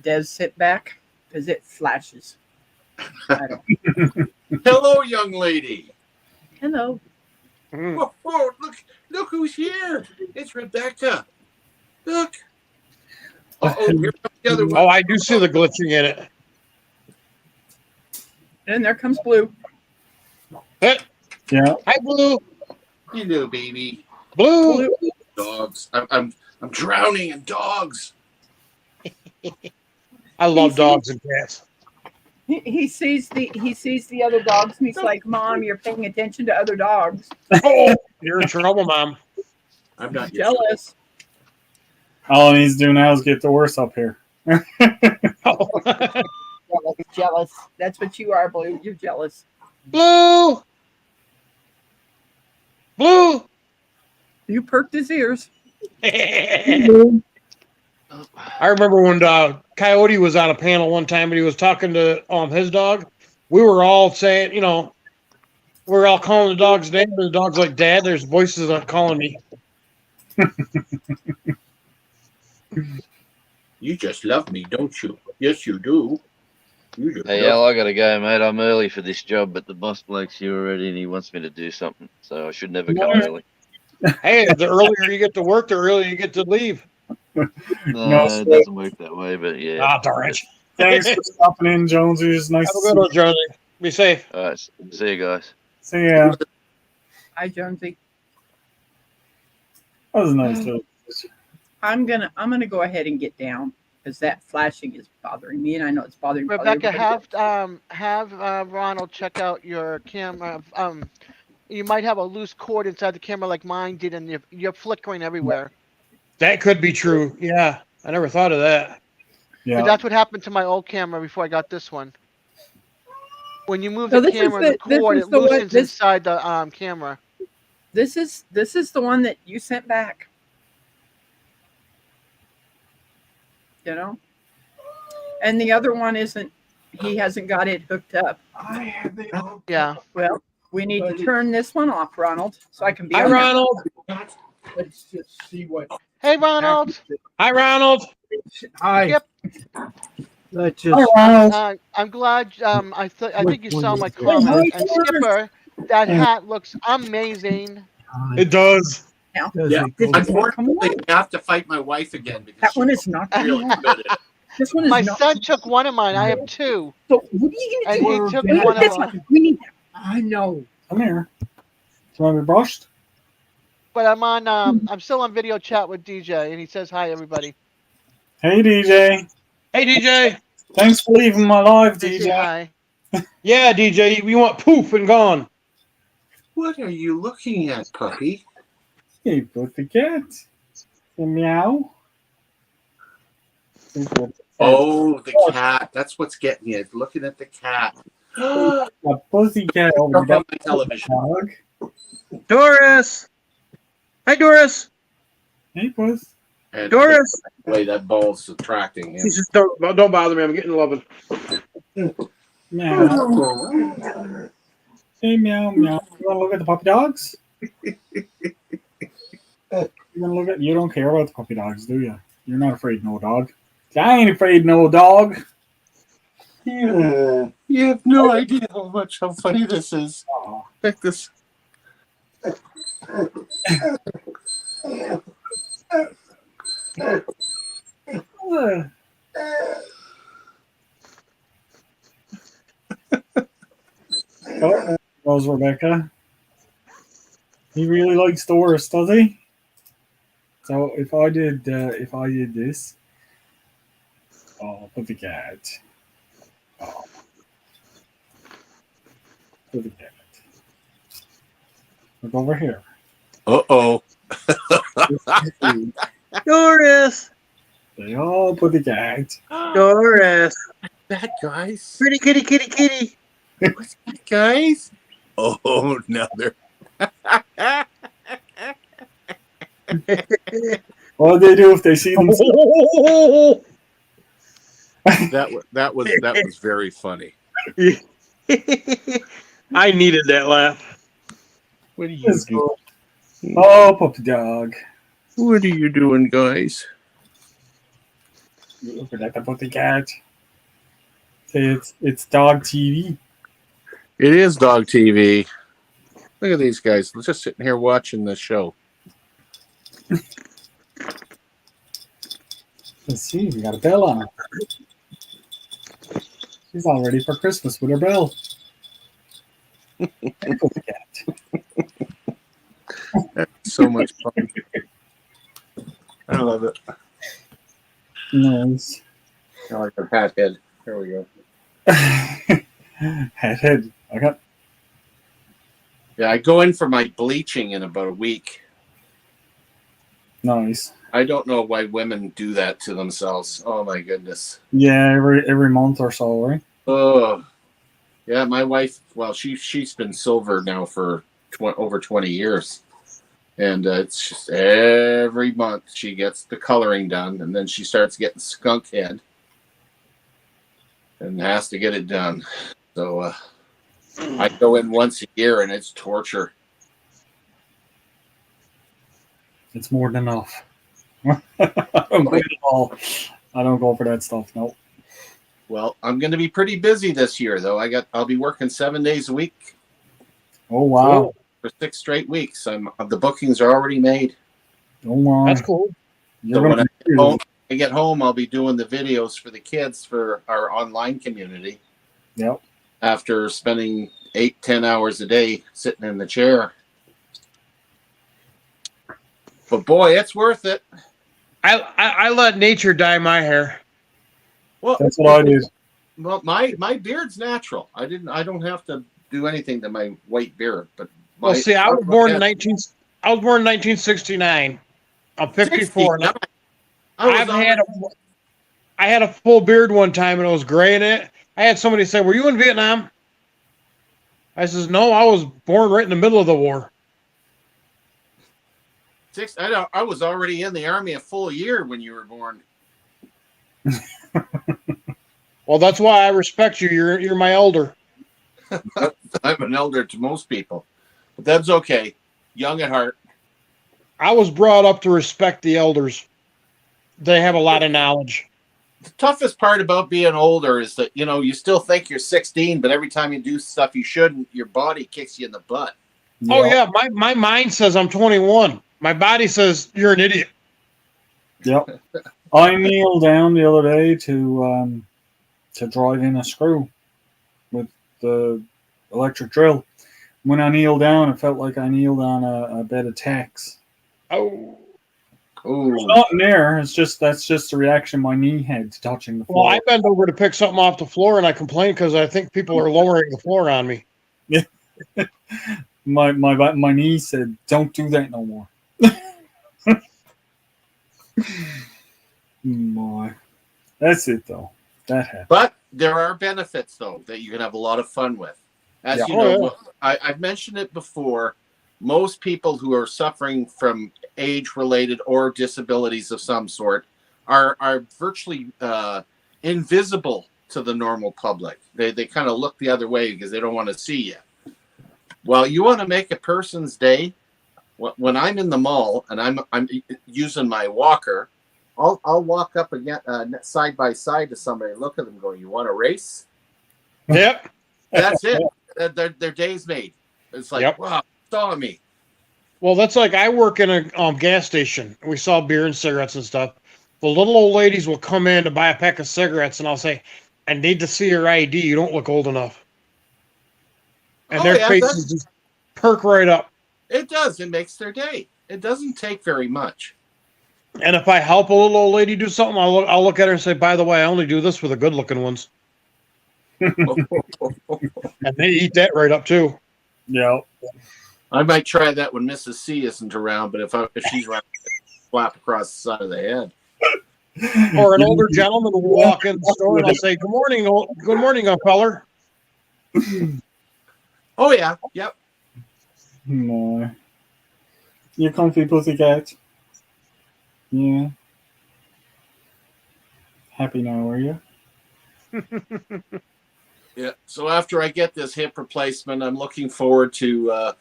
Des sit back because it flashes. I don't. Hello, young lady. Hello. Whoa, whoa, look who's here. It's Rebecca. Look. Uh-oh, here comes the other one. Oh, I do see the glitching in it. And there comes Blue. Hey, Yeah. hi, Blue. Hello, baby. Blue. Dogs. I'm drowning in dogs. I love dogs and cats. He sees the other dogs and he's like, "Mom, you're paying attention to other dogs." Oh, you're in trouble, Mom. I'm not Jealous. All he needs to do now is get the worst up here. Jealous. That's what you are, Blue. You're jealous. Blue. Blue. You perked his ears. I remember when Coyote was on a panel one time and he was talking to his dog. We were all saying, we were all calling the dog's name, and the dog's like, "Dad, there's voices calling me." You just love me, don't you? Yes, you do. You just Hey, love Al, I gotta go, mate. I'm early for this job, but the boss bloke's here already, and he wants me to do something, so I should never come early. Hey, the earlier you get to work, the earlier you get to leave. No, No, it doesn't work that way, but yeah. Ah, darn it. Thanks for stopping in, Jonesy. It's nice Have a to good see one, Jonesy. Be safe. All right, see you guys. you. See ya. Hi, Jonesy. That was nice too. I'm gonna go ahead and get down because that flashing is bothering me, and I know it's bothering Rebecca, everybody. have Ronald check out your camera. You might have a loose cord inside the camera like mine did, and you're flickering everywhere. That could be true. Yeah, I never thought of that. Yeah. But that's what happened to my old camera before I got this one. When you move So the this is camera and the- the cord, this it is the one- loosens this- inside the camera. This is the one that you sent back. And the other one isn't. He hasn't got it hooked up. Yeah. Well, we need to turn this one off, Ronald, so I can be. Hi, on there. Ronald. Let's just see what. Hey, Ronald. Hi, Ronald. Hi. Yep. Let's Hi, just. Ronald. I'm glad. I think you saw my Hey, comment. hi, And Doris. Skipper, that hat looks amazing. It does. Now, Yeah, this one come unfortunately, on. I have to fight my wife again because That she's one is not. really good at it. This one is My not. son took one of mine. I have two. So what are you And gonna do? he took We need one of this them. one. We need that. I know. Come here. Do you want to be brushed? But I'm still on video chat with DJ, and he says hi, everybody. Hey, DJ. Hey, DJ. Thanks for leaving my live, They say DJ. hi. Yeah, DJ. We want poof and gone. What are you looking at, puppy? Hey, put the cat. The meow. Oh, the cat. That's what's getting you. Looking at the cat. A pussy cat over Up there. on my television. Dog. Doris. Hi, Doris. Hey, puss. And Doris. the way that ball's attracting him. He says, don't bother me. I'm getting loving. Meow. Hey, meow, meow. You want to look at the puppy dogs? You don't care about the puppy dogs, do you? You're not afraid of no dog. I ain't afraid of no dog. Yeah. You have no idea how funny this is. Aw. Check this. Oh, goes Rebecca. He really likes Doris, does he? So if I did this, oh, put the cat. Oh, put the cat. Look over here. Uh-oh. Doris. They all put the cat. Doris. That, guys. Pretty kitty, kitty, kitty. What's that, guys? Oh, now they're... What do they do if they see them? that was very funny. I needed that laugh. What are you Let's doing? go. Oh, puppy dog. What are you doing, guys? Look at that puppy cat. Say it's dog TV. It is dog TV. Look at these guys. They're just sitting here watching the show. Let's see, we got a bell on her. She's all ready for Christmas with her bell. Puppy cat. That's so much fun. I love it. Nice. I like her hat head. There we go. Head. I got. Yeah, I go in for my bleaching in about a week. Nice. I don't know why women do that to themselves. Oh my goodness. Yeah, every month or so, right? Oh, yeah. My wife. Well, she's been silver now for over 20 years, and it's just every month she gets the coloring done, and then she starts getting skunk head, and has to get it done. So I go in once a year, and it's torture. It's more than enough. I don't go at all. I don't go for that stuff. No. Well, I'm going to be pretty busy this year, though. I'll be working 7 days a week Oh wow. for 6 straight weeks. The bookings are already made. Oh wow. That's cool. You're So gonna when be when I get home, I'll be doing the videos for the kids for our online community. Yep. After spending 8-10 hours a day sitting in the chair. But boy, it's worth it. I let nature dye my hair. Well, That's what I did. Well, my beard's natural. I don't have to do anything to my white beard. But Well, see, I was born in 1969. I'm 54 now. I had a full beard one time and it was gray in it. I had somebody say, "Were you in Vietnam?" I says, "No, I was born right in the middle of the war." I was already in the army a full year when you were born. Well, that's why I respect you. You're my elder. I'm an elder to most people, but that's okay. Young at heart. I was brought up to respect the elders. They have a lot of knowledge. The toughest part about being older is that, you know, you still think you're 16, but every time you do stuff you shouldn't, your body kicks you in the butt. Oh yeah, my mind says I'm 21. My body says you're an idiot. Yep. I kneeled down the other day to drive in a screw with the electric drill. When I kneeled down, it felt like I kneeled on a bed of tacks. Oh. There's Ooh. nothing there. That's just the reaction my knee had to touching the floor. Well, I bent over to pick something off the floor, and I complained because I think people are lowering the floor on me. My knee said, "Don't do that no more." My, that's it though. That happened. But there are benefits, though, that you can have a lot of fun with. As Yeah. you know, I've mentioned it before. Most people who are suffering from age-related or disabilities of some sort are virtually invisible to the normal public. They kind of look the other way because they don't want to see you. Well, you want to make a person's day. When I'm in the mall and I'm using my walker, I'll walk up again side by side to somebody and look at them going, "You want to race?" Yep. That's it. Their day's made. It's like, Yep. wow, saw me. Well, that's like I work in a gas station. We sell beer and cigarettes and stuff. The little old ladies will come in to buy a pack of cigarettes, and I'll say, "I need to see your ID. You don't look old enough." And Oh, their yeah, faces just perk right up. It does. It makes their day. It doesn't take very much. And if I help a little old lady do something, I'll look at her and say, "By the way, I only do this for the good-looking ones." And they eat that right up too. Yeah. I might try that when Mrs. C isn't around, but if she's around, slap across the side of the head. Or an older gentleman will walk in the store and I'll say, good morning, feller." Oh yeah, yep. My, you comfy pussycat? Yeah. Happy now, are you? Yeah. So after I get this hip replacement, I'm looking forward to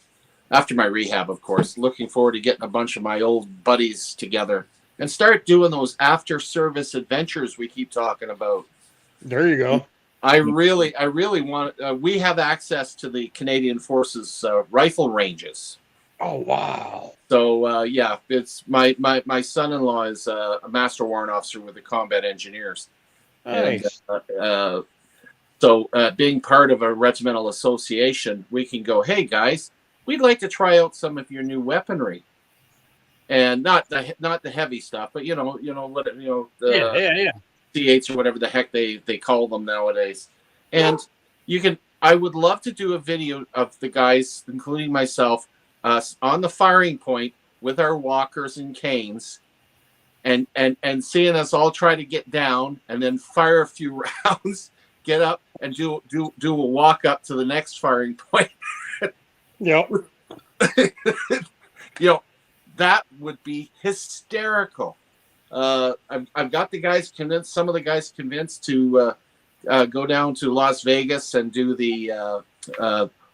after my rehab, of course, looking forward to getting a bunch of my old buddies together and start doing those after service adventures we keep talking about. There you go. I really want. We have access to the Canadian Forces rifle ranges. Oh wow! So yeah, it's my son-in-law is a master warrant officer with the Combat Engineers. Nice. And, so being part of a regimental association, we can go, "Hey guys, we'd like to try out some of your new weaponry." And not the heavy stuff, but the C8s or whatever the heck they call them nowadays. And I would love to do a video of the guys, including myself, on the firing point with our walkers and canes, and seeing us all try to get down and then fire a few rounds, get up and do a walk up to the next firing point. Yep. That would be hysterical. I've got the guys convinced. Some of the guys convinced to go down to Las Vegas and do the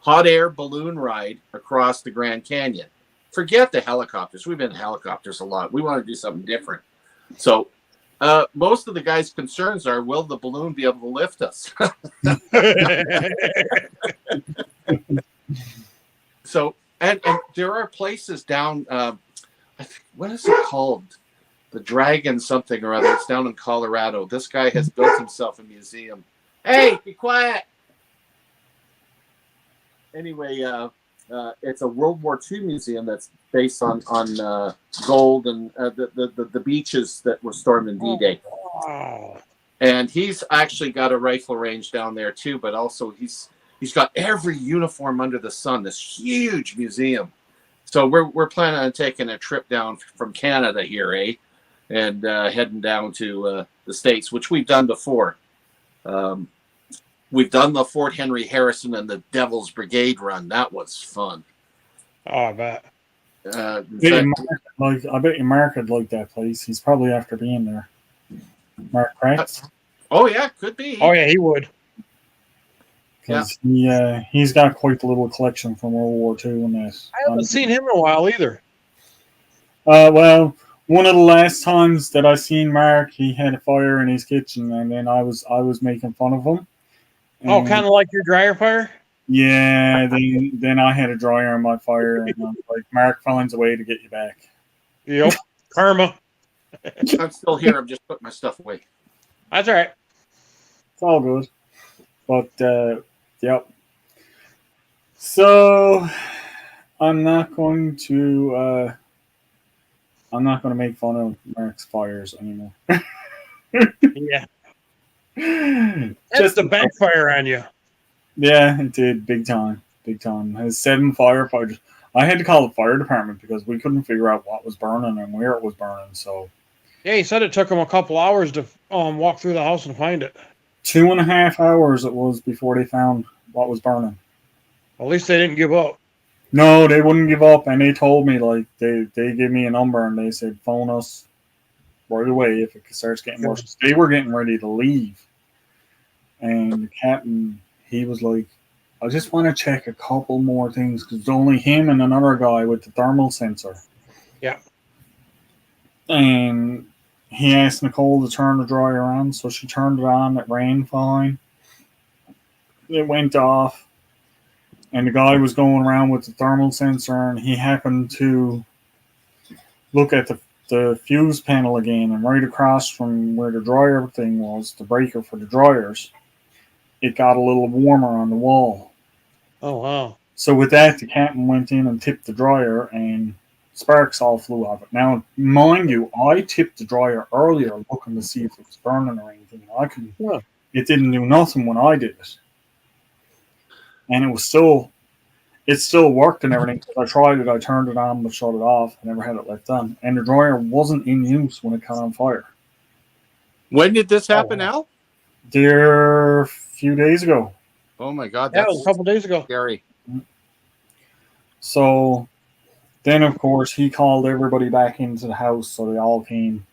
hot air balloon ride across the Grand Canyon. Forget the helicopters. We've been in helicopters a lot. We want to do something different. So most of the guys' concerns are, will the balloon be able to lift us? So, and there are places down, what is it called? The Dragon something or other. It's down in Colorado. This guy has built himself a museum. Hey, be quiet. Anyway, it's a World War II museum that's based on gold and the beaches that were stormed in D-Day. Wow. And he's actually got a rifle range down there too, but also he's got every uniform under the sun. This huge museum. So we're planning on taking a trip down from Canada here, and heading down to the States, which we've done before. We've done the Fort Henry Harrison and the Devil's Brigade run. That was fun. Oh, I bet. I bet Mark would like that place. He's probably after being there. Mark Kratz? Oh yeah, could be. Oh yeah, he would. Because he's got quite the little collection from World War II and that. I haven't seen him in a while either. Well, one of the last times that I seen Mark, he had a fire in his kitchen, and then I was making fun of him. Oh, And, kind of like your dryer fire. yeah. Then I had a dryer on my fire, and I was like, Mark finds a way to get you back. Yep. Karma. I'm still here. I'm just putting my stuff away. That's all right. It's all good. But yep. So I'm not going to make fun of Mark's fires anymore. Yeah. That's Just the backfire on you. Yeah, it did big time. Big time. It has 7 firefighters. I had to call the fire department because we couldn't figure out what was burning and where it was burning. So Yeah, he said it took him a couple hours to walk through the house and find it. 2.5 hours it was before they found what was burning. At least they didn't give up. No, they wouldn't give up, and they told me like they gave me a number and they said phone us right away if it starts getting worse. They were getting ready to leave, and the captain, he was like, I just want to check a couple more things because it's only him and another guy with the thermal sensor. Yeah. And he asked Nicole to turn the dryer on, so she turned it on. It ran fine. It went off, and the guy was going around with the thermal sensor, and he happened to look at the fuse panel again, and right across from where the dryer thing was, the breaker for the dryers, it got a little warmer on the wall. Oh, wow. So with that, the captain went in and tipped the dryer, and sparks all flew off it. Now, mind you, I tipped the dryer earlier looking to see if it was burning or anything. Yeah. It didn't do nothing when I did it. And it still worked and everything. I tried it, I turned it on, but shut it off. I never had it left on. And the dryer wasn't in use when it caught on fire. When did this happen, Al? There a few days ago. Oh my God, That that's was a couple days ago. scary. So then, of course, he called everybody back into the house, so they all came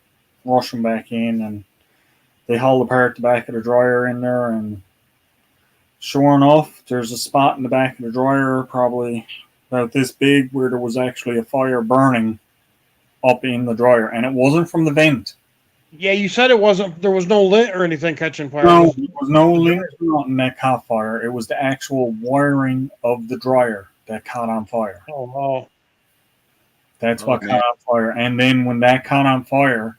rushing back in, and they hauled apart the back of the dryer in there, and sure enough, there's a spot in the back of the dryer, probably about this big, where there was actually a fire burning up in the dryer, and it wasn't from the vent. Yeah, you said it wasn't. There was no lint or anything catching fire. No, there was no lint or nothing that caught fire. It was the actual wiring of the dryer that caught on fire. Oh, wow. That's what man. caught on fire. And then when that caught on fire,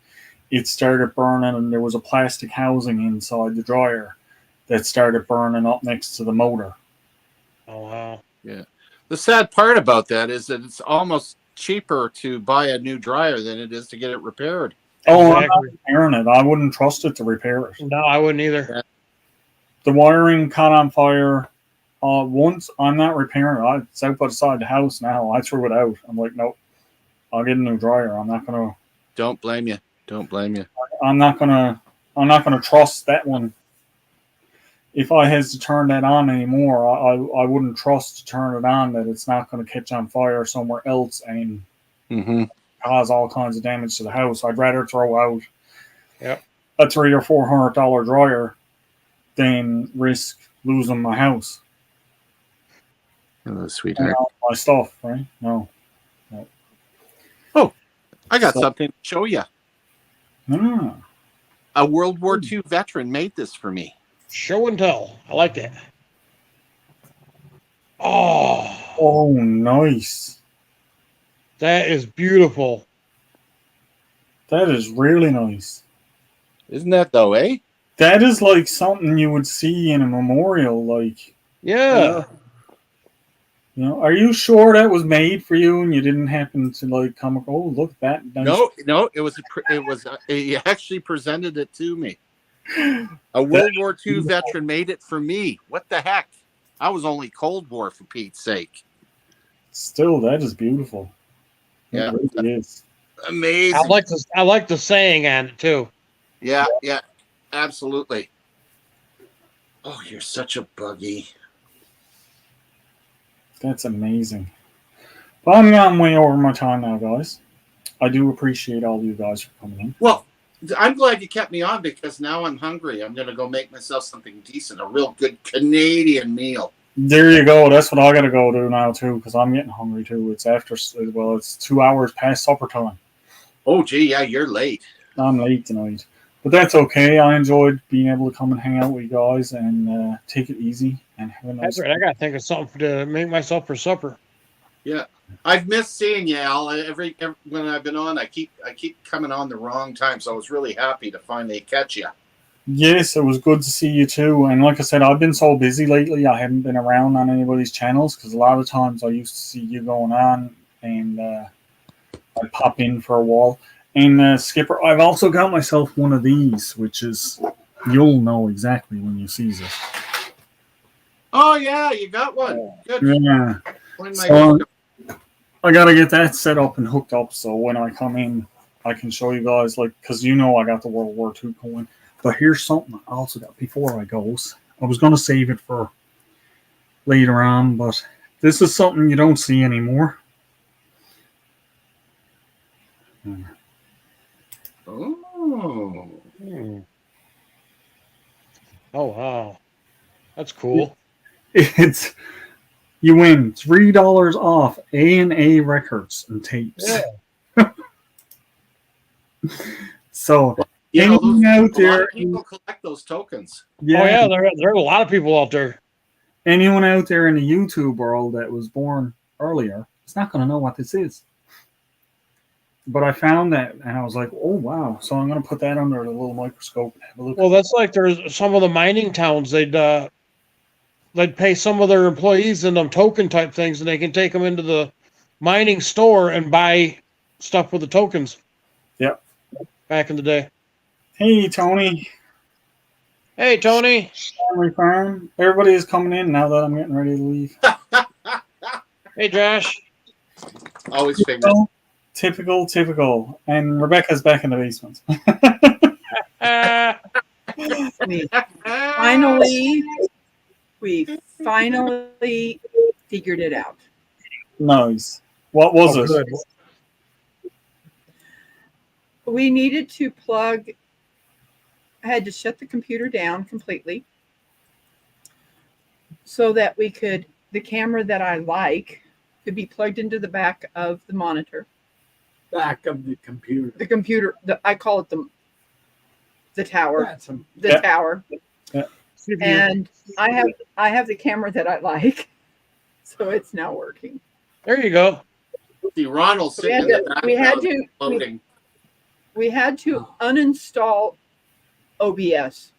it started burning, and there was a plastic housing inside the dryer that started burning up next to the motor. Oh, wow. The sad part about that is that it's almost cheaper to buy a new dryer than it is to get it repaired. Oh, I'm not Exactly. repairing it. I wouldn't trust it to repair it. No, I wouldn't either. The wiring caught on fire once. I'm not repairing it. It's out beside the house now. I threw it out. I'm like, nope. I'll get a new dryer. I'm not gonna. Don't blame you. Don't blame you. I'm not gonna trust that one. If I had to turn that on anymore, I wouldn't trust to turn it on that it's not going to catch on fire somewhere else and Mm-hmm. cause all kinds of damage to the house. I'd rather throw out Yep. a $300 or $400 dryer than risk losing my house. Oh, And sweetheart. all my stuff, right? No. I got So- something to show you. Ah. A World War II veteran made this for me. Show and tell. I like that. Oh, Oh, nice. that is beautiful. That is really nice. Isn't that though, eh? That is like something you would see in a memorial. Like, Yeah. you know, are you sure that was made for you and you didn't happen to like come? Oh, look that. Nice. No, he actually presented it to me. A World War II veteran made it for me. What the heck? I was only Cold War, for Pete's sake. Still, that is beautiful. Yeah. It really is. Amazing. I like the saying on it too. Yeah, absolutely. Oh, you're such a buggy. That's amazing. Well, I'm way over my time now, guys. I do appreciate all of you guys for coming in. Well, I'm glad you kept me on because now I'm hungry. I'm going to go make myself something decent, a real good Canadian meal. There you go. That's what I got to go do now too, because I'm getting hungry too. It's 2 hours past supper time. Oh, gee, yeah, you're late. I'm late tonight, but that's okay. I enjoyed being able to come and hang out with you guys and take it easy and have a nice. That's right. I gotta think of something to make myself for supper. Yeah, I've missed seeing you, Al. Every when I've been on, I keep coming on the wrong time. So I was really happy to finally catch you. Yes, it was good to see you too. And like I said, I've been so busy lately. I haven't been around on anybody's channels because a lot of times I used to see you going on, and I'd pop in for a while. And Skipper, I've also got myself one of these, which is you'll know exactly when you see this. Oh yeah, you got one. Good. Yeah. When So I gotta get that set up and hooked up so when I come in, I can show you guys, like, because I got the World War II coin. But here's something I also got before I goes. I was gonna save it for later on, but this is something you don't see anymore. Oh. Oh wow, that's cool. It's you win $3 off A&A records and tapes. Yeah. So You know, anyone out a lot there, of people collect those tokens. Oh yeah, there are a lot of people out there. anyone out there in the YouTube world that was born earlier is not going to know what this is. But I found that, and I was like, "Oh wow!" So I'm going to put that under the little microscope and have a look. Well, that's like there's some of the mining towns. They'd pay some of their employees in them token type things, and they can take them into the mining store and buy stuff with the tokens. Yep. Back in the day. Hey Tony, Hey Tony. Family Farm. Everybody is coming in now that I'm getting ready to leave. Hey Josh. Always figured. Typical. And Rebecca's back in the basement. We finally figured it out. Nice. What was it? Good. We needed to plug. I had to shut the computer down completely so that the camera that I like could be plugged into the back of the monitor. Back of the computer. The computer, I call it the tower. That's a, The Yeah. tower. And I have the camera that I like, so it's now working. There you go. See, Ronald's sitting in the background We had to uninstall OBS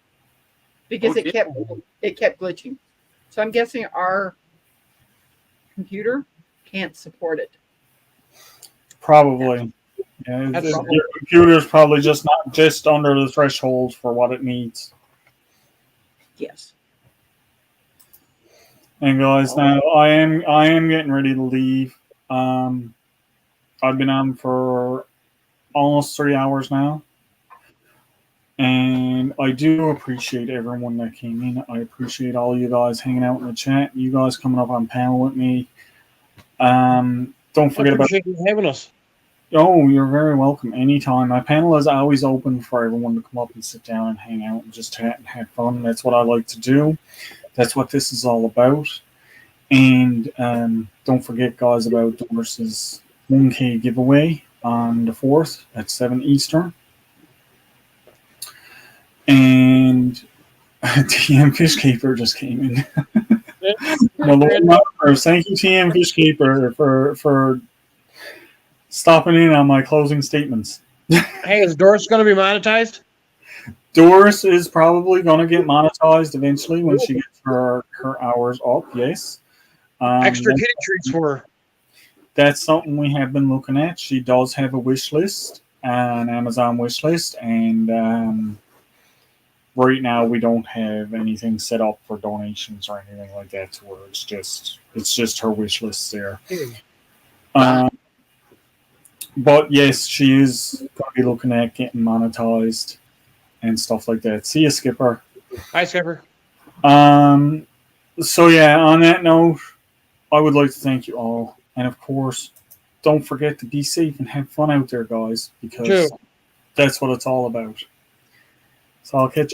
because Oh, it kept glitching. So I'm guessing our computer can't support it. Probably. Yeah, That's your computer's probably just not just under the threshold for what it needs. Yes. And guys, now I am getting ready to leave. I've been on for almost 3 hours now. And I do appreciate everyone that came in. I appreciate all you guys hanging out in the chat. You guys coming up on panel with me. Don't forget about. Appreciate you having us. Oh, you're very welcome anytime. My panel is always open for everyone to come up and sit down and hang out and just chat and have fun. That's what I like to do. That's what this is all about. And don't forget, guys, about Doris's 1K giveaway on the 4th at 7 Eastern. And TM Fishkeeper just came in. Thank you, TM Fishkeeper, for stopping in on my closing statements. Hey, is Doris going to be monetized? Doris is probably going to get monetized eventually when she gets her hours up, yes. Extra kitty treats for her. That's something we have been looking at. She does have a wish list, an Amazon wish list, and right now we don't have anything set up for donations or anything like that to her. It's just her wish list there. But yes, she is going to be looking at getting monetized and stuff like that. See you, Skipper. Hi, Skipper. So yeah, on that note, I would like to thank you all. And of course, don't forget to be safe and have fun out there, guys, because that's what it's all about. So I'll catch